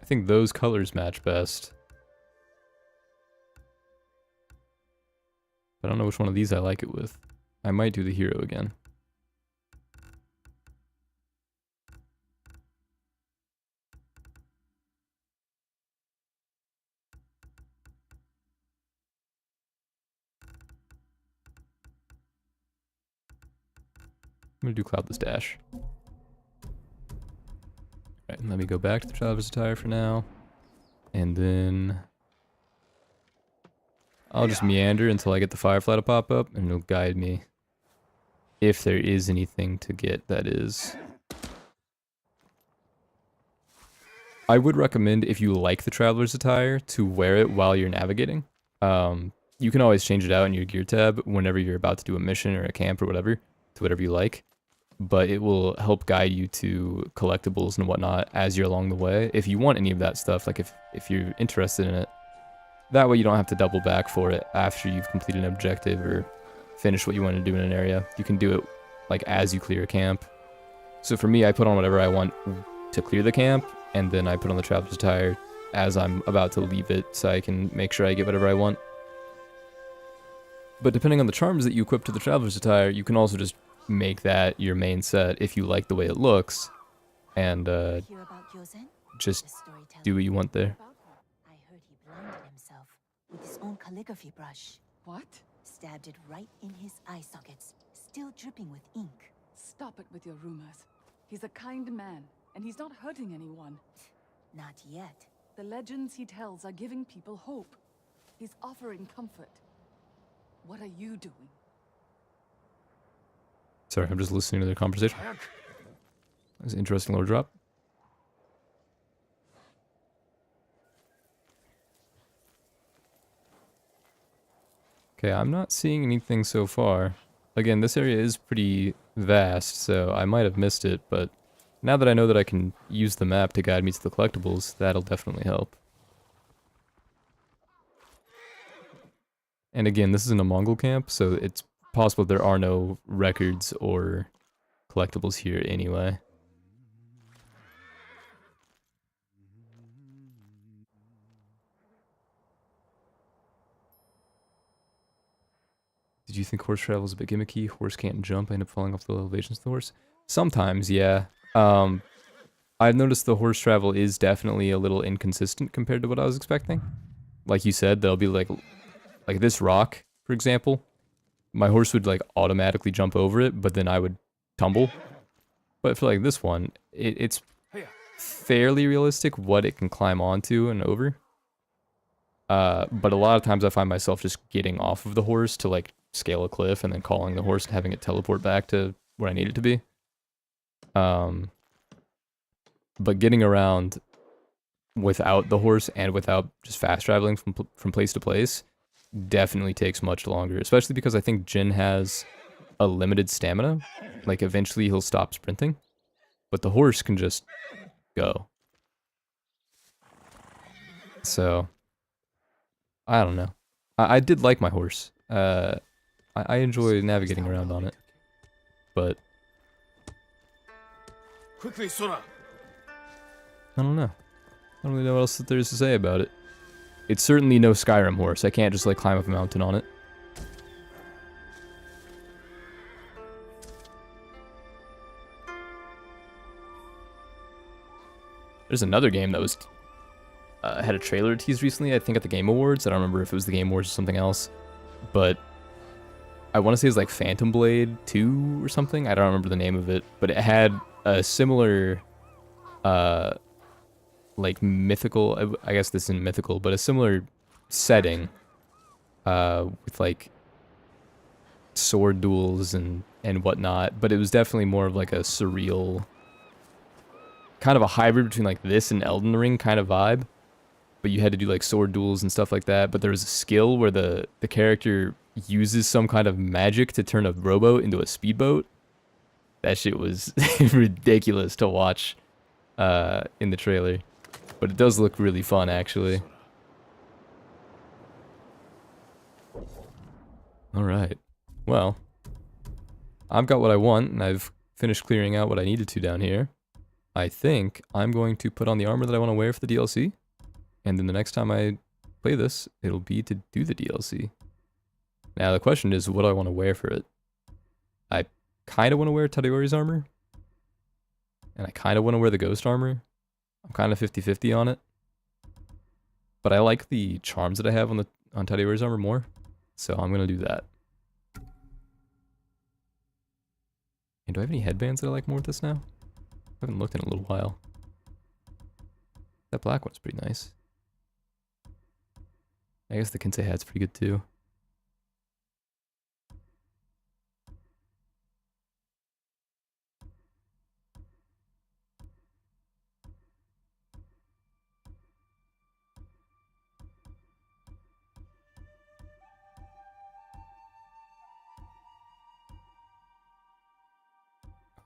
I think those colors match best. But I don't know which one of these I like it with. I might do the hero again. I'm gonna do Cloudless Dash. Alright, and let me go back to the Traveler's Attire for now. And then I'll just meander until I get the firefly to pop up, and it'll guide me. If there is anything to get, that is. I would recommend, if you like the traveler's attire, to wear it while you're navigating. You can always change it out in your gear tab whenever you're about to do a mission or a camp or whatever, to whatever you like. But it will help guide you to collectibles and whatnot as you're along the way. If you want any of that stuff, like if you're interested in it, that way you don't have to double back for it after you've completed an objective or finished what you want to do in an area. You can do it like as you clear a camp. So for me, I put on whatever I want to clear the camp, and then I put on the traveler's attire as I'm about to leave it so I can make sure I get whatever I want. But depending on the charms that you equip to the traveler's attire, you can also just make that your main set if you like the way it looks, and Hear about Yozen? just The storyteller. do what you want there. I heard he blinded himself with his own calligraphy brush. What? Stabbed it right in his eye sockets, still dripping with ink. Stop it with your rumors. He's a kind man, and he's not hurting anyone. Not yet. The legends he tells are giving people hope. He's offering comfort. What are you doing? Sorry, I'm just listening to their conversation. That's an interesting little drop. Okay, I'm not seeing anything so far. Again, this area is pretty vast, so I might have missed it, but now that I know that I can use the map to guide me to the collectibles, that'll definitely help. And again, this isn't a Mongol camp, so it's possible there are no records or collectibles here anyway. Did you think horse travel is a bit gimmicky? Horse can't jump, I end up falling off the elevations of the horse? Sometimes, yeah. I've noticed the horse travel is definitely a little inconsistent compared to what I was expecting. Like you said, there'll be like this rock, for example. My horse would like automatically jump over it, but then I would tumble. But for like this one, it's fairly realistic what it can climb onto and over. But a lot of times I find myself just getting off of the horse to like scale a cliff and then calling the horse and having it teleport back to where I need it to be. But getting around without the horse and without just fast traveling from place to place definitely takes much longer, especially because I think Jin has a limited stamina. Like eventually he'll stop sprinting, but the horse can just go. So I don't know. I did like my horse. I enjoy navigating around on it, but Quickly, Sora! I don't know. I don't really know what else there is to say about it. It's certainly no Skyrim horse. I can't just like climb up a mountain on it. There's another game that was had a trailer teased recently, I think at the Game Awards. I don't remember if it was the Game Awards or something else, but I want to say it's like Phantom Blade 2 or something. I don't remember the name of it, but it had a similar like mythical, I guess this isn't mythical, but a similar setting with like sword duels and whatnot, but it was definitely more of like a surreal, kind of a hybrid between like this and Elden Ring kind of vibe. But you had to do like sword duels and stuff like that, but there was a skill where the character uses some kind of magic to turn a rowboat into a speedboat. That shit was ridiculous to watch in the trailer. But it does look really fun, actually. Alright. Well, I've got what I want, and I've finished clearing out what I needed to down here. I think I'm going to put on the armor that I want to wear for the DLC. And then the next time I play this, it'll be to do the DLC. Now the question is, what do I want to wear for it? I kind of want to wear Tadayori's armor. And I kind of want to wear the ghost armor. I'm kind of 50-50 on it. But I like the charms that I have on Tadayori's armor more. So I'm going to do that. And do I have any headbands that I like more with this now? I haven't looked in a little while. That black one's pretty nice. I guess the Kensei hat's pretty good too.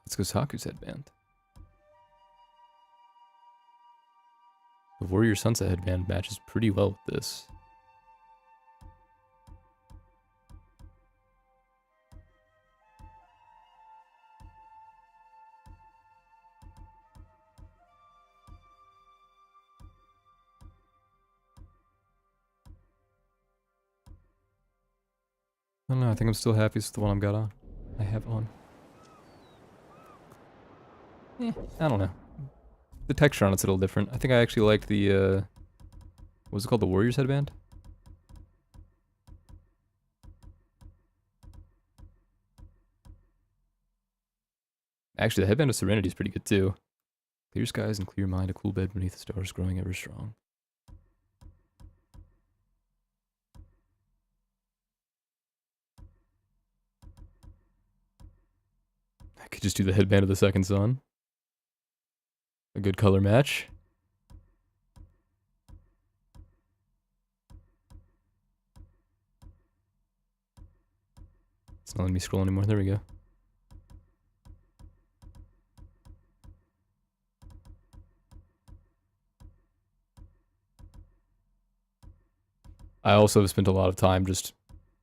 Let's go Saku's headband. The Warrior Sunset headband matches pretty well with this. I don't know, I think I'm still happiest with the one I have on. I don't know. The texture on it's a little different. I think I actually liked the, what was it called? The Warriors headband? Actually, the headband of Serenity is pretty good too. Clear skies and clear mind, a cool bed beneath the stars growing ever strong. I could just do the headband of the second sun. A good color match. It's not letting me scroll anymore. There we go. I also have spent a lot of time just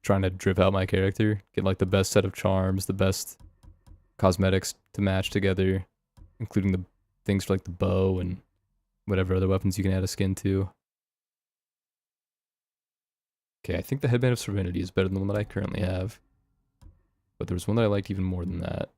trying to drip out my character, get like the best set of charms, the best cosmetics to match together, including the things for like the bow and whatever other weapons you can add a skin to. Okay, I think the Headband of Serenity is better than the one that I currently have. But there was one that I liked even more than that.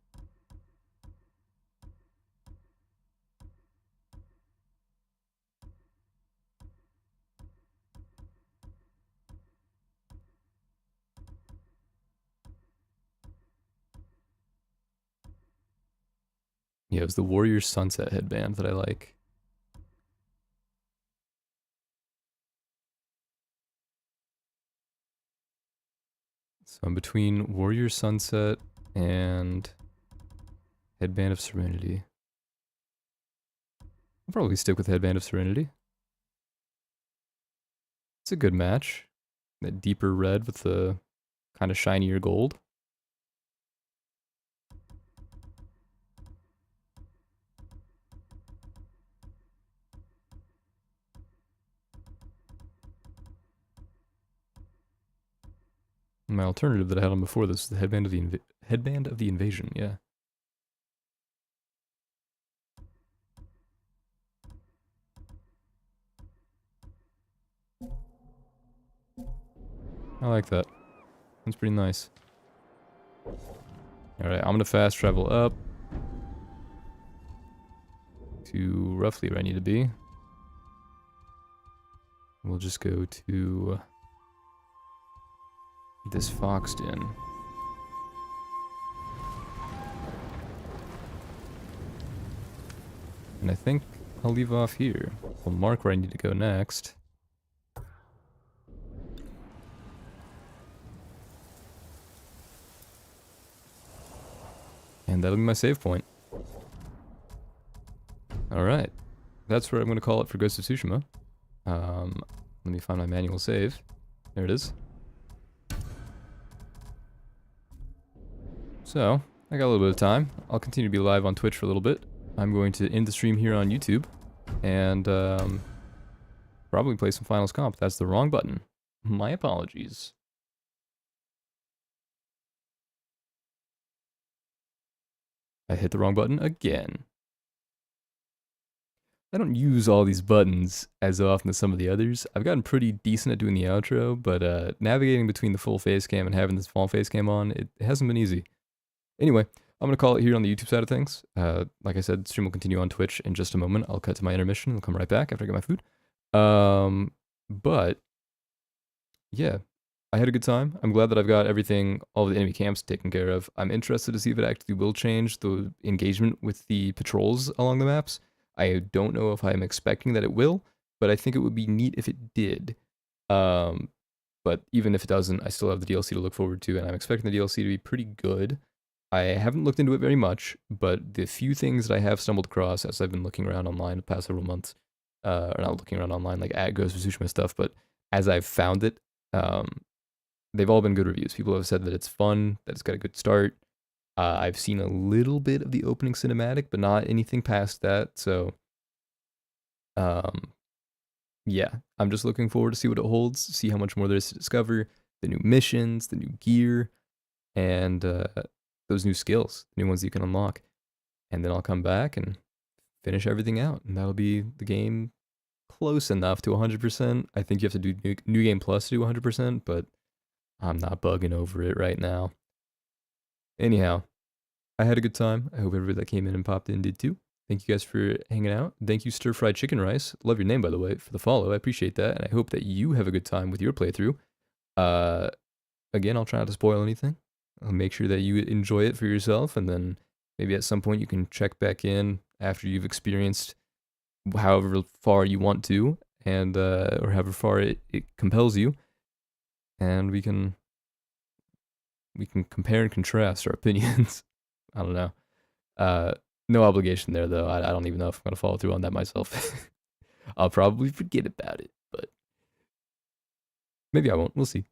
Yeah, it was the Warrior Sunset headband that I like. So I'm between Warrior Sunset and Headband of Serenity. I'll probably stick with Headband of Serenity. It's a good match. That deeper red with the kind of shinier gold. My alternative that I had on before this is the Headband of the Invasion, yeah. I like that. That's pretty nice. Alright, I'm gonna fast travel up to roughly where I need to be. We'll just go to this Fox Den. And I think I'll leave off here. We'll mark where I need to go next. And that'll be my save point. Alright. That's where I'm going to call it for Ghost of Tsushima. Let me find my manual save. There it is. So, I got a little bit of time. I'll continue to be live on Twitch for a little bit. I'm going to end the stream here on YouTube. And, probably play some Finals Comp. That's the wrong button. My apologies. I hit the wrong button again. I don't use all these buttons as often as some of the others. I've gotten pretty decent at doing the outro, but navigating between the full face cam and having this small face cam on, it hasn't been easy. Anyway, I'm going to call it here on the YouTube side of things. Like I said, the stream will continue on Twitch in just a moment. I'll cut to my intermission and I'll come right back after I get my food. But, yeah, I had a good time. I'm glad that I've got everything, all the enemy camps taken care of. I'm interested to see if it actually will change the engagement with the patrols along the maps. I don't know if I'm expecting that it will, but I think it would be neat if it did. But even if it doesn't, I still have the DLC to look forward to, and I'm expecting the DLC to be pretty good. I haven't looked into it very much, but the few things that I have stumbled across as I've been looking around online the past several months, or not looking around online like at Ghost of Tsushima stuff, but as I've found it, they've all been good reviews. People have said that it's fun, that it's got a good start. I've seen a little bit of the opening cinematic, but not anything past that. So, yeah, I'm just looking forward to see what it holds, see how much more there is to discover, the new missions, the new gear, and those new skills, new ones you can unlock. And then I'll come back and finish everything out, and that'll be the game close enough to 100%. I think you have to do New Game Plus to do 100%, but I'm not bugging over it right now. Anyhow, I had a good time. I hope everybody that came in and popped in did too. Thank you guys for hanging out. Thank you, Stir Fried Chicken Rice. Love your name, by the way, for the follow. I appreciate that, and I hope that you have a good time with your playthrough. Again, I'll try not to spoil anything. I'll make sure that you enjoy it for yourself, and then maybe at some point you can check back in after you've experienced however far you want to, and or however far it compels you, and we can compare and contrast our opinions. I don't know. No obligation there, though. I don't even know if I'm going to follow through on that myself. I'll probably forget about it, but maybe I won't. We'll see.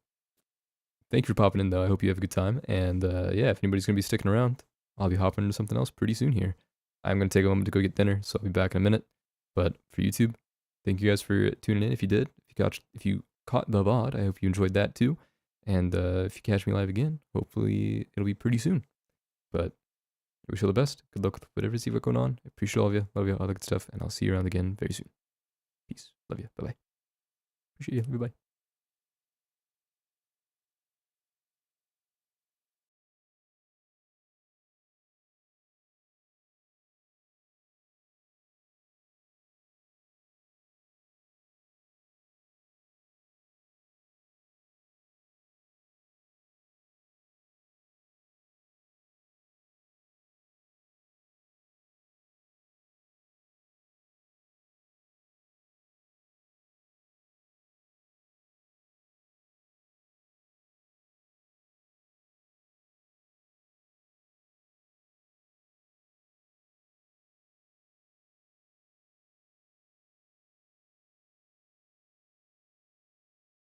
Thank you for popping in, though. I hope you have a good time. And yeah, if anybody's going to be sticking around, I'll be hopping into something else pretty soon here. I'm going to take a moment to go get dinner, so I'll be back in a minute. But for YouTube, thank you guys for tuning in. If you did, if you caught the VOD, I hope you enjoyed that too. And if you catch me live again, hopefully it'll be pretty soon. But I wish you all the best. Good luck with whatever you've got going on. I appreciate all of you. Love you. All that good stuff. And I'll see you around again very soon. Peace. Love you. Bye-bye. Appreciate you. Bye-bye.